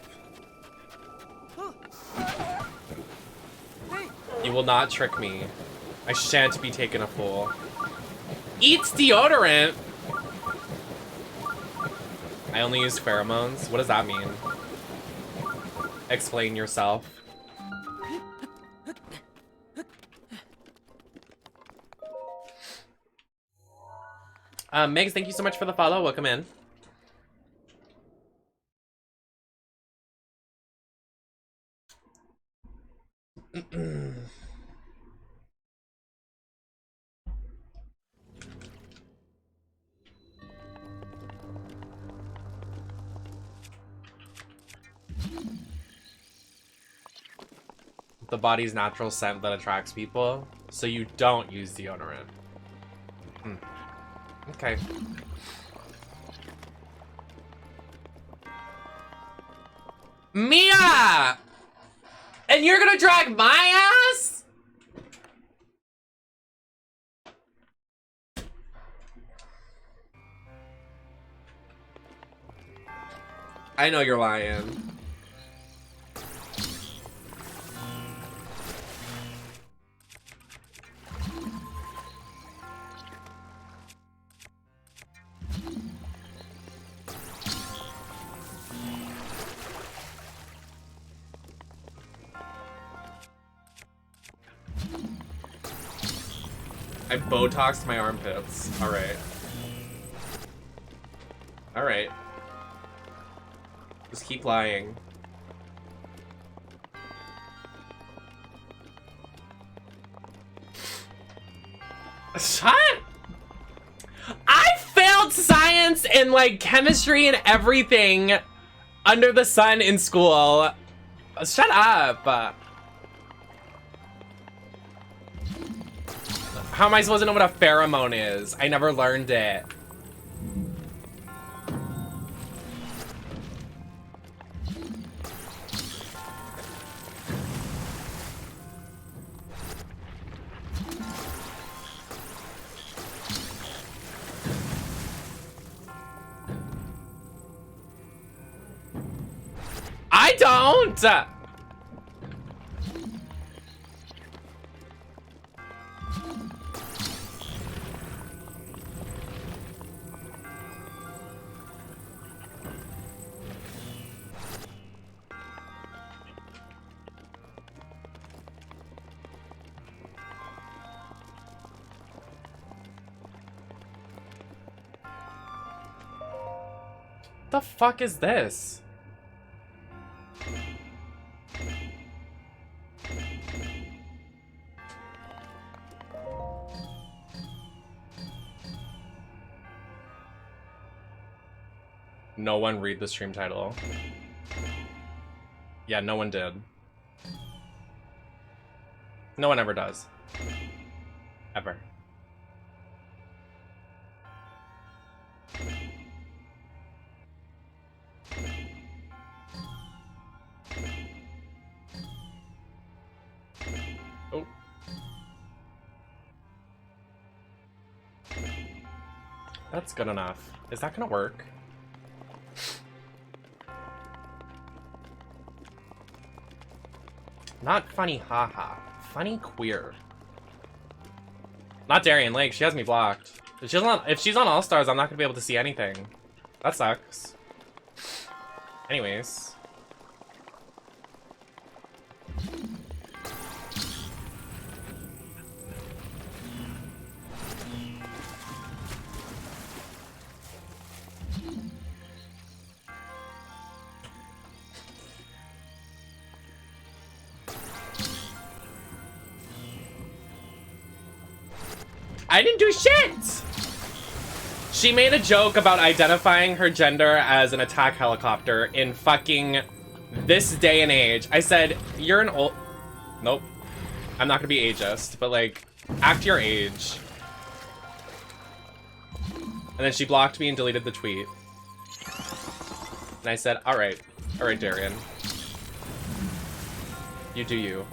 You will not trick me. I shan't be taken a fool. Eats deodorant! I only use pheromones? What does that mean? Explain yourself. Megs, thank you so much for the follow. Welcome in. The body's natural scent that attracts people, so you don't use deodorant. Okay. Mia! And you're gonna drag my ass? I know you're lying. I Botoxed my armpits. Alright. Alright. Just keep lying. Shut! I failed science and like chemistry and everything under the sun in school. Shut up. How am I supposed to know what a pheromone is? I never learned it. I don't! The fuck is this? No one read the stream title. Yeah, no one did. No one ever does. Ever. Oh. That's good enough. Is that gonna work? Not funny haha. Funny queer. Not Darien Lake, she has me blocked. If she's on All Stars, I'm not gonna be able to see anything. That sucks. Anyways. I didn't do shit! She made a joke about identifying her gender as an attack helicopter in fucking this day and age. I said, you're an old... Nope. I'm not gonna be ageist, but like, act your age. And then she blocked me and deleted the tweet. And I said, alright. Alright, Darian. You do you.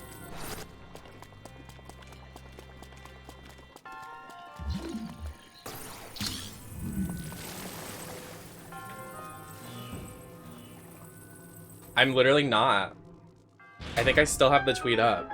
I'm literally not. I think I still have the tweet up.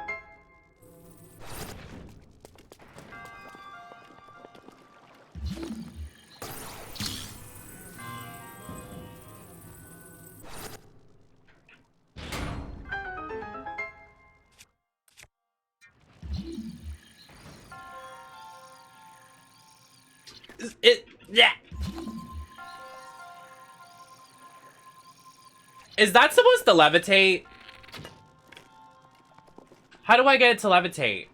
Yeah. Is that supposed to levitate? How do I get it to levitate?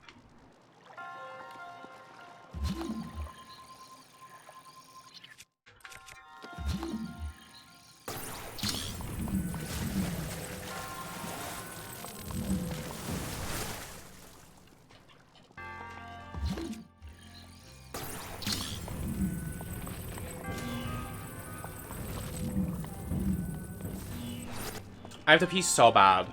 I have to pee so bad.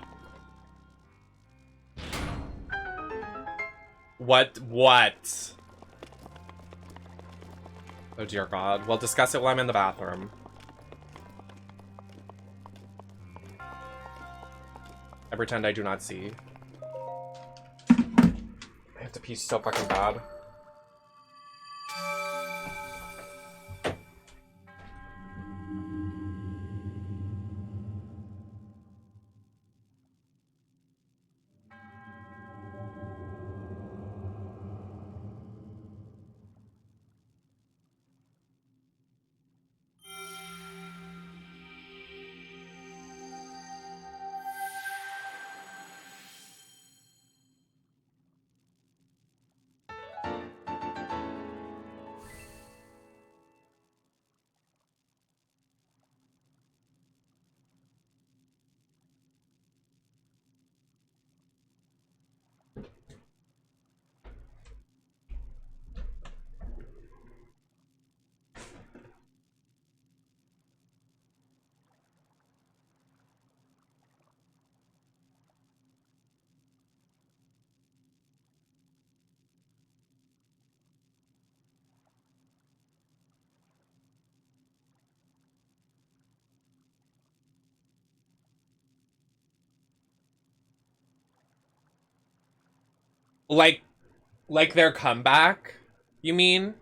What? Oh dear God. We'll discuss it while I'm in the bathroom. I pretend I do not see. I have to pee so fucking bad. Like their comeback, you mean?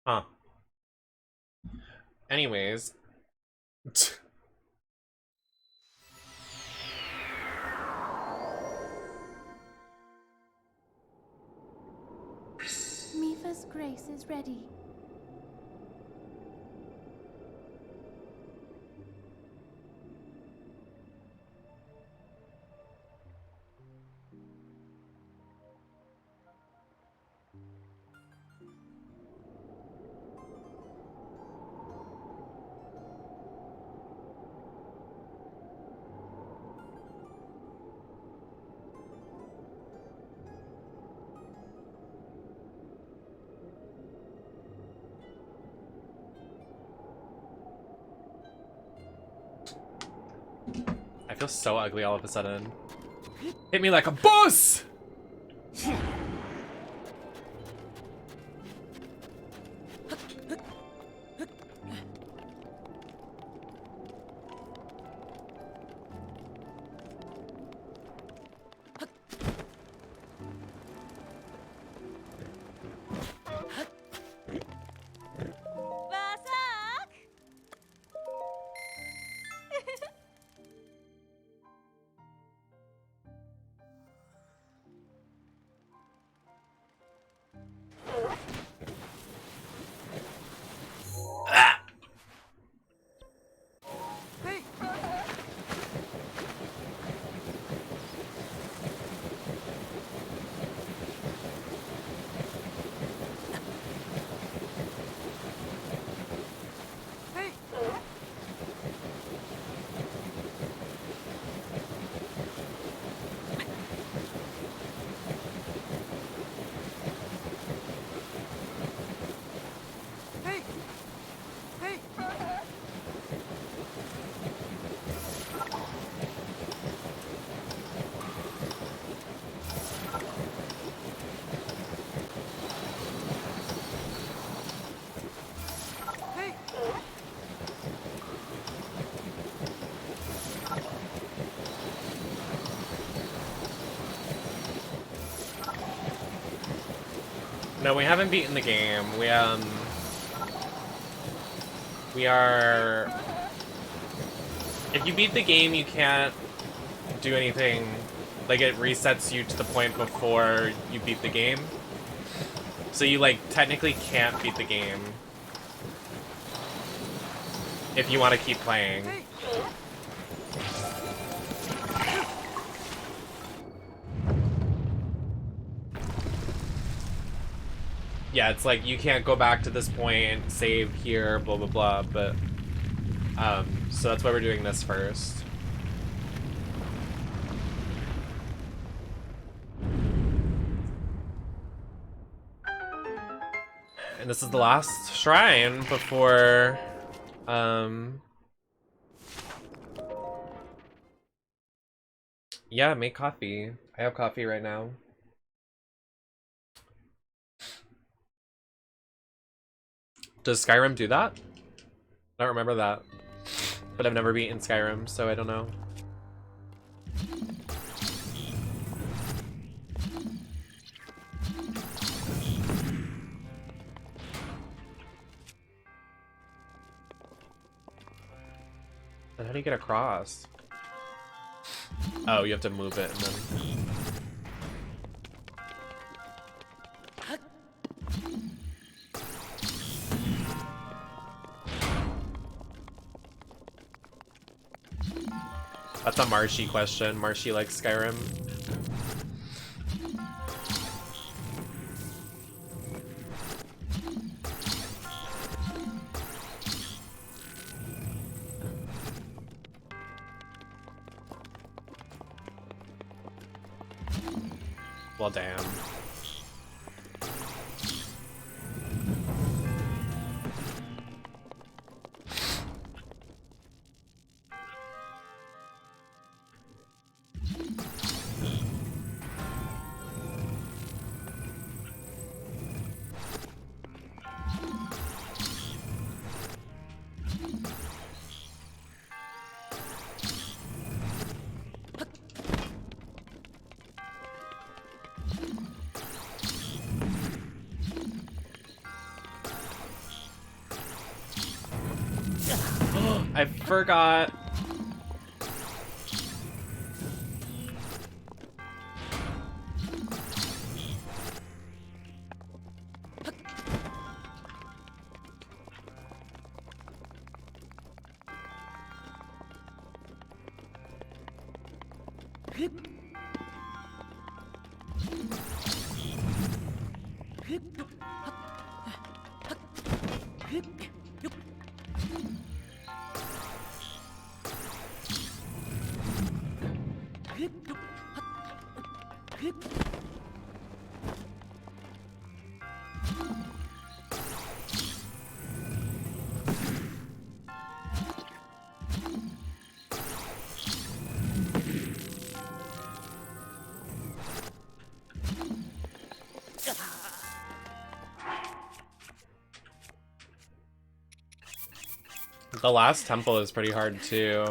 Huh. Anyways. Mifa's grace is ready. I feel so ugly all of a sudden. Hit me like a boss! No, we haven't beaten the game. We are... If you beat the game, you can't do anything. Like, it resets you to the point before you beat the game. So you, like, technically can't beat the game. If you want to keep playing. Yeah, it's like you can't go back to this point, save here, blah blah blah, but so that's why we're doing this first. And this is the last shrine before yeah, make coffee. I have coffee right now. Does Skyrim do that? I don't remember that. But I've never beaten Skyrim, so I don't know. And how do you get across? Oh, you have to move it and then... That's a Marshy question. Marshy likes Skyrim. Well, damn. I forgot. The last temple is pretty hard too.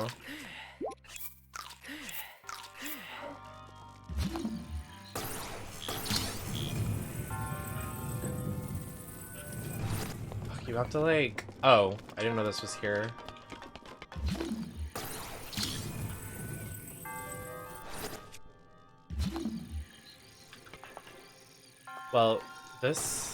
You have to like... Oh, I didn't know this was here. Well, this...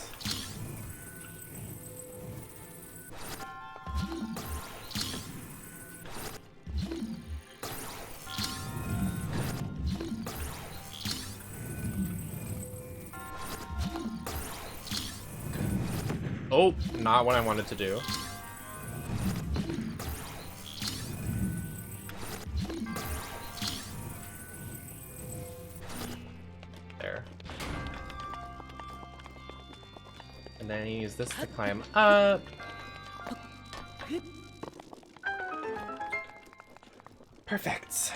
Oh, not what I wanted to do. There. And then you use this to climb up. Perfect.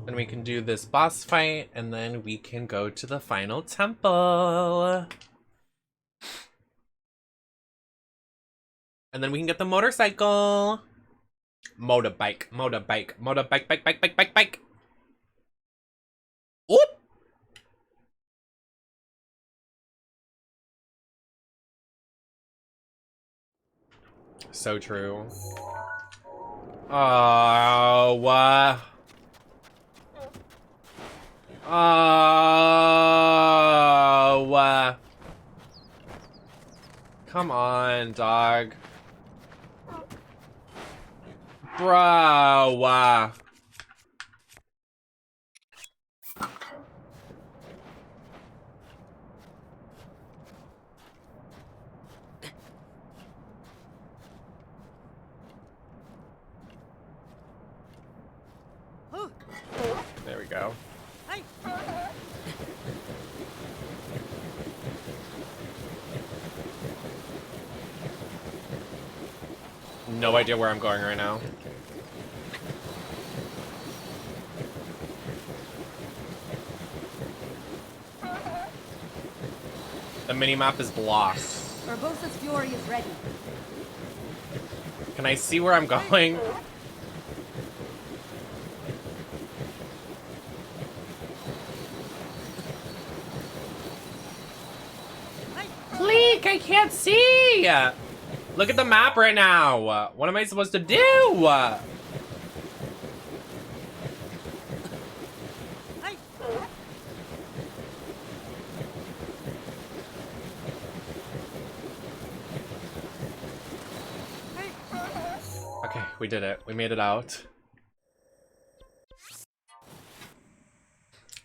Then we can do this boss fight, and then we can go to the final temple. And then we can get the motorcycle. Motorbike, motorbike, motorbike, bike. Oop! So true. Oh, oh, come on, dog. Bro. There we go. No idea where I'm going right now. The minimap is blocked. Urbosa's fury is ready. Can I see where I'm going? Leak, I can't see! Look at the map right now! What am I supposed to do? We did it. We made it out.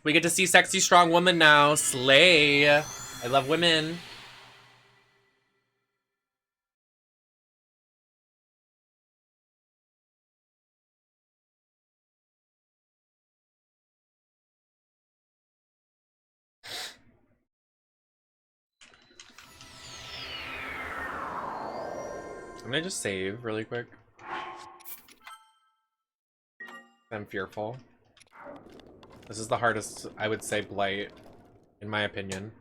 We get to see sexy, strong woman now. Slay. I love women. I'm gonna just save really quick. I'm fearful. This is the hardest, I would say, blight, in my opinion.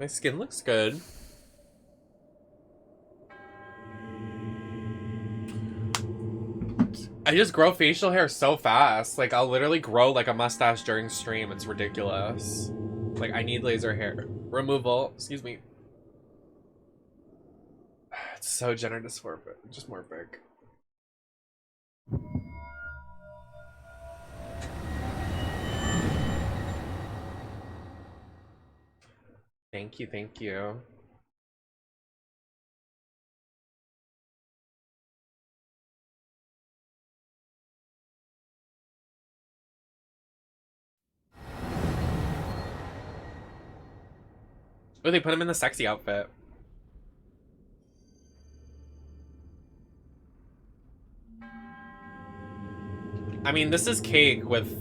My skin looks good. I just grow facial hair so fast. Like, I'll literally grow like a mustache during stream. It's ridiculous. Like, I need laser hair removal. Excuse me. It's so gender dysmorphic. Just morphic. Thank you, thank you. Oh, they put him in the sexy outfit. I mean, this is cake with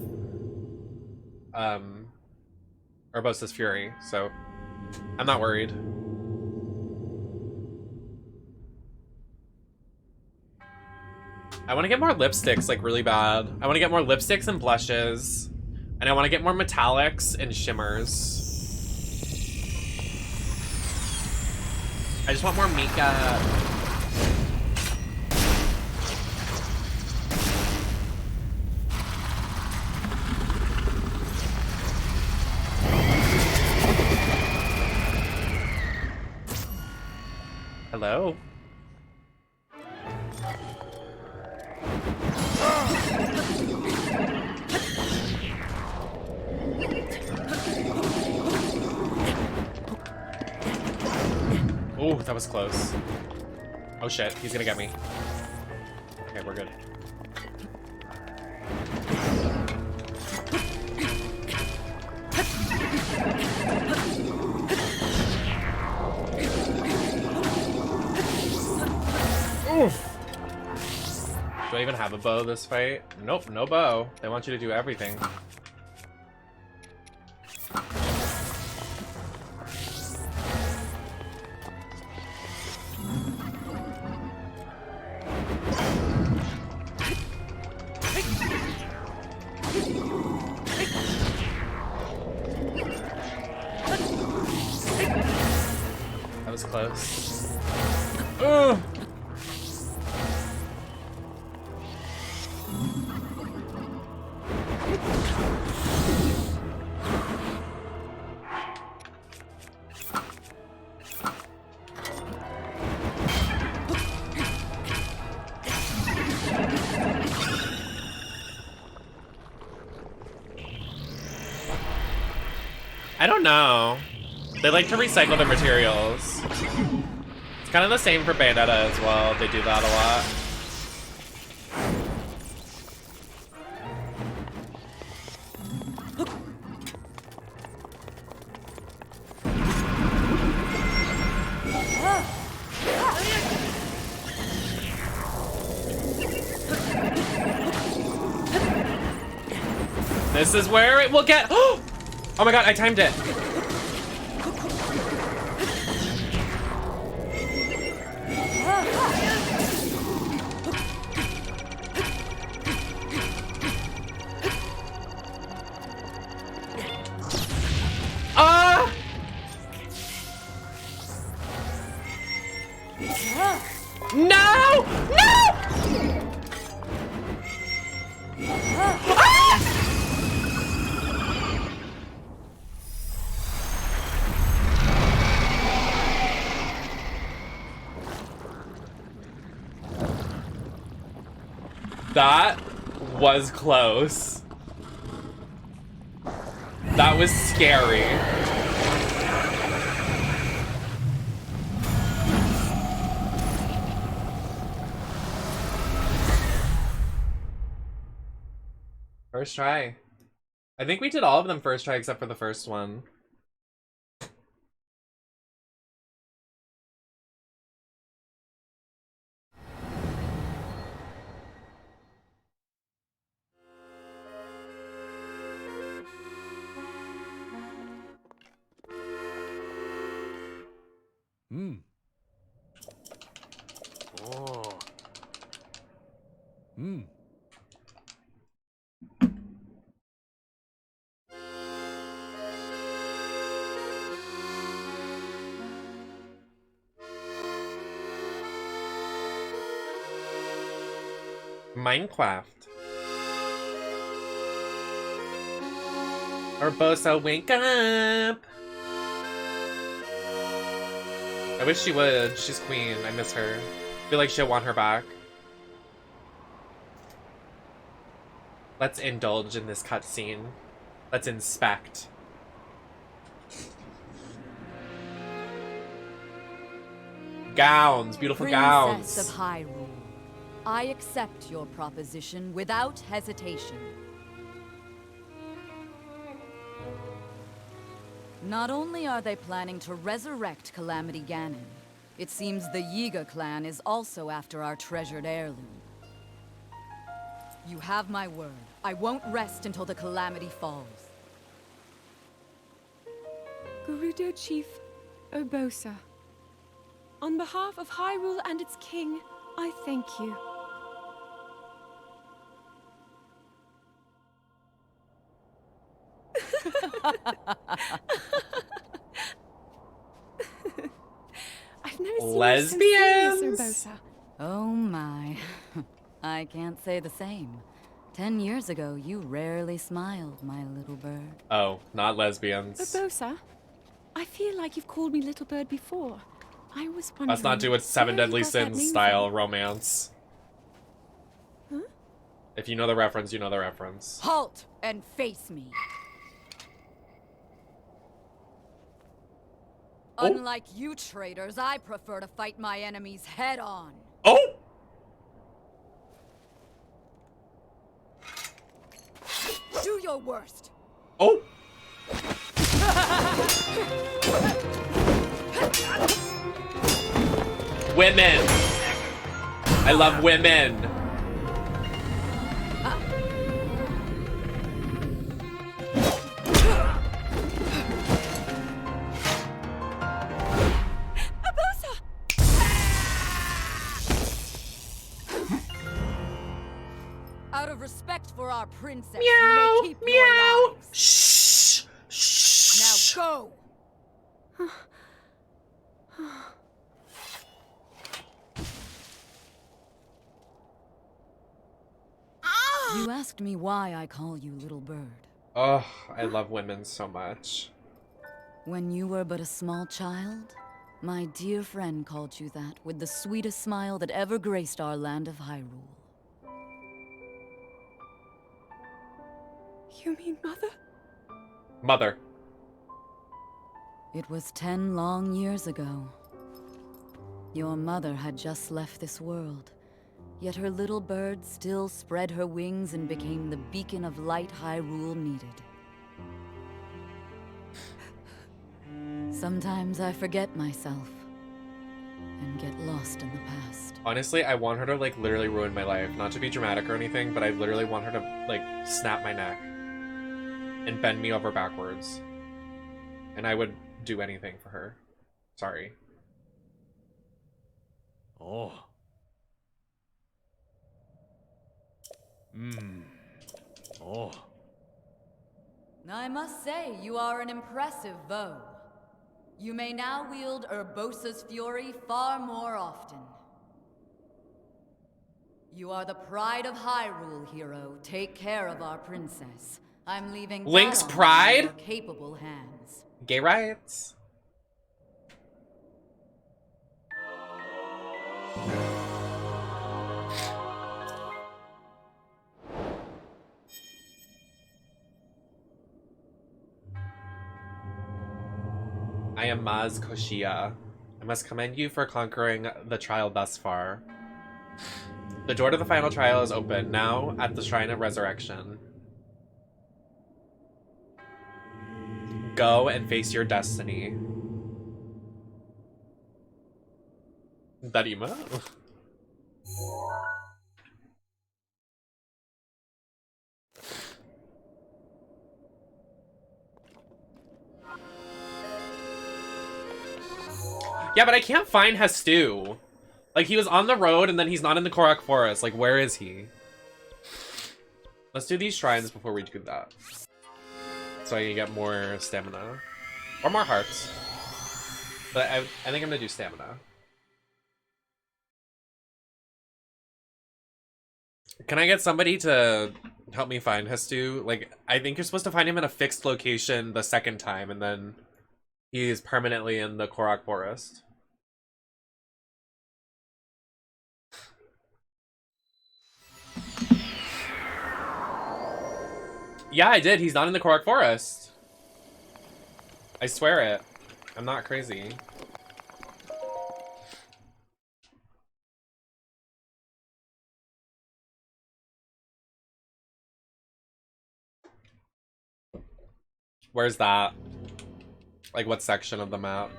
Urbosa's Fury, so I'm not worried. I want to get more lipsticks, like, really bad. I want to get more lipsticks and blushes. And I want to get more metallics and shimmers. I just want more makeup. Hello? Oh, that was close. Oh shit, he's gonna get me. Okay, we're good. Oof. Do I even have a bow this fight? Nope, no bow. They want you to do everything. That was close. Ugh. I don't know. They like to recycle their materials. It's kind of the same for Bayonetta as well. They do that a lot. This is where it will get. Oh my god, I timed it. Ah! No! No! Ah! That was close. That was scary. First try. I think we did all of them first try except for the first one. Hmm. Oh. Hmm. Minecraft. Urbosa, wake up! I wish she would. She's queen. I miss her. I feel like she'll want her back. Let's indulge in this cutscene. Let's inspect. Gowns, beautiful gowns. Princess of Hyrule, I accept your proposition without hesitation. Not only are they planning to resurrect Calamity Ganon, it seems the Yiga clan is also after our treasured heirloom. You have my word. I won't rest until the Calamity falls. Gerudo Chief Urbosa. On behalf of Hyrule and its king, I thank you. I've never seen Lesbians? you so serious, Urbosa. Oh my. I can't say the same. 10 years ago, you rarely smiled, my little bird. Oh, not lesbians. Urbosa, I feel like you've called me little bird before. I was wondering. Let's not do a Seven where you Deadly got that Sins name style from. romance. Huh? If you know the reference, you know the reference. Halt and face me. Oh. Unlike you traitors, I prefer to fight my enemies head on. Oh! Do your worst. Oh! Women! I love women! Out of respect for our princess, Meow! you may keep your Meow! lives. Shh! Shh! Now go! You asked me why I call you little bird. Oh, I love women so much. When you were but a small child, my dear friend called you that with the sweetest smile that ever graced our land of Hyrule. You mean mother? Mother. It was 10 long years ago. Your mother had just left this world, yet her little bird still spread her wings and became the beacon of light Hyrule needed. Sometimes I forget myself and get lost in the past. Honestly, I want her to, like, literally ruin my life. Not to be dramatic or anything, but I literally want her to, like, snap my neck and bend me over backwards. And I would do anything for her. Sorry. Oh. Hmm. Oh. I must say, you are an impressive bow. You may now wield Urbosa's fury far more often. You are the pride of Hyrule, hero. Take care of our princess. I'm leaving Link's that on pride? your capable hands. Gay rights. I am Maz Koshia. I must commend you for conquering the trial thus far. The door to the final trial is open, now at the Shrine of Resurrection. Go and face your destiny. Darima? Yeah, but I can't find Hestu. Like, he was on the road and then he's not in the Korok Forest. Like, where is he? Let's do these shrines before we do that. So I can get more stamina. Or more hearts. But I think I'm gonna do stamina. Can I get somebody to help me find Hestu? Like, I think you're supposed to find him in a fixed location the second time, and then he's permanently in the Korok Forest. Yeah, I did. He's not in the Korok Forest. I swear it. I'm not crazy. Where's that? Like, what section of the map?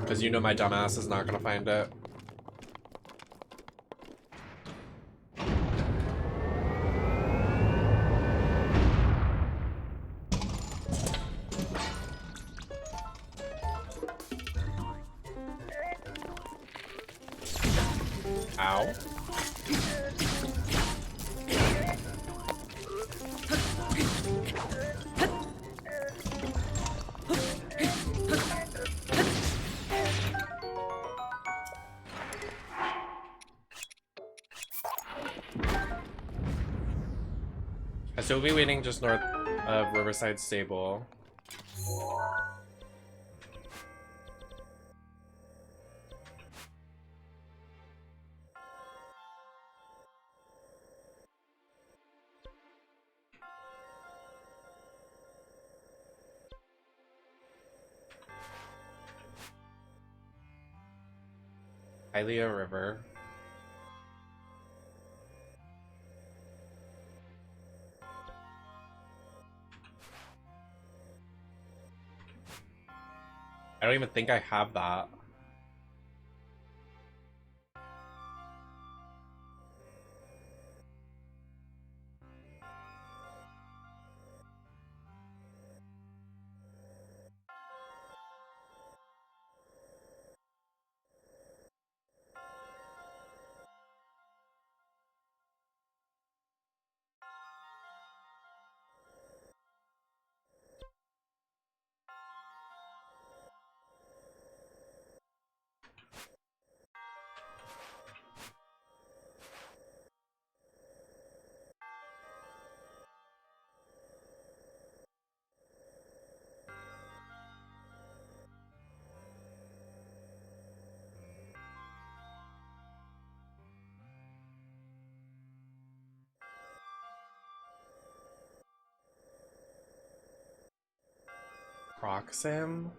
Because you know my dumbass is not gonna find it. Ow. So we'll be waiting just north of Riverside Stable. Hylia River. I don't even think I have that. Proxim?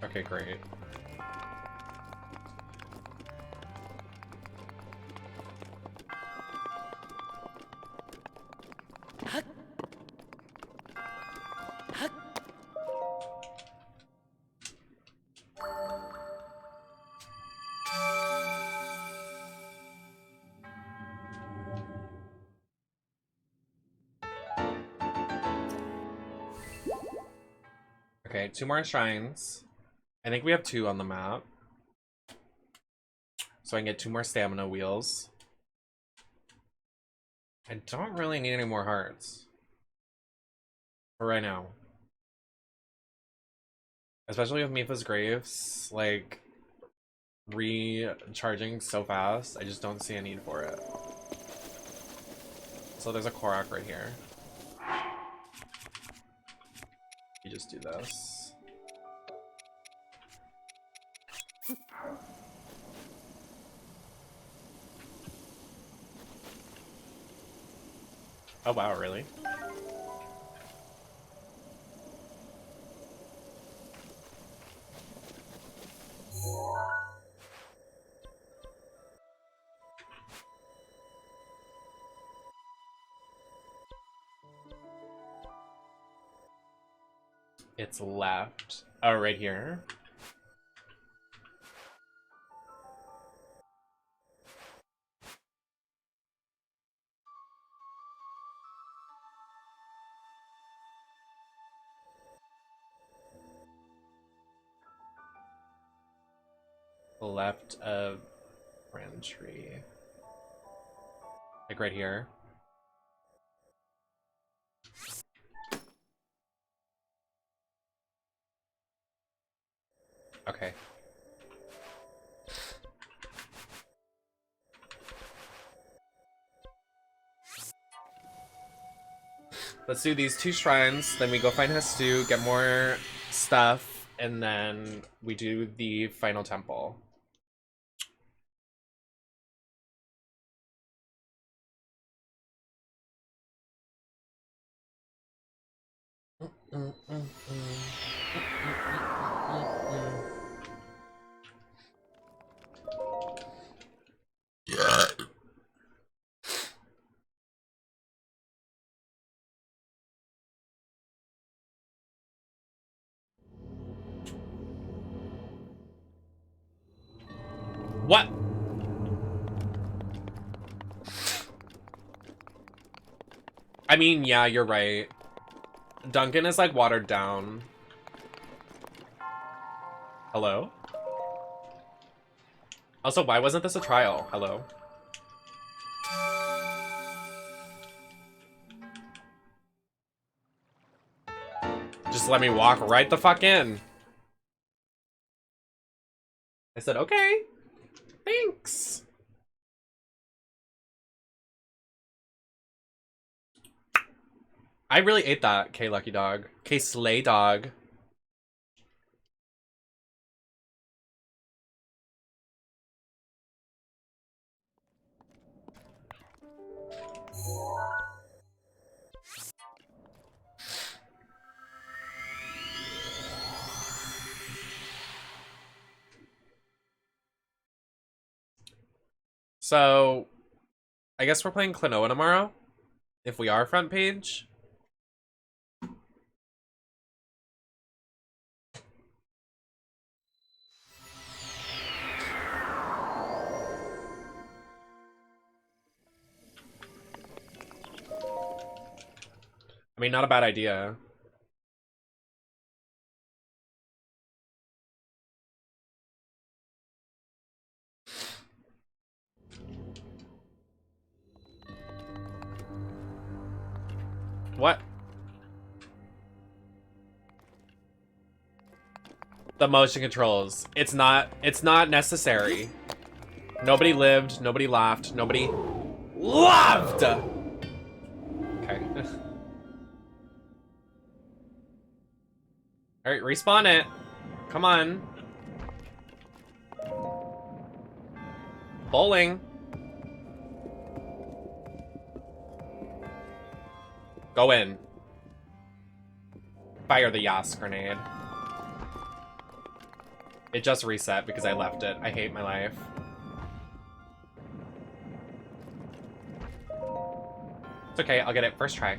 Okay, great. Okay, 2 more shrines. I think we have 2 on the map. So I can get 2 more stamina wheels. I don't really need any more hearts. For right now. Especially with Mipha's Graves, like, recharging so fast, I just don't see a need for it. So there's a Korok right here. just do this. Oh wow, really? It's left. Oh, right here. Left of Grand Tree. Like right here. Okay. Let's do these 2 shrines, then we go find Hestu, get more stuff, and then we do the final temple. Yeah. What? I mean, yeah, you're right. Duncan is like watered down. Hello? Also, why wasn't this a trial? Hello? Just let me walk right the fuck in. I said, okay, thanks. I really ate that, K Lucky Dog. K Slay Dog. So, I guess we're playing Klonoa tomorrow. If we are front page. I mean, not a bad idea. What? The motion controls. It's not necessary. Nobody lived, nobody laughed, nobody loved! Okay. Alright, respawn it. Come on. Bowling. Go in. Fire the Yas grenade. It just reset because I left it. I hate my life. It's okay, I'll get it first try.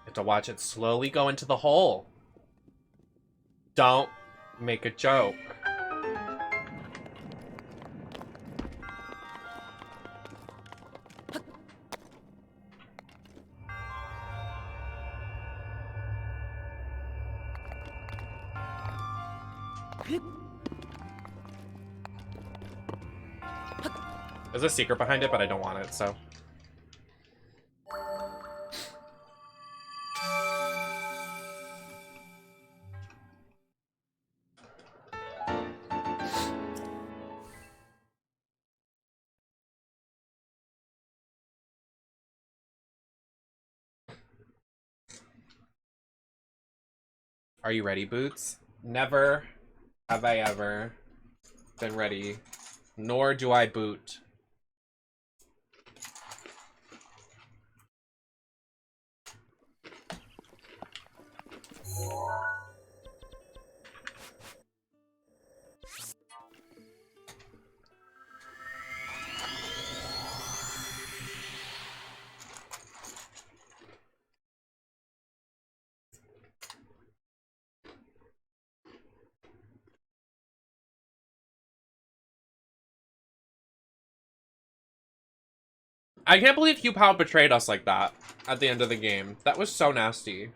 Have to watch it slowly go into the hole. Don't make a joke. There's a secret behind it, but I don't want it, so. Are you ready, Boots? Never have I ever been ready, nor do I boot. I can't believe Hugh Powell betrayed us like that at the end of the game. That was so nasty.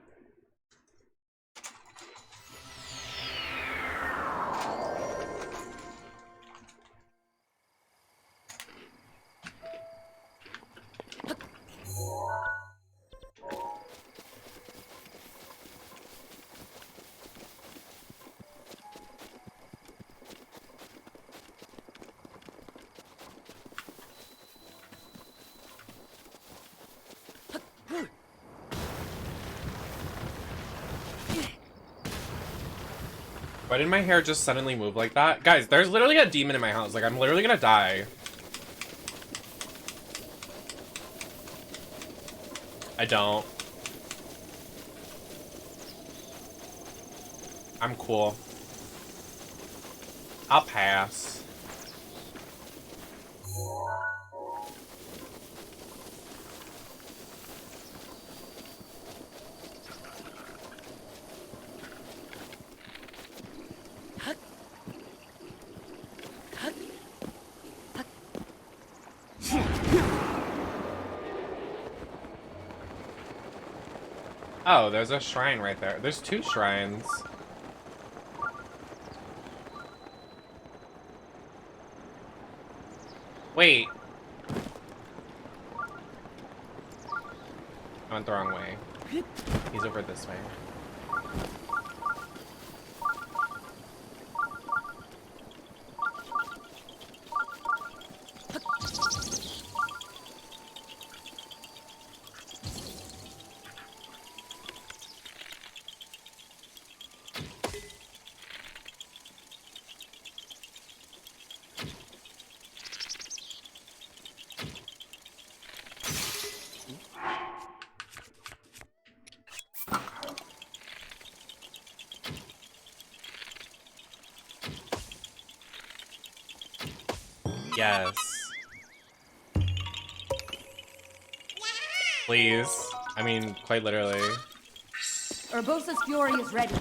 Why did my hair just suddenly move like that? Guys, there's literally a demon in my house. Like, I'm literally gonna die. I don't. I'm cool. I'll pass. Oh, there's a shrine right there. There's 2 shrines. Wait. I went the wrong way. He's over this way. Yes. Please. I mean, quite literally. Urbosa's fury is ready.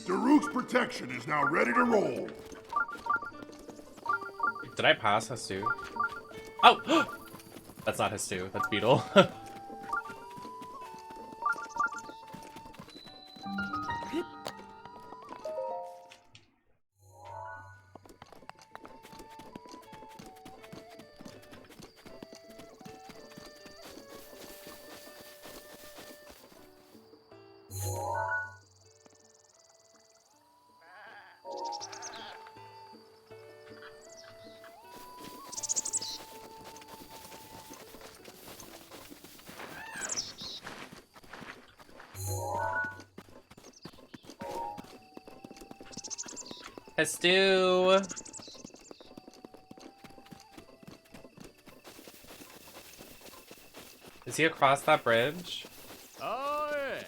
Daruk's protection is now ready to roll. Did I pass Hastu? Oh! That's not Hastu. That's Beetle. Hastu! Is he across that bridge? Oh, yeah.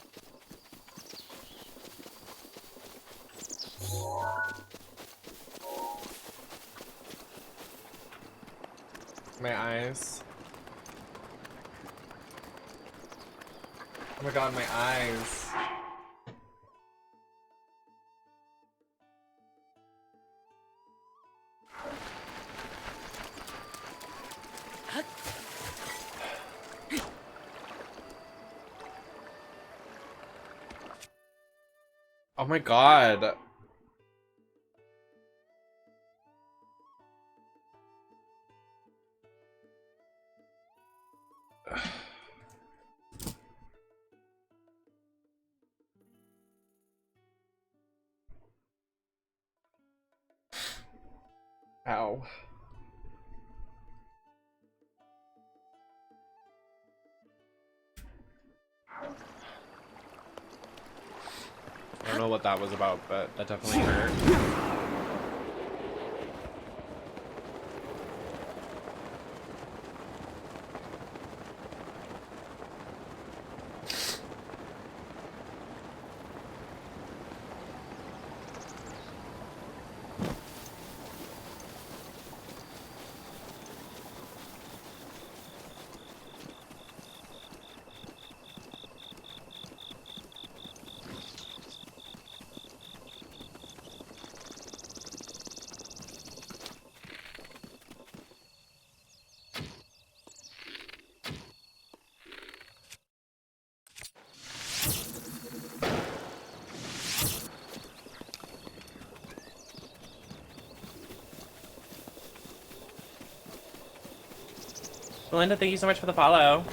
My eyes. Oh my god, my eyes. Oh my god. Ow. I don't know what that was about, but that definitely hurt. Belinda, thank you so much for the follow.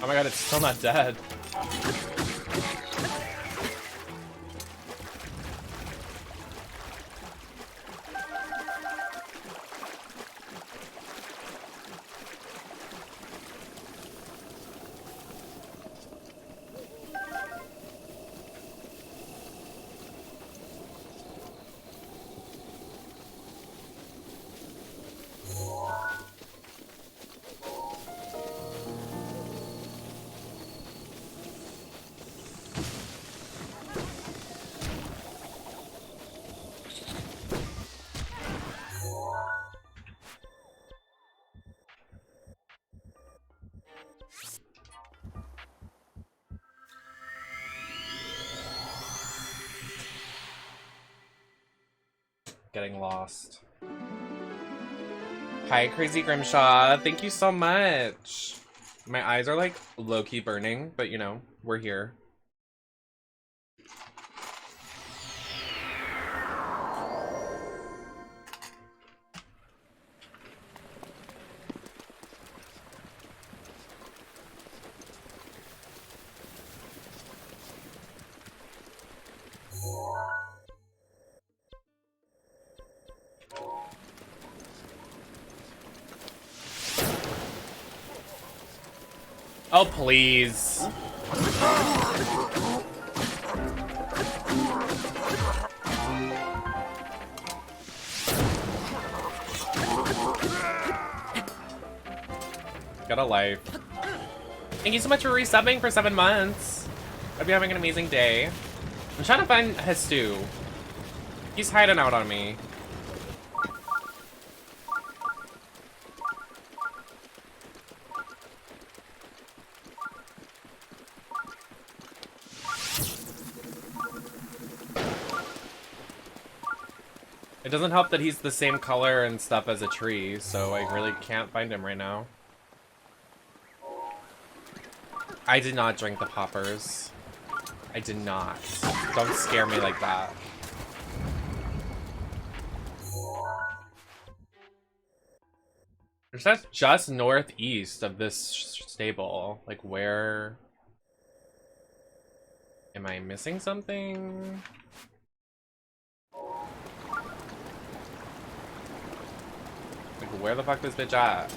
Oh my god, it's still not dead. Getting lost. Hi, Crazy Grimshaw. Thank you so much. My eyes are like low-key burning, but you know, we're here. Oh, please. Got a life. Thank you so much for resubbing for 7 months. Hope you're having an amazing day. I'm trying to find Hestu. He's hiding out on me. It doesn't help that he's the same color and stuff as a tree, so I really can't find him right now. I did not drink the poppers. I did not. Don't scare me like that. That's just northeast of this stable. Like, where... Am I missing something? Like, where the fuck is this bitch at?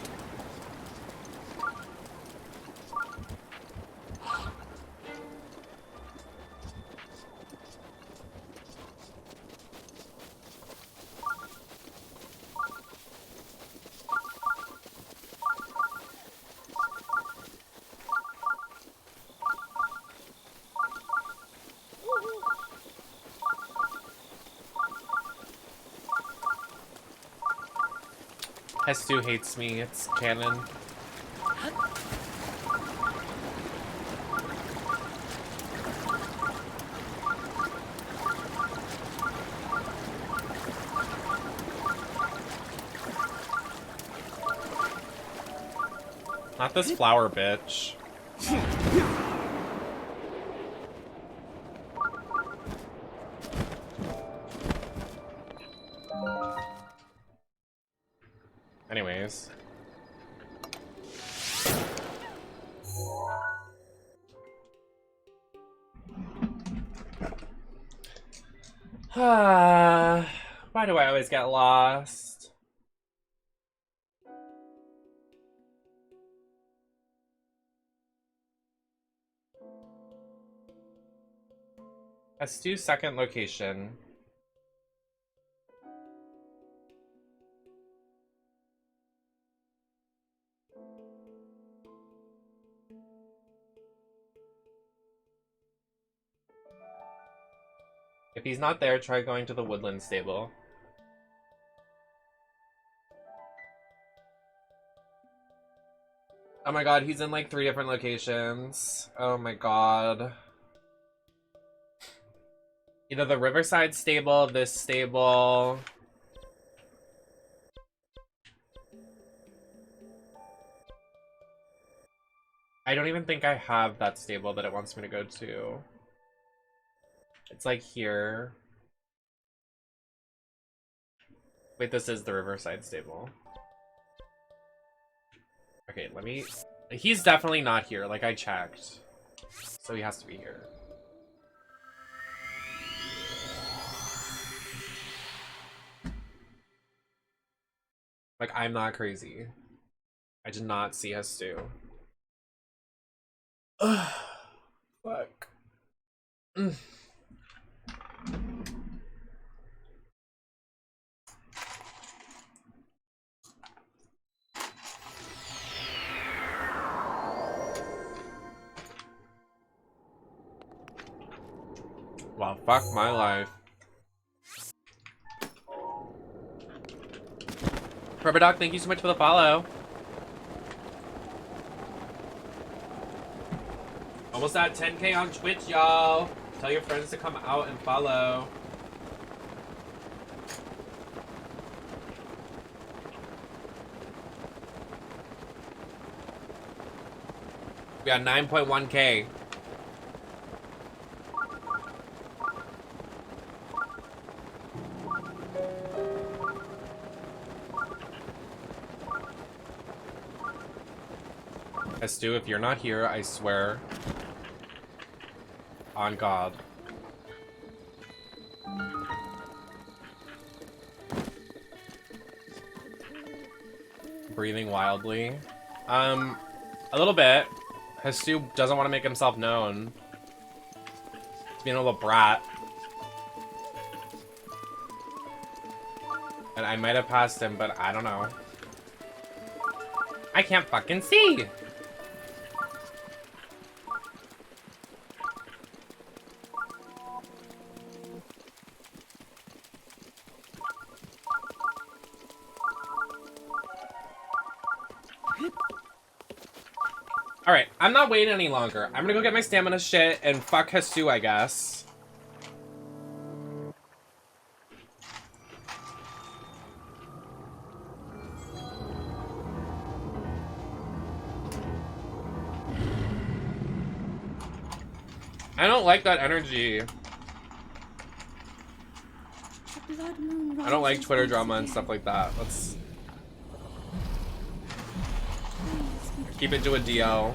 Hestu hates me, it's canon. Not this flower bitch. Anyways. Why do I always get lost? Let's do second location. If he's not there, try going to the woodland stable. Oh my god, he's in like 3 different locations. Oh my god. Either the Riverside stable, this stable. I don't even think I have that stable that it wants me to go to. It's like here. Wait, this is the Riverside stable. Okay, let me... He's definitely not here, like I checked. So he has to be here. Like, I'm not crazy. I did not see us stew. Ugh. Fuck. Wow, fuck my life. Rubber Dog, thank you so much for the follow. Almost at 10K on Twitch, y'all. Tell your friends to come out and follow. We got 9.1K. Stu, if you're not here, I swear on God. Breathing wildly. A little bit. Stu doesn't want to make himself known. He's being a little brat. And I might have passed him, but I don't know. I can't fucking see! Alright, I'm not waiting any longer. I'm gonna go get my stamina shit and fuck Hestu, I guess. I don't like that energy. I don't like Twitter drama and stuff like that. Let's keep it to a DL.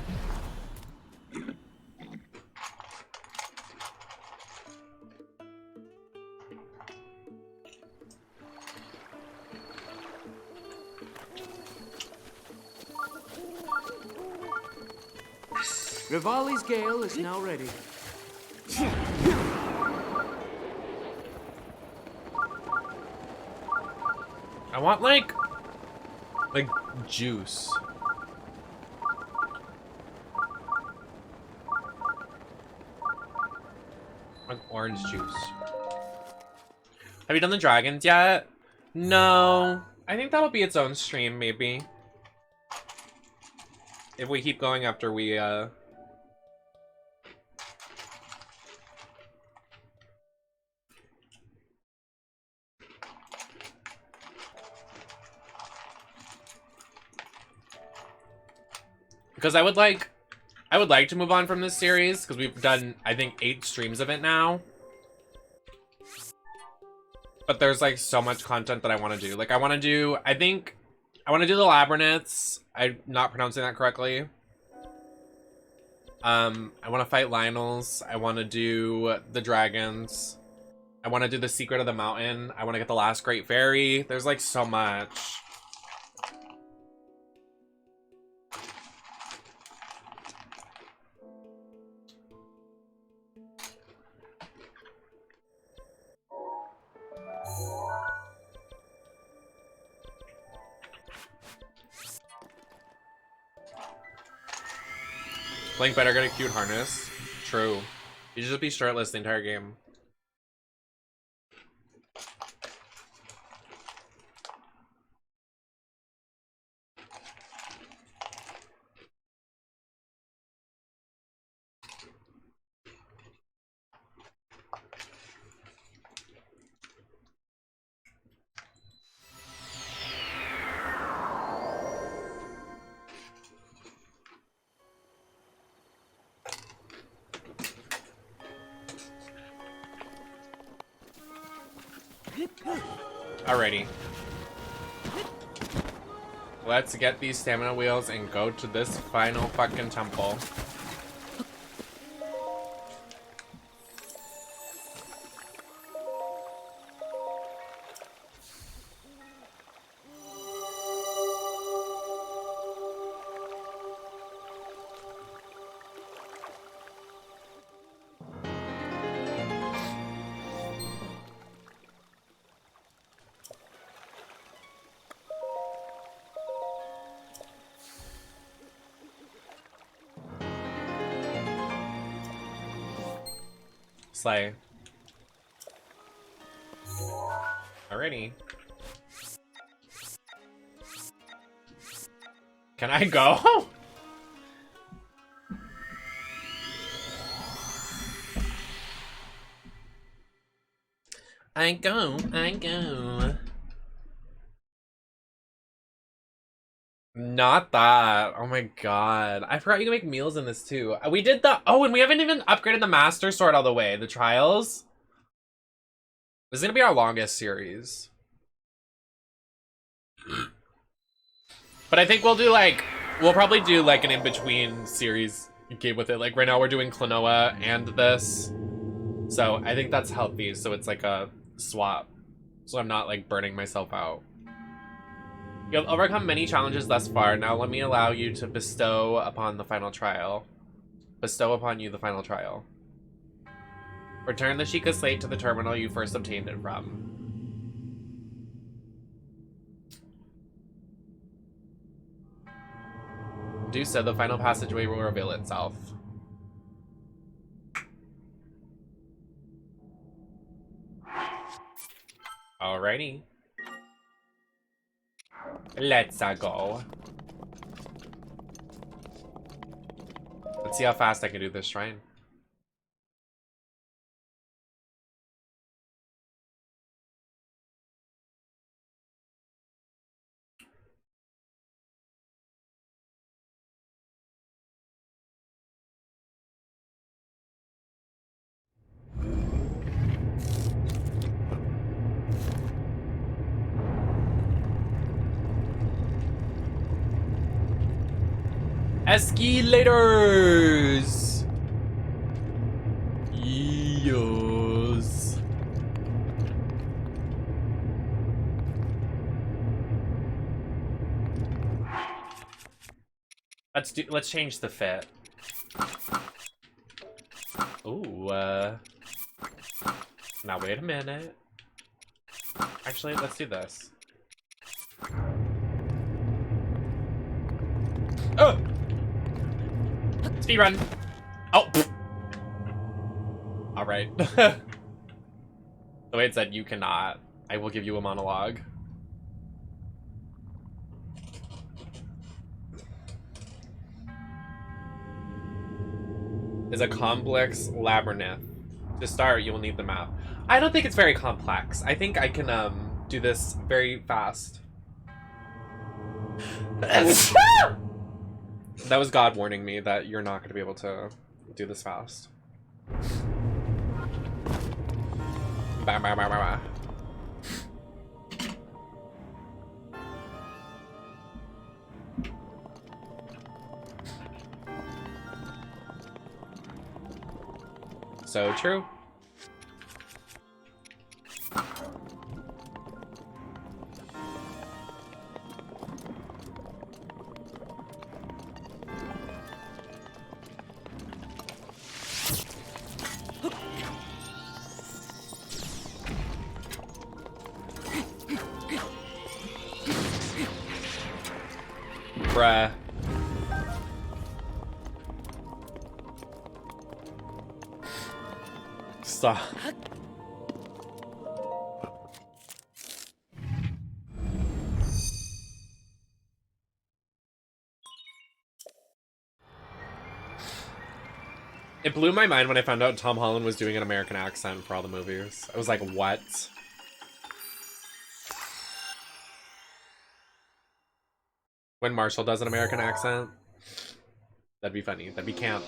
Rivali's Gale is now ready. I want like juice. Like orange juice. Have you done the dragons yet? No. I think that'll be its own stream, maybe. If we keep going after we, Because I would like to move on from this series because we've done, I think, 8 streams of it now. But there's like so much content that I want to do. Like I want to do the labyrinths. I'm not pronouncing that correctly. I want to fight Lionels. I want to do the dragons. I want to do the secret of the mountain. I want to get the last great fairy. There's like so much. Link better get a cute harness. True. You should just be shirtless the entire game. Alrighty. Let's get these stamina wheels and go to this final fucking temple. Slay. Alrighty. Can I go? I go. Not that. Oh my god. I forgot you can make meals in this too. We did the... Oh, and we haven't even upgraded the Master Sword all the way. The Trials. This is gonna be our longest series. But I think we'll do like... We'll probably do like an in-between series game with it. Like right now we're doing Klonoa and this. So I think that's healthy. So it's like a swap. So I'm not like burning myself out. You have overcome many challenges thus far. Now let me allow you to bestow upon the final trial. Bestow upon you the final trial. Return the Sheikah Slate to the terminal you first obtained it from. Do so, the final passageway will reveal itself. Alrighty. Let's go. Let's see how fast I can do this shrine. Escalators! Yes. Let's change the fit. Ooh, now wait a minute. Actually, let's do this. Oh! Speedrun! Oh! Alright. The way it said, you cannot. I will give you a monologue. Is a complex labyrinth. To start, you will need the map. I don't think it's very complex. I think I can do this very fast. That was God warning me that you're not going to be able to do this fast. Bah, bah, bah, bah, bah. So true. Bruh. Stop. It blew my mind when I found out Tom Holland was doing an American accent for all the movies. I was like, what? When Marshall does an American accent? That'd be funny. That'd be camp.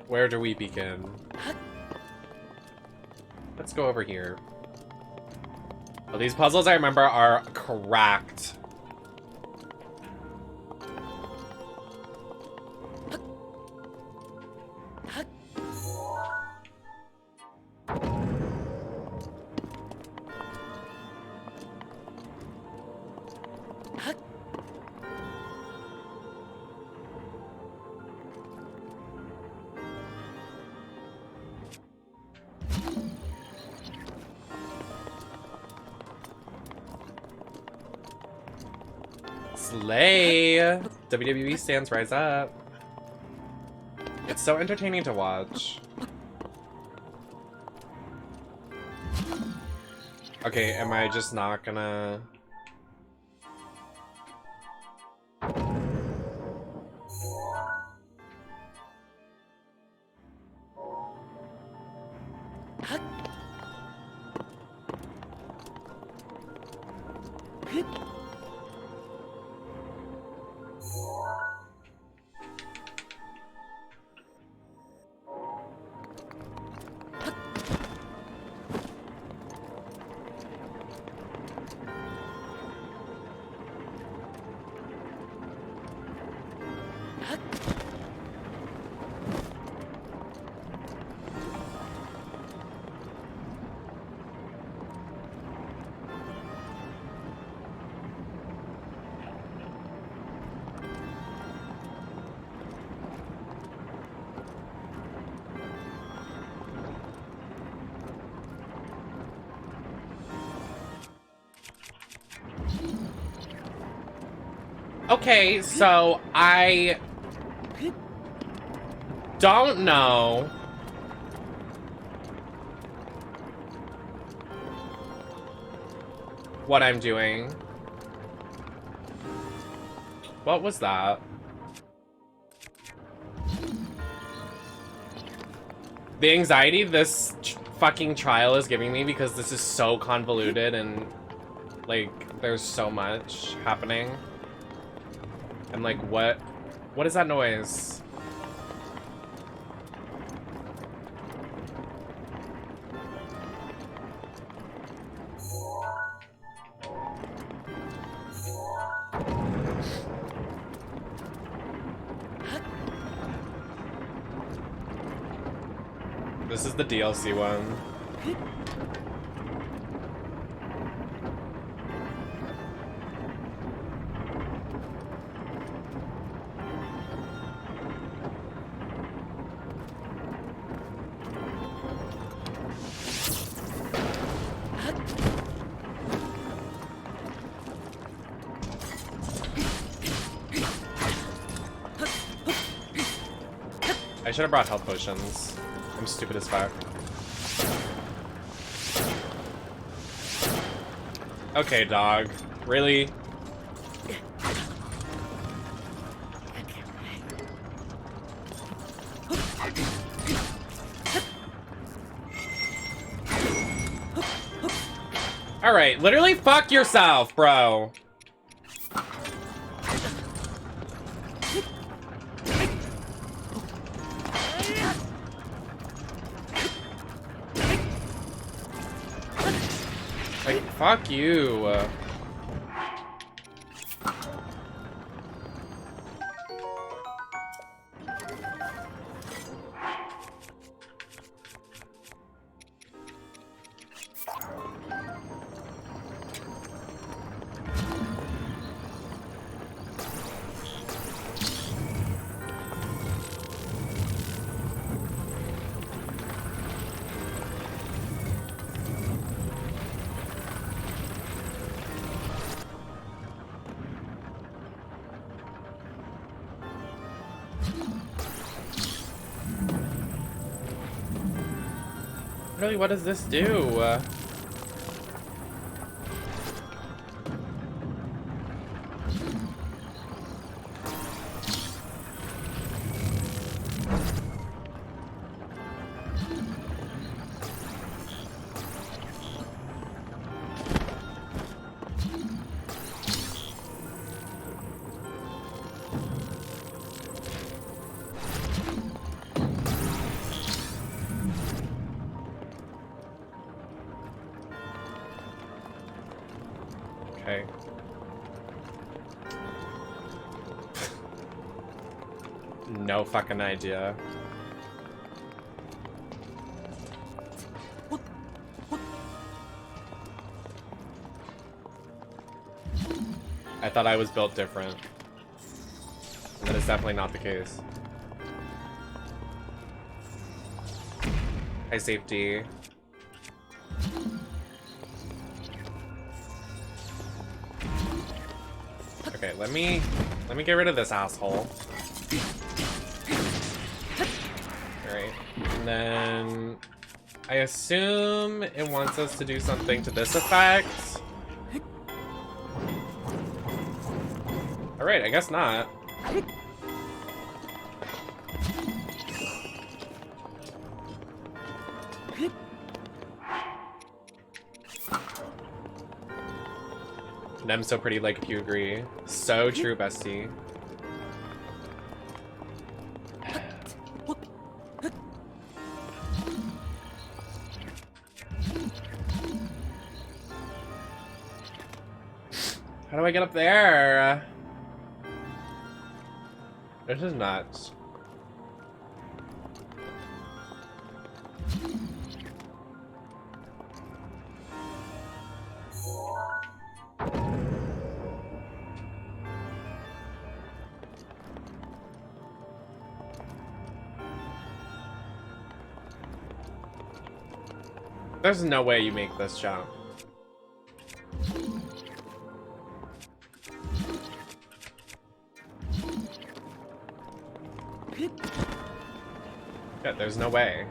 Where do we begin? Let's go over here. Well, these puzzles I remember are cracked. Slay! WWE stands rise up. It's so entertaining to watch. Okay, am I just not gonna... Okay, so I don't know what I'm doing. What was that? The anxiety this fucking trial is giving me because this is so convoluted and like there's so much happening. I'm like, what is that noise? This is the DLC one. I should have brought health potions. I'm stupid as fuck. Okay, dog. Really? Alright, literally fuck yourself, bro. Like, fuck you. Really, what does this do? Okay. No fucking idea. I thought I was built different. That is definitely not the case. High safety. Okay, let me get rid of this asshole. Alright. And then I assume it wants us to do something to this effect. Alright, I guess not. Nem's so pretty, like, if you agree. So true, bestie. How do I get up there? This is nuts. There's no way you make this jump. Yeah, there's no way.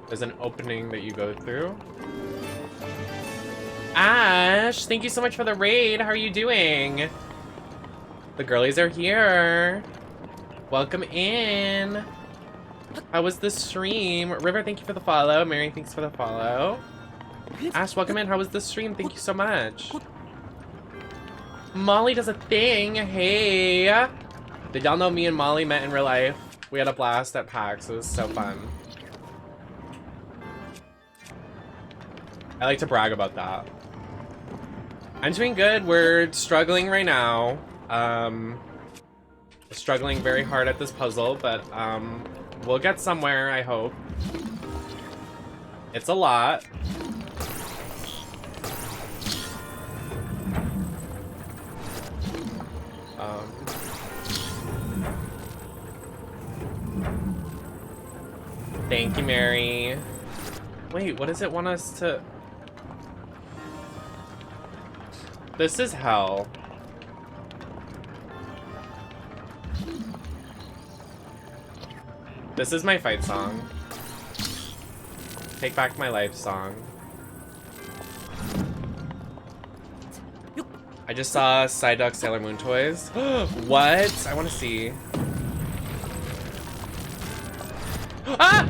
There's an opening that you go through. Ash, thank you so much for the raid. How are you doing? The girlies are here. Welcome in. How was the stream? River, thank you for the follow. Mary, thanks for the follow. Ash, welcome in. How was the stream? Thank you so much. Molly does a thing. Hey. Did y'all know me and Molly met in real life? We had a blast at PAX. It was so fun. I like to brag about that. I'm doing good. We're struggling right now. Struggling very hard at this puzzle, but we'll get somewhere, I hope. It's a lot. Thank you, Mary. Wait, what does it want us to... This is hell. This is my fight song. Take Back My Life song. I just saw Side Duck Sailor Moon toys. What? I want to see. Ah!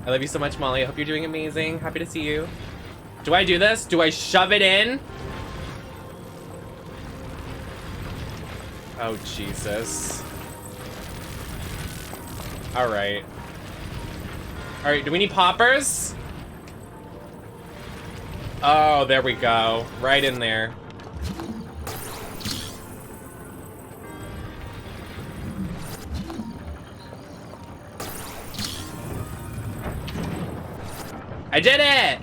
I love you so much, Molly. I hope you're doing amazing. Happy to see you. Do I do this? Do I shove it in? Oh, Jesus. Alright. Alright, do we need poppers? Oh, there we go. Right in there. I did it!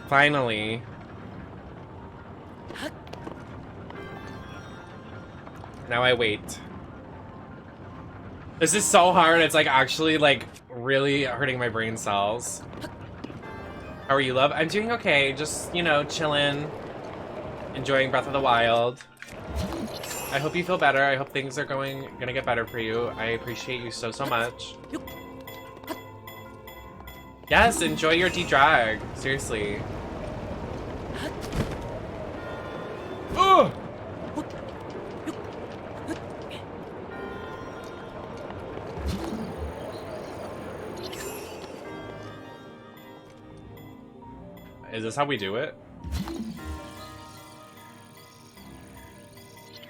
Finally. Now I wait. This is so hard. It's like actually like really hurting my brain cells. How are you, love? I'm doing okay. Just, you know, chilling. Enjoying Breath of the Wild. I hope you feel better. I hope things are gonna get better for you. I appreciate you so much. Yes, enjoy your de-drag. Seriously. Ugh! Is this how we do it?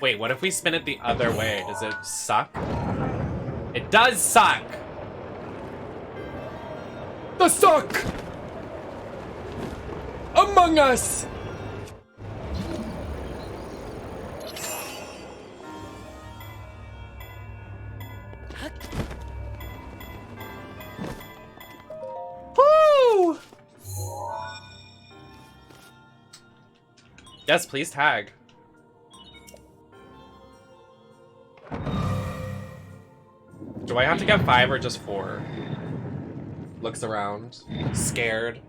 Wait, what if we spin it the other way? Does it suck? It does suck! The suck! Among Us! Woo! Yes, please tag. Do I have to get 5 or just 4? Looks around. Scared.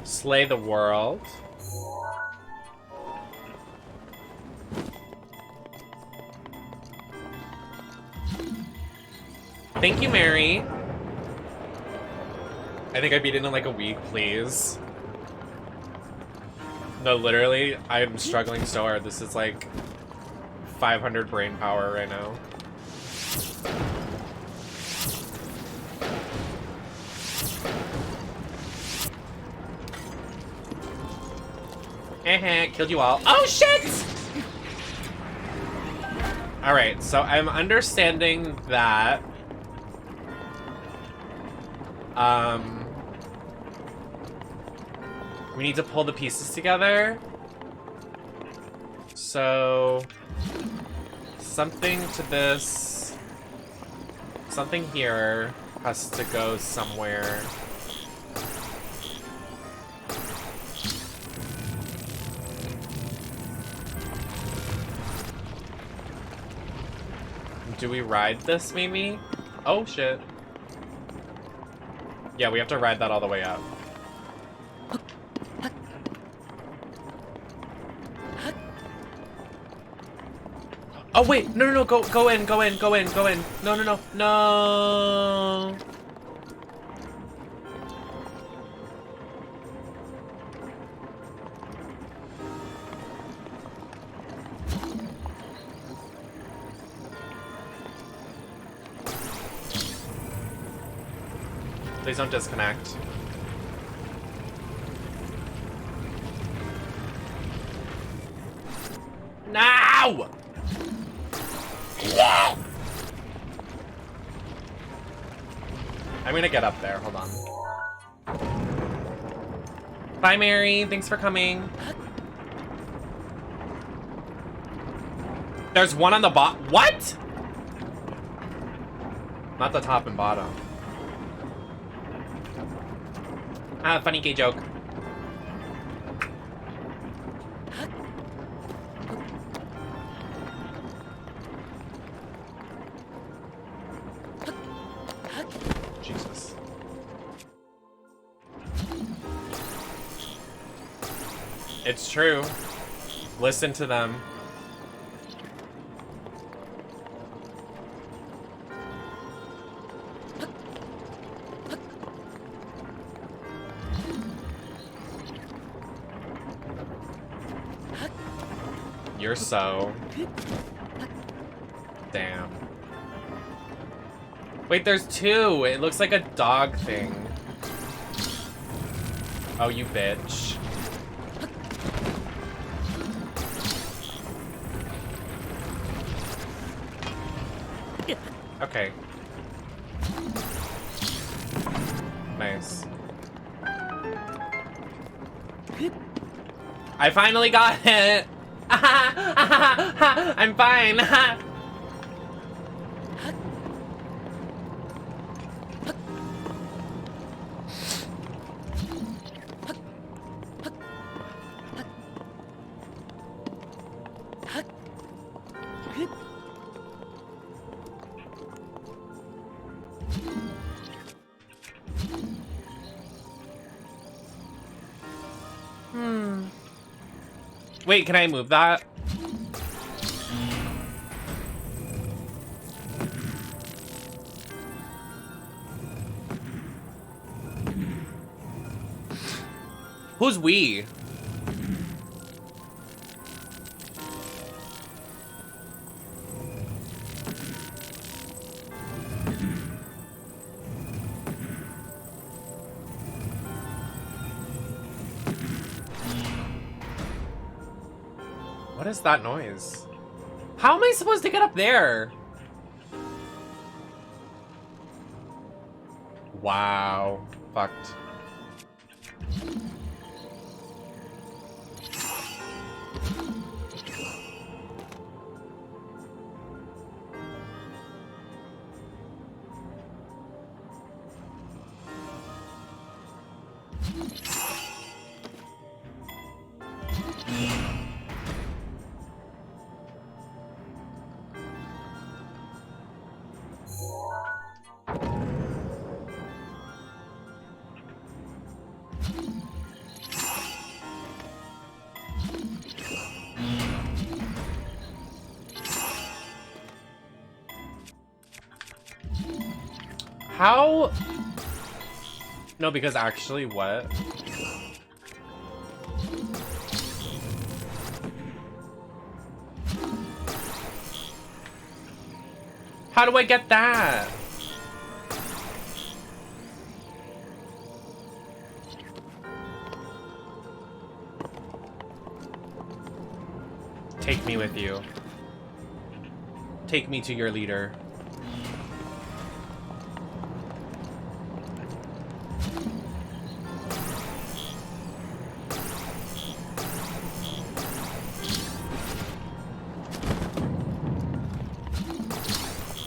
Slay the world. Thank you, Mary. I think I beat it in like a week, please. No, literally, I'm struggling so hard. This is like 500 brain power right now. Killed you all. Oh, shit! Alright, so I'm understanding that we need to pull the pieces together. So something to this, something here has to go somewhere. Do we ride this, maybe? Oh, shit. Yeah, we have to ride that all the way up. Oh, wait! No, no, no! Go in, go in, go in, go in! No, no, no! No! Please don't disconnect. No! Yeah! I'm gonna get up there. Hold on. Bye, Mary. Thanks for coming. There's one on the bottom. What? Not the top and bottom. Ah, funny gay joke. It's true. Listen to them. You're so... Damn. Wait, there's two! It looks like a dog thing. Oh, you bitch. Okay. Nice. I finally got it! I'm fine! Wait, can I move that? Who's we? What is that noise? How am I supposed to get up there? Wow. Fucked. How? No, because actually what? How do I get that? Take me with you. Take me to your leader.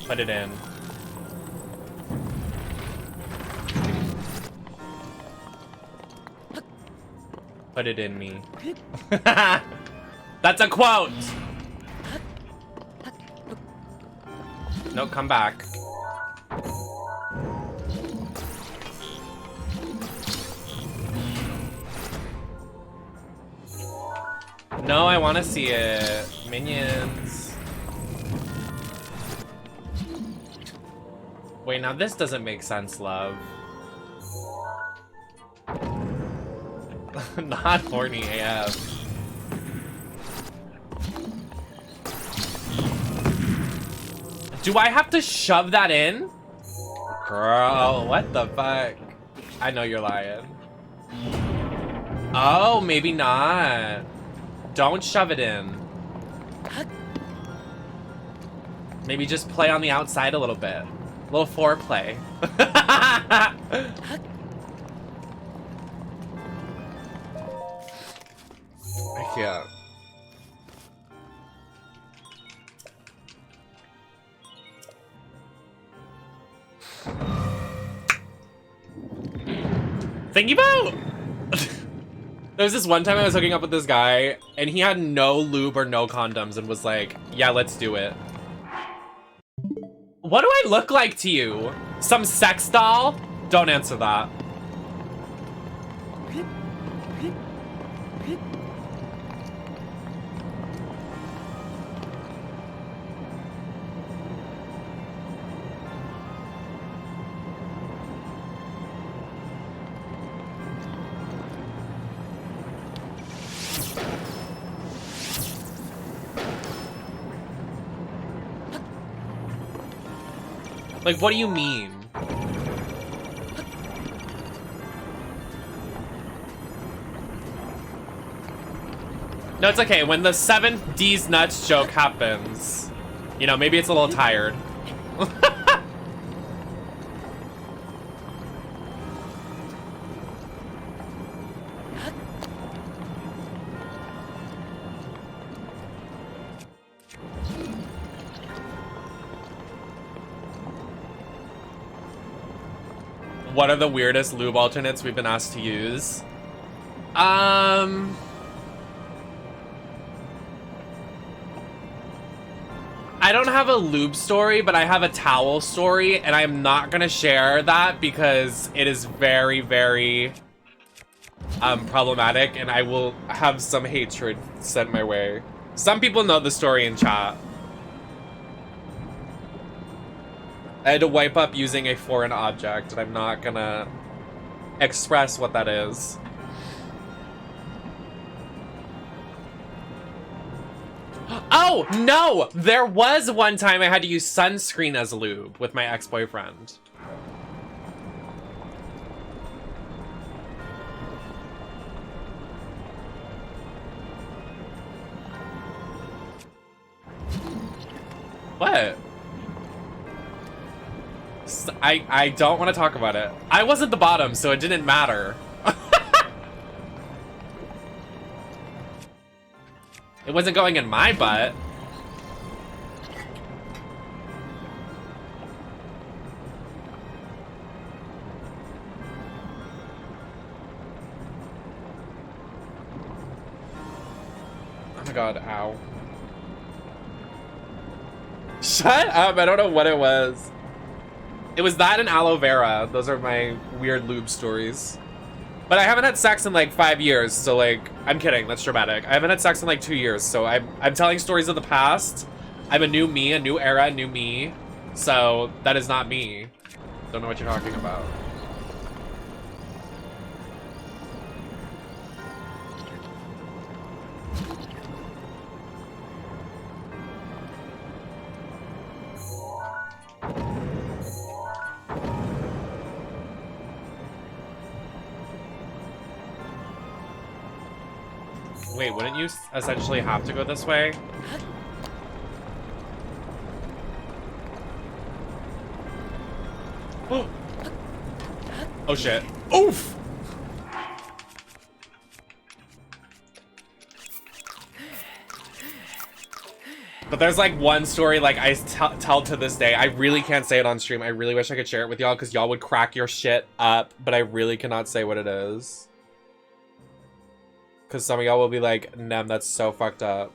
Put it in. Put it in me. That's a quote! No, come back. No, I want to see it. Minions. Wait, now this doesn't make sense, love. Not horny AF. Do I have to shove that in? Girl, what the fuck? I know you're lying. Oh, maybe not. Don't shove it in. Maybe just play on the outside a little bit. A little foreplay. I can't. Thinking about. There was this one time I was hooking up with this guy, and he had no lube or no condoms, and was like, "Yeah, let's do it." What do I look like to you? Some sex doll? Don't answer that. Like, what do you mean? No, it's okay. When the 7th D's nuts joke happens, you know, maybe it's a little tired. What are the weirdest lube alternates we've been asked to use? I don't have a lube story, but I have a towel story, and I'm not gonna share that because it is very, very problematic, and I will have some hatred sent my way. Some people know the story in chat. I had to wipe up using a foreign object, and I'm not gonna express what that is. Oh, no! There was one time I had to use sunscreen as lube with my ex-boyfriend. What? I don't want to talk about it. I wasn't the bottom, so it didn't matter. It wasn't going in my butt. Oh my god, ow. Shut up, I don't know what it was. It was that and aloe vera. Those are my weird lube stories. But I haven't had sex in like 5 years, so like, I'm kidding, that's dramatic. I haven't had sex in like 2 years, so I'm telling stories of the past. I'm a new me, a new era, a new me. So that is not me. Don't know what you're talking about. Wait, wouldn't you essentially have to go this way? Oh shit. Oof! But there's like one story like I tell to this day. I really can't say it on stream. I really wish I could share it with y'all because y'all would crack your shit up, but I really cannot say what it is. Because some of y'all will be like, Nem, that's so fucked up.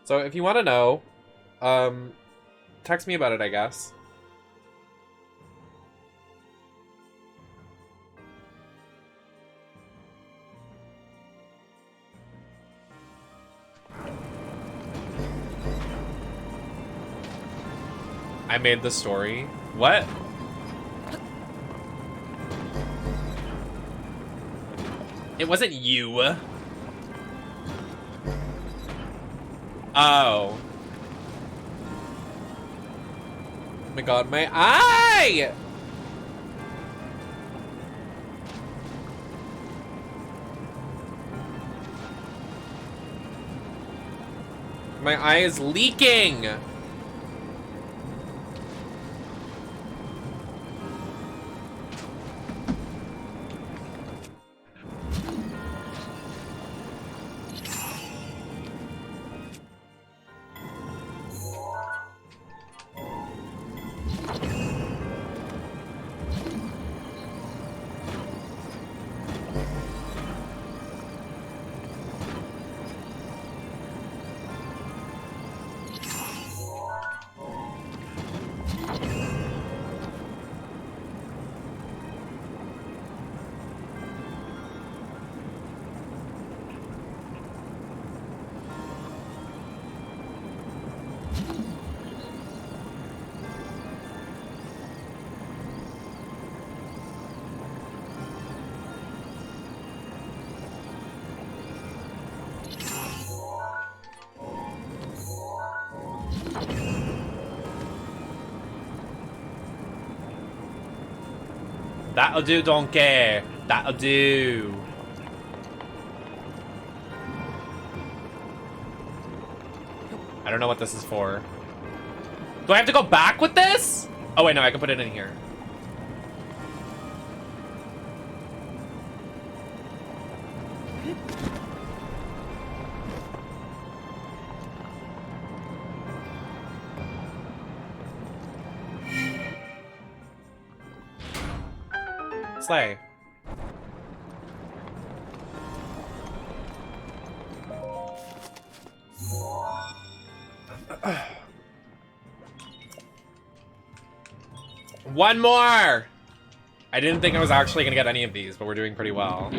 So if you want to know, text me about it, I guess. I made the story. What? It wasn't you. Oh. Oh my god, my eye! My eye is leaking! That'll do, donkey. That'll do. I don't know what this is for. Do I have to go back with this? Oh wait, no, I can put it in here. Slay. One more! I didn't think I was actually gonna get any of these, but we're doing pretty well.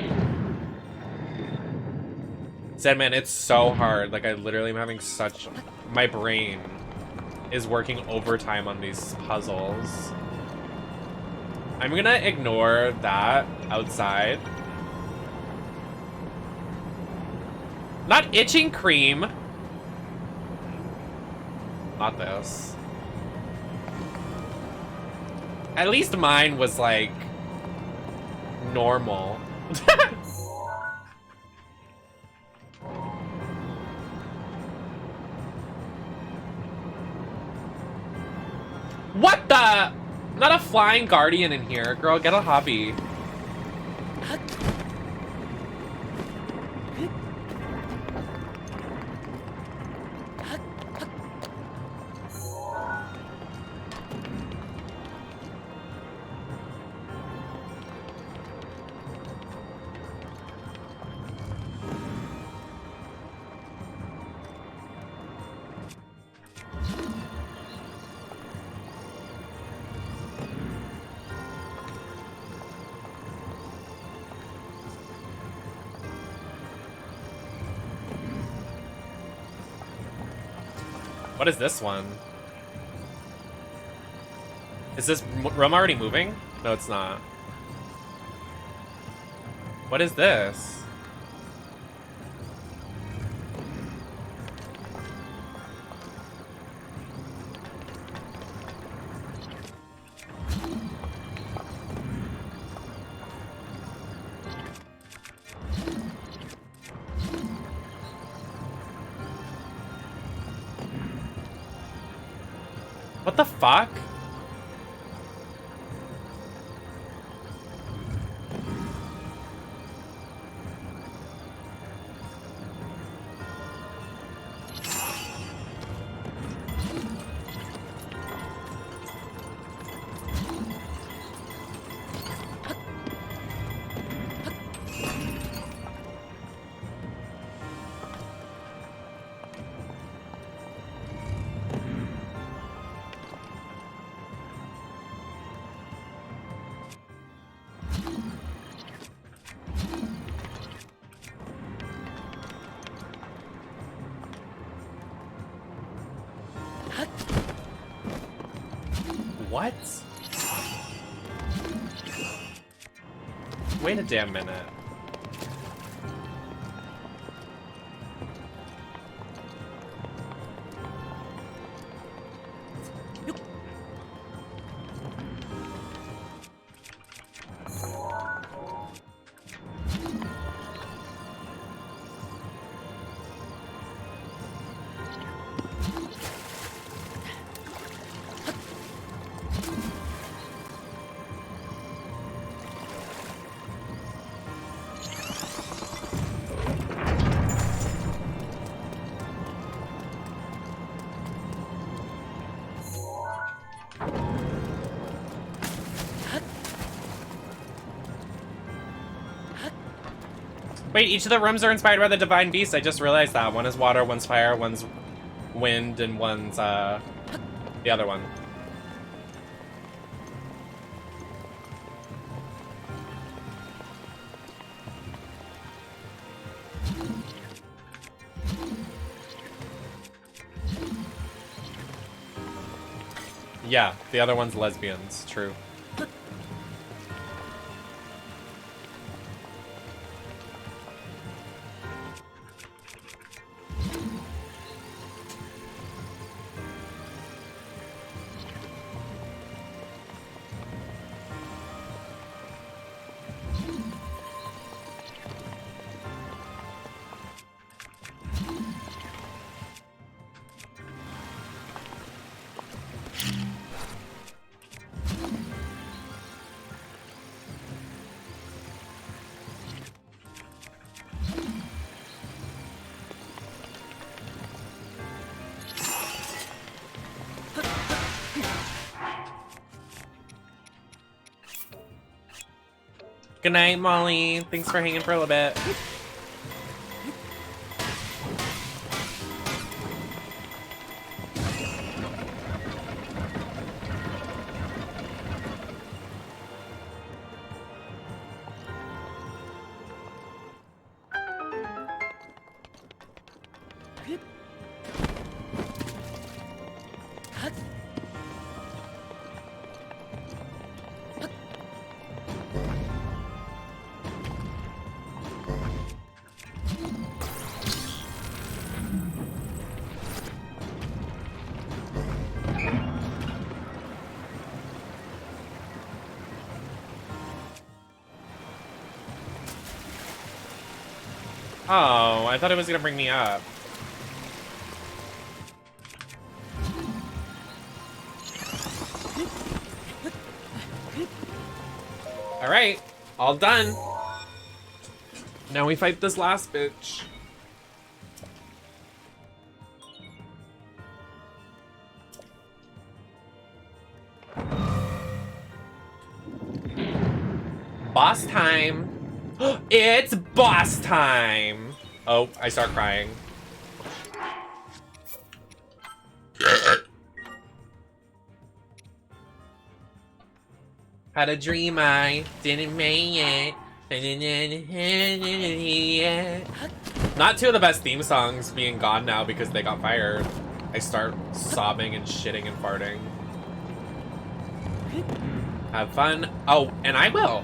Said, man, it's so hard. Like, I literally am having such... My brain is working overtime on these puzzles. I'm gonna ignore that outside. Not itching cream. Not this. At least mine was like normal. What the? Not a flying guardian in here. Girl, get a hobby. What is this one? Is this room already moving? No, it's not. What is this? What the fuck? What? Wait a damn minute. Wait, each of the rooms are inspired by the divine beast. I just realized that. One is water, one's fire, one's wind, and one's the other one. Yeah, the other one's lesbians, true. Good night, Molly. Thanks for hanging for a little bit. Oh, I thought it was gonna bring me up. Alright, all done. Now we fight this last bitch. Boss time. It's boss time. Oh, I start crying. Had a dream I didn't make it. Not two of the best theme songs being gone now because they got fired. I start sobbing and shitting and farting. Have fun. Oh, and I will.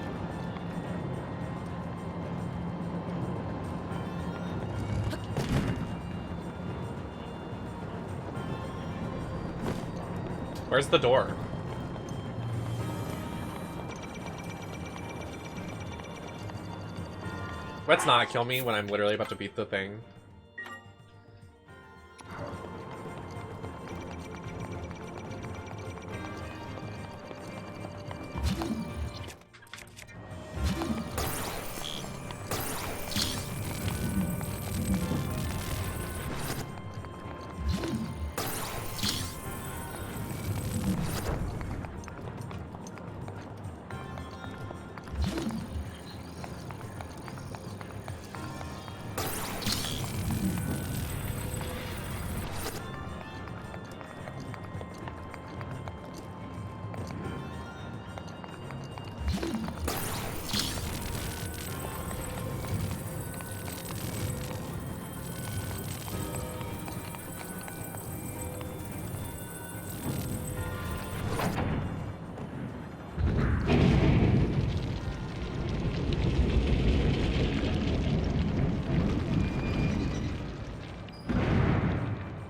Where's the door? Let's not kill me when I'm literally about to beat the thing.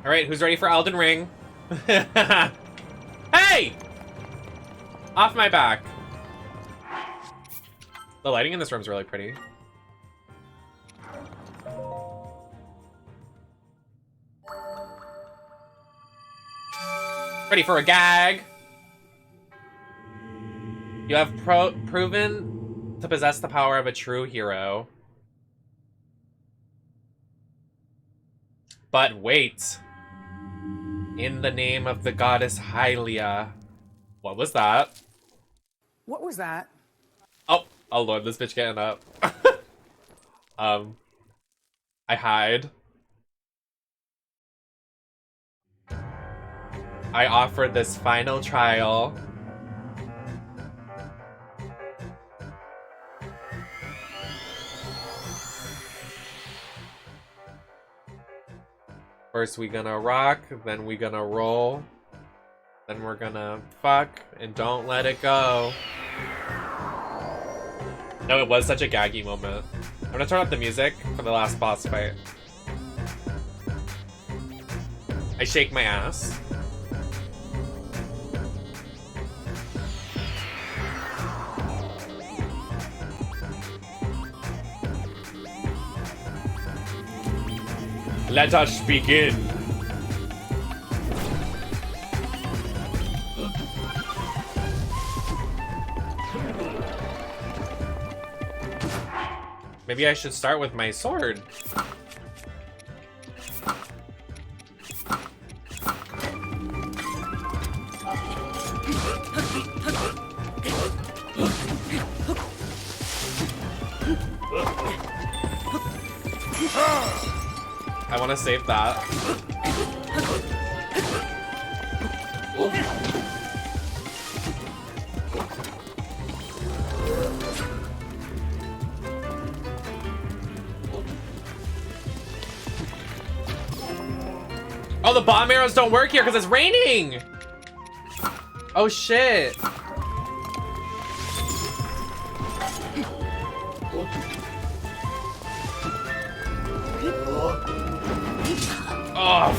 Alright, who's ready for Elden Ring? Hey! Off my back. The lighting in this room is really pretty. Ready for a gag? You have proven to possess the power of a true hero. But wait. In the name of the goddess Hylia. What was that? What was that? Oh lord, this bitch getting up. I hide. I offered this final trial. First we gonna rock, then we gonna roll, then we're gonna fuck, and don't let it go. No, it was such a gaggy moment. I'm gonna turn up the music for the last boss fight. I shake my ass. Let us begin. Maybe I should start with my sword. want to save that. Oh, the bomb arrows don't work here because it's raining! Oh, shit. Oh.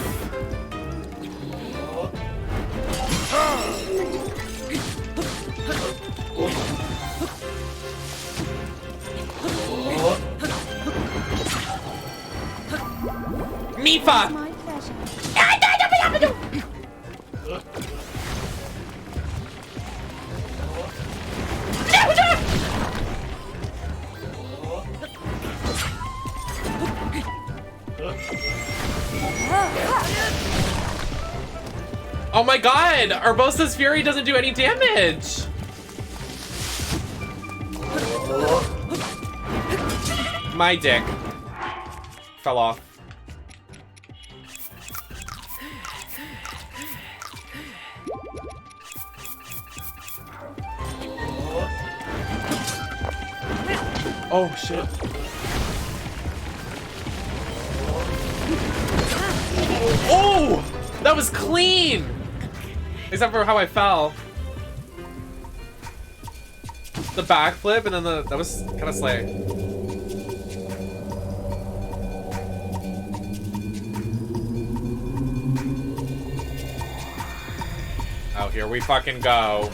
Mifa! My pleasure. Oh my god! Urbosa's Fury doesn't do any damage! My dick fell off. Oh shit. Oh! That was clean! Except for how I fell. The backflip and then that was kind of slay. Oh, here we fucking go.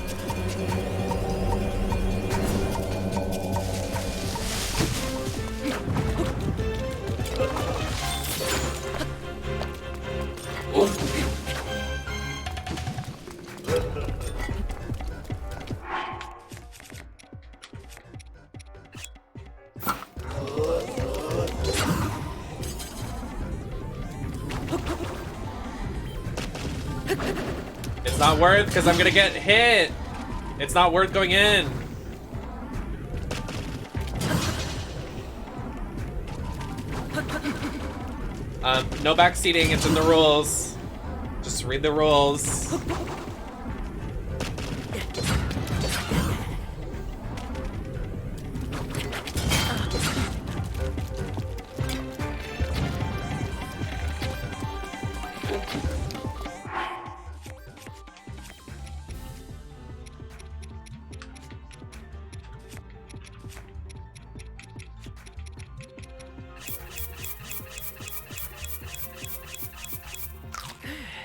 It's not worth because I'm gonna get hit. It's not worth going in. No backseating, it's in the rules. Just read the rules.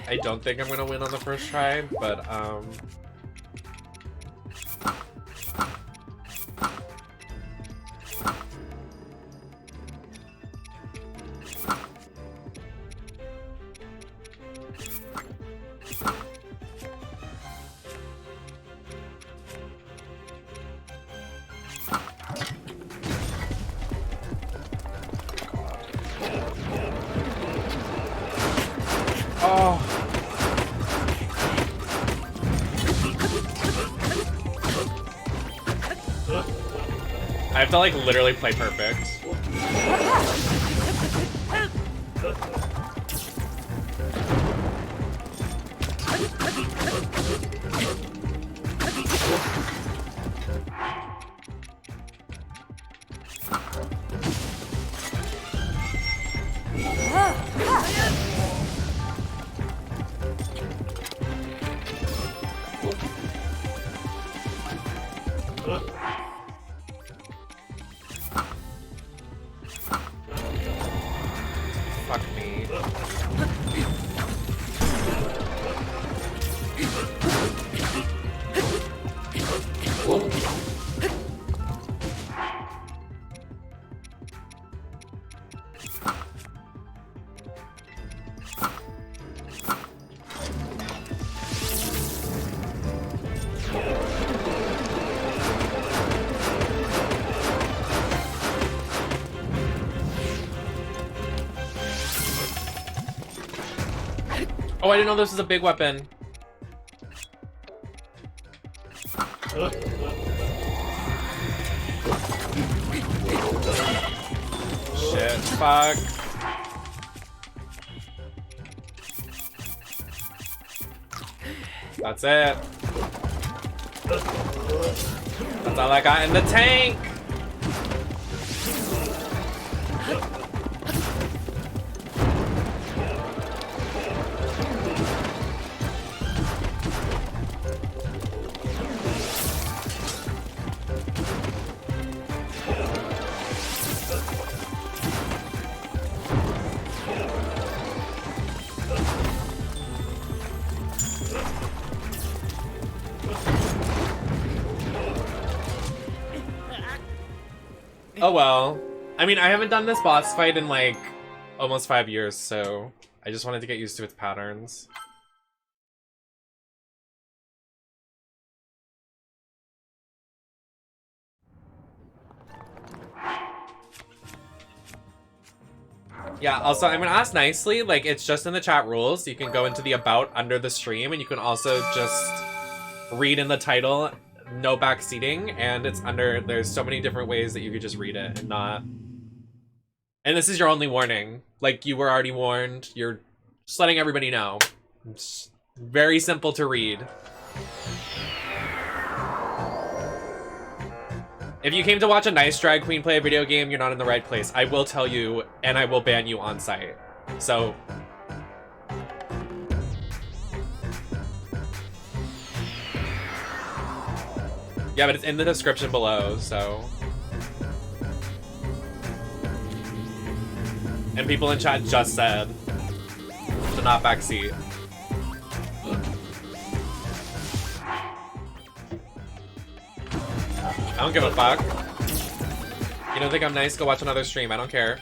I don't think I'm gonna win on the first try, but oh. I have to like literally play perfect. Fuck me. Oh, I didn't know this was a big weapon. Shit, fuck. That's it. That's all I got in the tank. Oh well. I mean, I haven't done this boss fight in like almost 5 years, so I just wanted to get used to its patterns. Yeah, also, I'm gonna ask nicely, like, it's just in the chat rules. You can go into the about under the stream, and you can also just read in the title, no backseating, and it's under, there's so many different ways that you could just read it and not... And this is your only warning. Like, you were already warned, you're just letting everybody know. It's very simple to read. If you came to watch a nice drag queen play a video game, you're not in the right place. I will tell you, and I will ban you on site. So... Yeah, but it's in the description below, so... And people in chat just said to not backseat. I don't give a fuck. You don't think I'm nice? Go watch another stream. I don't care.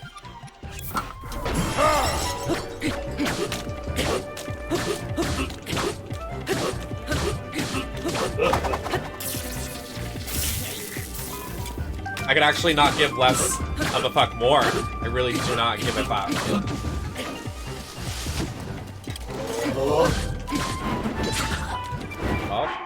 I could actually not give less of a fuck more. I really do not give a fuck. Oh.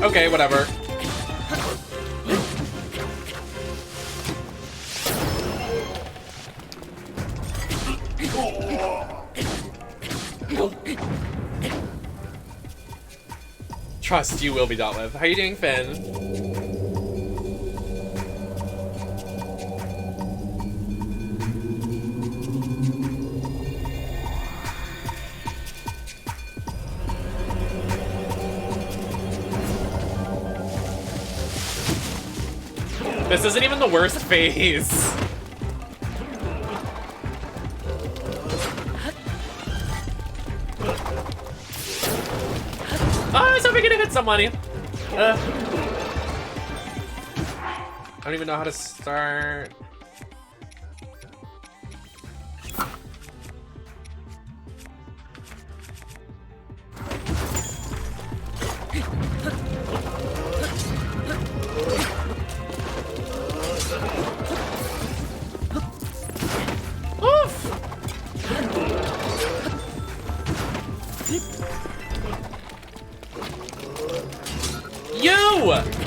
Okay, whatever. Trust you will be dealt with. How you doing, Finn? This isn't even the worst phase. Oh, I was hoping to hit somebody. I don't even know how to start.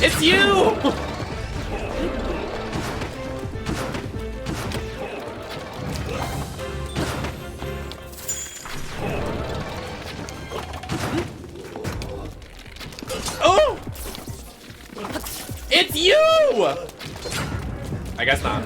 It's you! Oh! It's you! I guess not.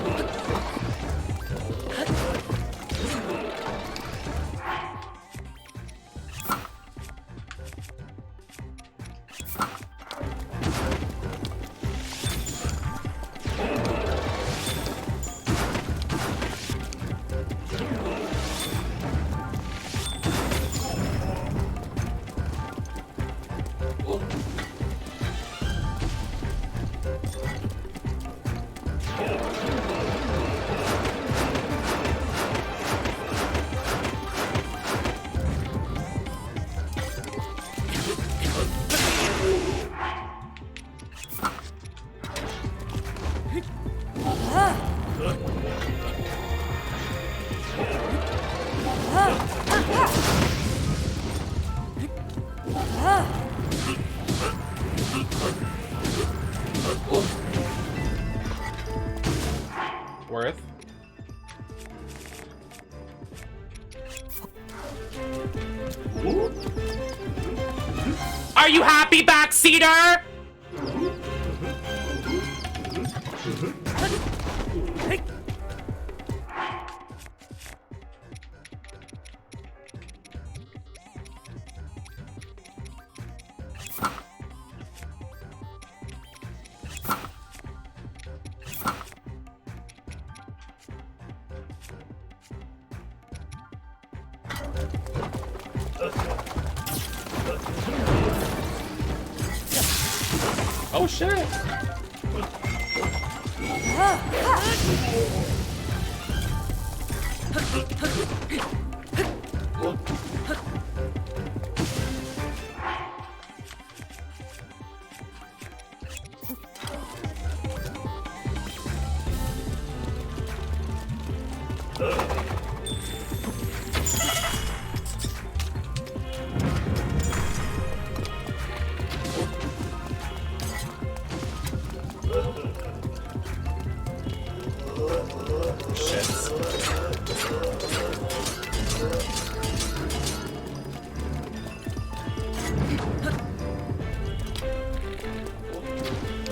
Are you happy, backseater? Oh shit!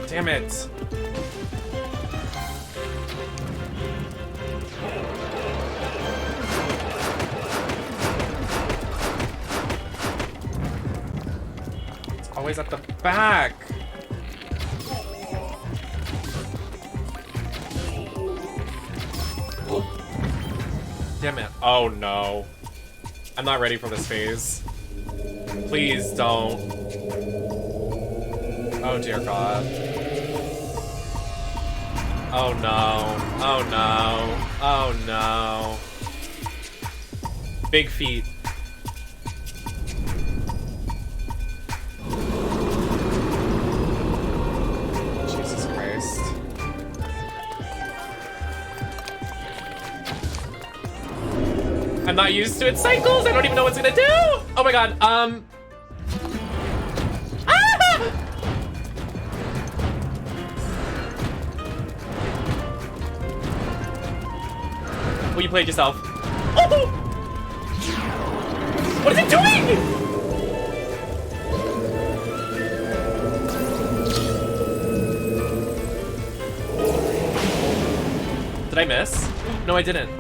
Damn it. It's always at the back. Damn it. Oh no. I'm not ready for this phase. Please don't. Oh dear God. Oh no. Oh no. Oh no. Big feet. Jesus Christ. I'm not used to its cycles. I don't even know what's gonna do. Oh my God. Well, you played yourself. Oh! What is it doing? Did I miss? No, I didn't.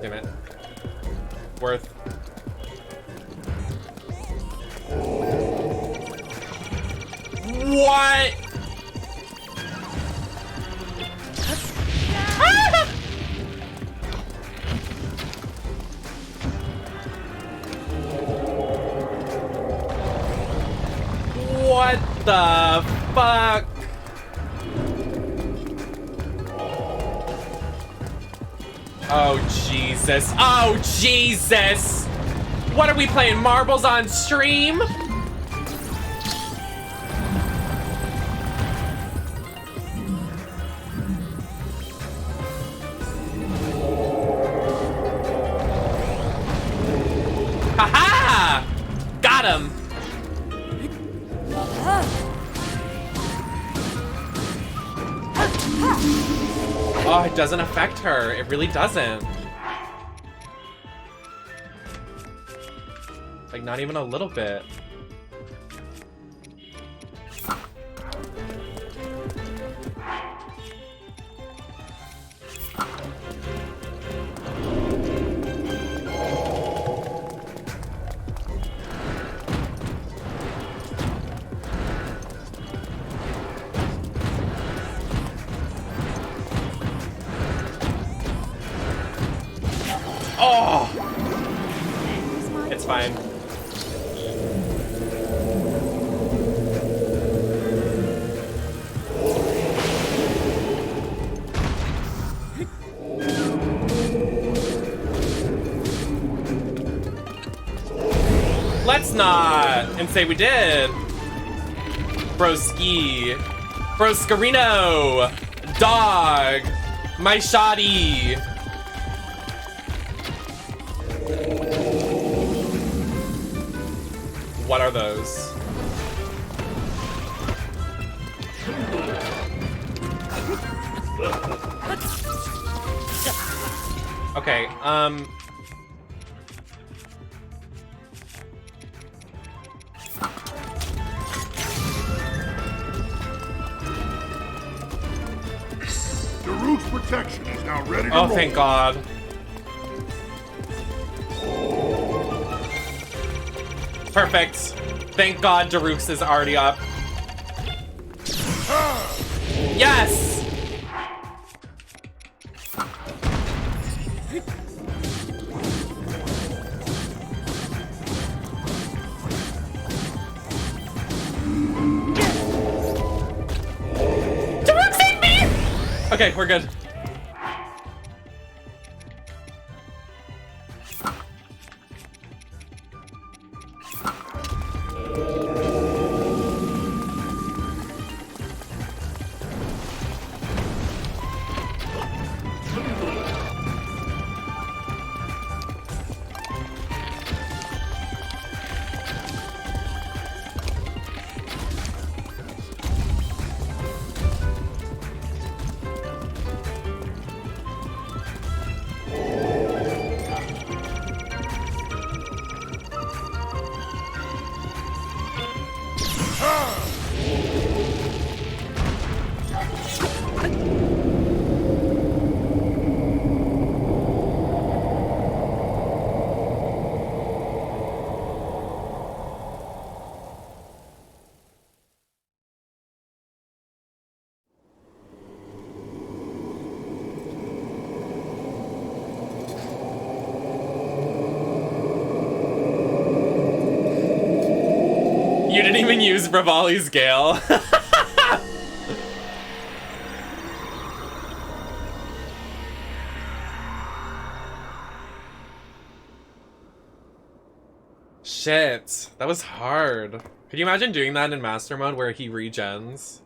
Damn it. Worth. What? Ah! What the fuck? Oh Jesus. Oh Jesus. What are we playing, marbles on stream? Haha! Got him! Oh, it doesn't affect her. It really doesn't. Like, not even a little bit. Oh! It's fine. Let's not and say we did. Broski. Broscarino. Dog. My shoddy. What are those? Okay, Daruk's protection is now ready to oh, roll. thank God. Perfect. Thank God Daruk's is already up. Yes! Daruk, save me! Okay, we're good. You didn't even use Bravali's Gale. Shit, that was hard. Could you imagine doing that in Master Mode where he regens?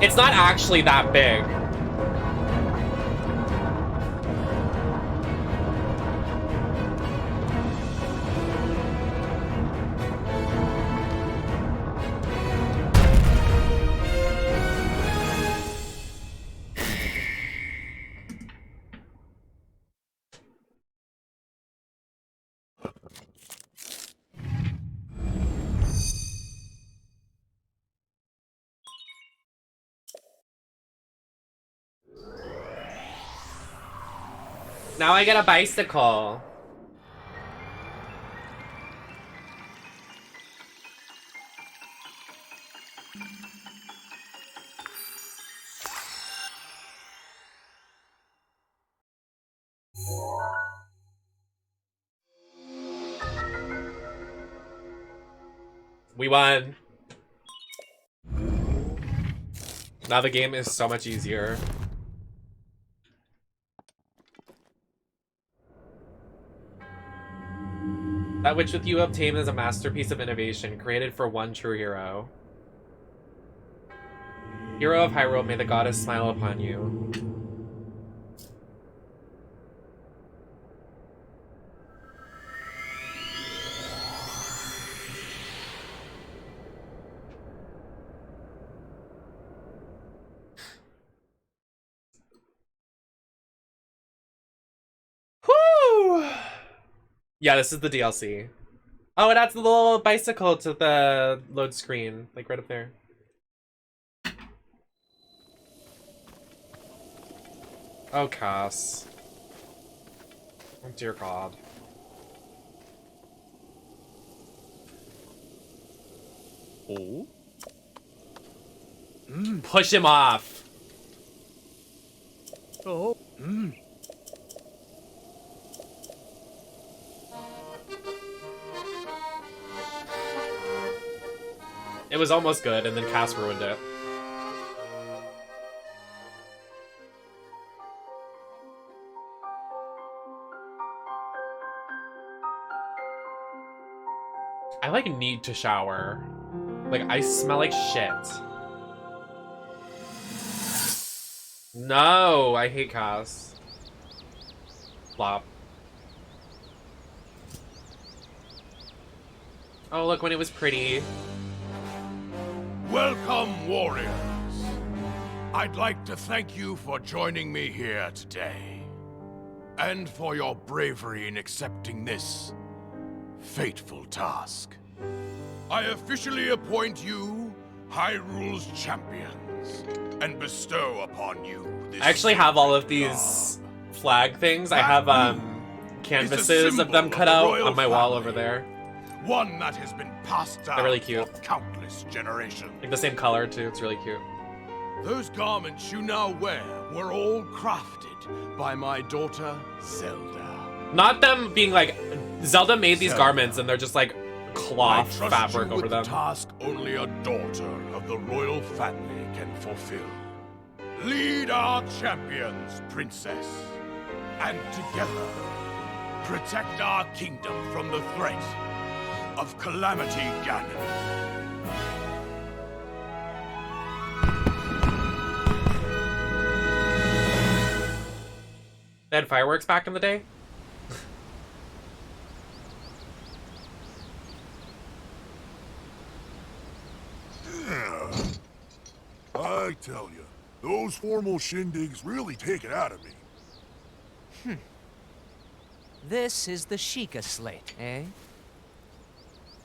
It's not actually that big. Now I get a bicycle. We won. Now the game is so much easier. That which with you obtained is a masterpiece of innovation, created for one true hero. Hero of Hyrule, may the goddess smile upon you. Whoo! Yeah, this is the DLC. Oh, it adds the little bicycle to the load screen, like right up there. Oh, Cass. Oh, dear God. Oh. Push him off. Oh. It was almost good, and then Cass ruined it. I like need to shower. Like I smell like shit. No, I hate Cass. Flop. Oh, look, when it was pretty. Welcome, warriors. I'd like to thank you for joining me here today. And for your bravery in accepting this fateful task. I officially appoint you Hyrule's champions and bestow upon you this I actually have all of sacred these garb. flag things. I That have blue canvases of them symbol cut of the out royal on my wall family. over there. One that has been passed down They're really cute. for countless generations. Like the same color too, it's really cute. Those garments you now wear were all crafted by my daughter, Zelda. Not them being like, Zelda made these Zelda. garments and they're just like I cloth trust fabric you over with them. the task only a daughter of the royal family can fulfill. Lead our champions, princess. And together, protect our kingdom from the threat of Calamity Ganon. They had fireworks back in the day? Yeah. I tell you, those formal shindigs really take it out of me. This is the Sheikah slate, eh?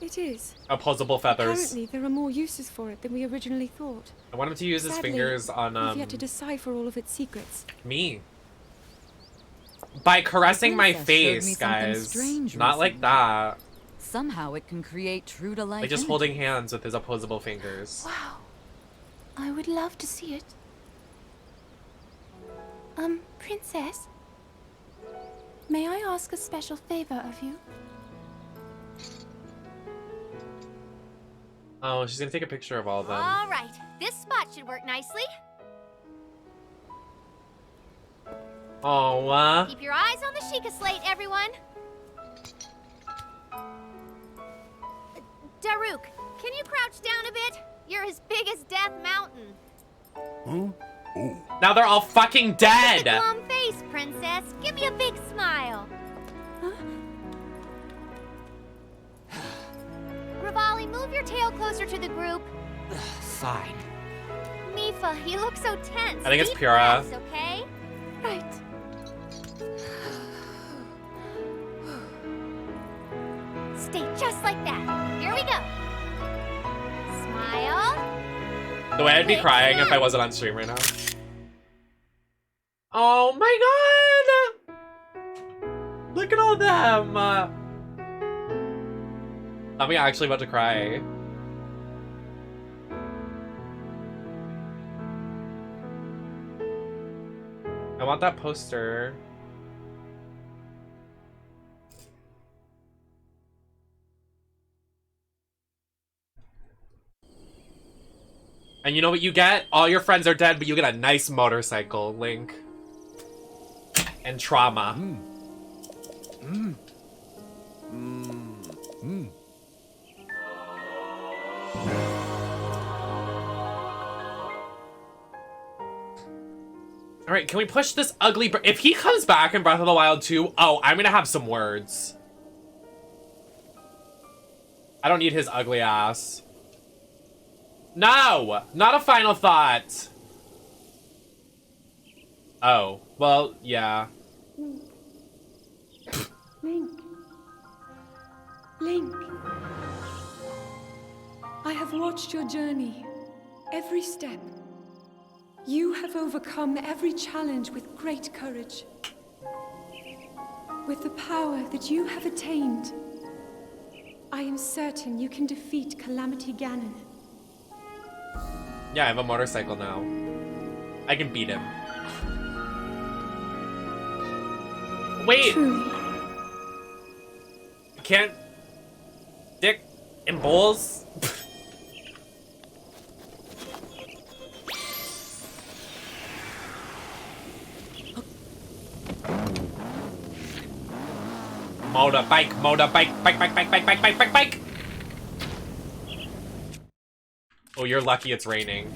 It is. Opposable feathers. Apparently, there are more uses for it than we originally thought. I want him to use his Sadly, fingers on we've yet to decipher all of its secrets. me. By caressing my princess showed me face, something guys. strange Not like recently. that. Somehow it can create true to life. Like just images. holding hands with his opposable fingers. Wow. I would love to see it. Princess? May I ask a special favor of you? Oh, she's gonna take a picture of all of them. All right, this spot should work nicely. Oh, Keep your eyes on the Sheikah slate, everyone. Daruk, can you crouch down a bit? You're as big as Death Mountain. Huh? Oh. now they're all fucking Look at the dead! glum face, princess. Give me a big smile. Rivali, move your tail closer to the group. Fine. Mifa, you look so tense. I think it's Deep Pura. breaths, okay? Right. Stay just like that. Here we go. Smile. The way I'd be crying if I wasn't on stream right now. Oh my god! Look at all them! I'm actually about to cry. I want that poster. And you know what you get? All your friends are dead, but you get a nice motorcycle, Link. And trauma. Alright, can we push this ugly... If he comes back in Breath of the Wild 2, oh, I'm gonna have some words. I don't need his ugly ass. No! Not a final thought! Oh. Well, yeah. Link. Link. I have watched your journey, every step. You have overcome every challenge with great courage. With the power that you have attained, I am certain you can defeat Calamity Ganon Yeah, I have a motorcycle now. I can beat him. Wait! Truly. Can't Dick and Bulls? Motorbike, bike. Oh, you're lucky it's raining.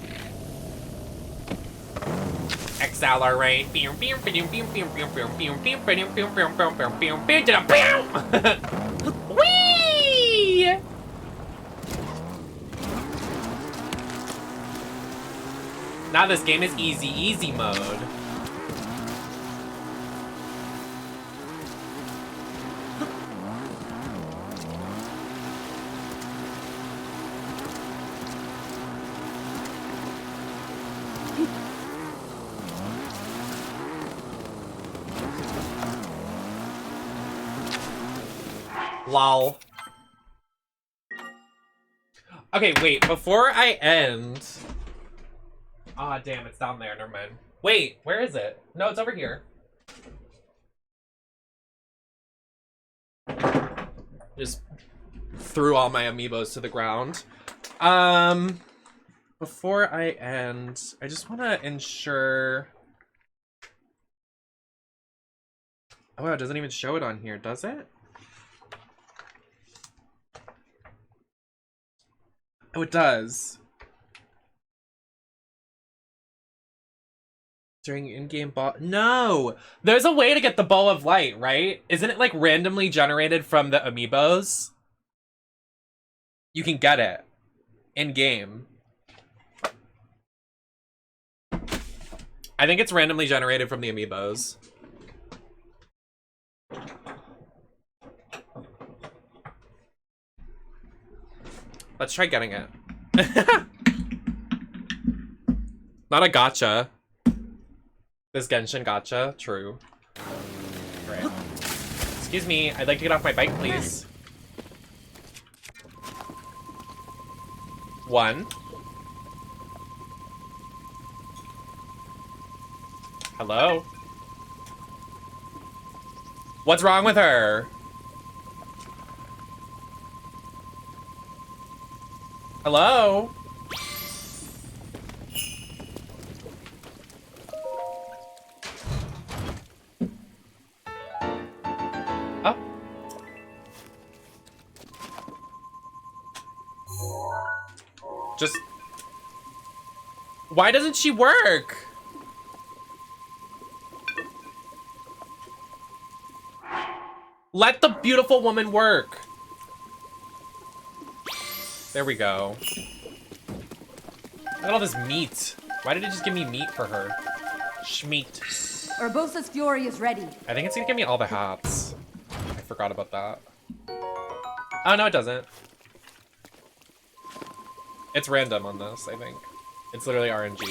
Accelerate. Whee! Now this game is easy mode. Lol. Okay, wait, before I end... Ah, damn, it's down there, never mind. Wait, where is it? No, it's over here. Just threw all my amiibos to the ground. Before I end, I just want to ensure... Oh, wow, it doesn't even show it on here, does it? Oh, it does. During in-game ball... No! There's a way to get the ball of light, right? Isn't it, like, randomly generated from the amiibos? You can get it. In-game. I think it's randomly generated from the amiibos. Let's try getting it. Not a gacha. This Genshin gacha. True. Right. Excuse me, I'd like to get off my bike, please. 1. Hello? What's wrong with her? Hello? Oh. Just... Why doesn't she work? Let the beautiful woman work. There we go. Look at all this meat. Why did it just give me meat for her? Schmeat. Urbosa's fury is ready. I think it's gonna give me all the hats. I forgot about that. Oh, no, it doesn't. It's random on this, I think. It's literally RNG.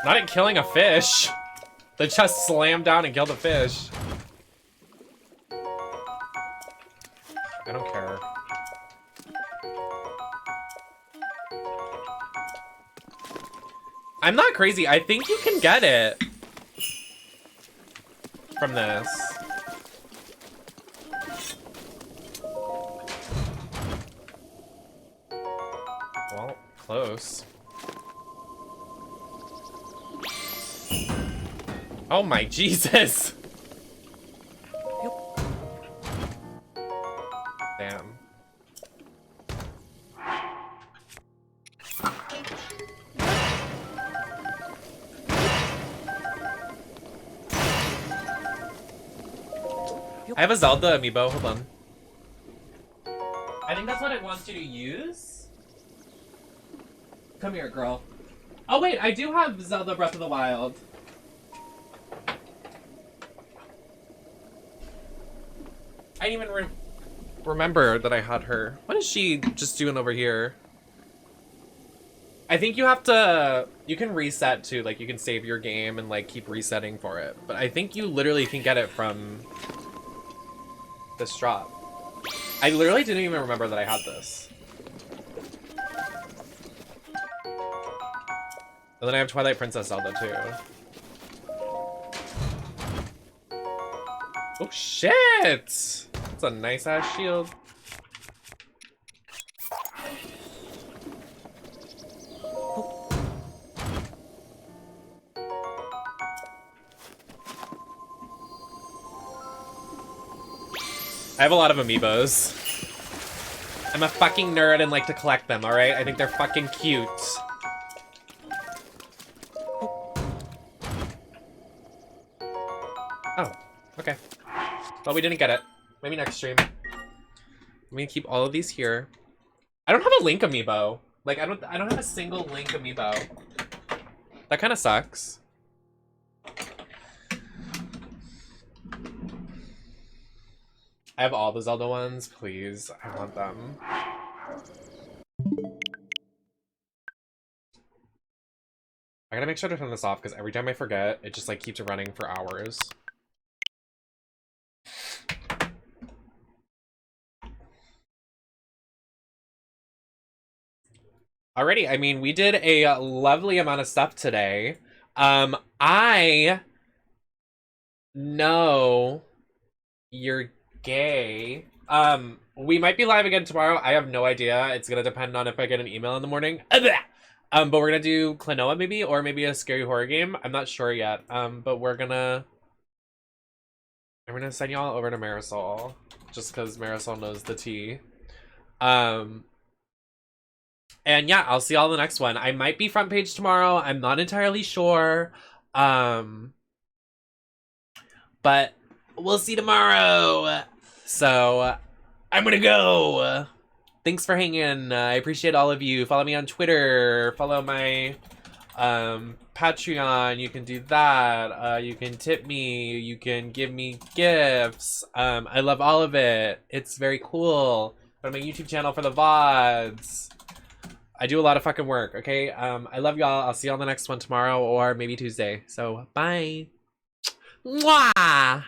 Not at killing a fish. They just slammed down and killed a fish. I don't care. I'm not crazy. I think you can get it from this. Well, close. Oh my Jesus! Damn. I have a Zelda amiibo, hold on. I think that's what it wants you to use. Come here, girl. Oh wait, I do have Zelda Breath of the Wild. I didn't even remember that I had her. What is she just doing over here? I think you have to, you can reset too, like you can save your game and like keep resetting for it. But I think you literally can get it from this drop. I literally didn't even remember that I had this. And then I have Twilight Princess Zelda too. Oh shit! That's a nice ass shield. I have a lot of amiibos. I'm a fucking nerd and like to collect them, alright? I think they're fucking cute. Oh, okay. Well, we didn't get it. Maybe next stream. I'm gonna keep all of these here. I don't have a Link amiibo. Like, I don't have a single Link amiibo. That kind of sucks. I have all the Zelda ones, please. I want them. I gotta make sure to turn this off because every time I forget, it just like keeps running for hours. Alrighty, I mean, we did a lovely amount of stuff today. I know you're gay. We might be live again tomorrow. I have no idea. It's gonna depend on if I get an email in the morning. But we're gonna do Klonoa maybe, or maybe a scary horror game. I'm not sure yet. But I'm gonna send y'all over to Marisol, just because Marisol knows the tea. And yeah, I'll see y'all in the next one. I might be front page tomorrow. I'm not entirely sure. But we'll see tomorrow. So I'm gonna go. Thanks for hanging. I appreciate all of you. Follow me on Twitter. Follow my Patreon. You can do that. You can tip me. You can give me gifts. I love all of it. It's very cool. Go to my YouTube channel for the VODs. I do a lot of fucking work, okay? I love y'all. I'll see y'all on the next one tomorrow or maybe Tuesday. So, bye. Mwah!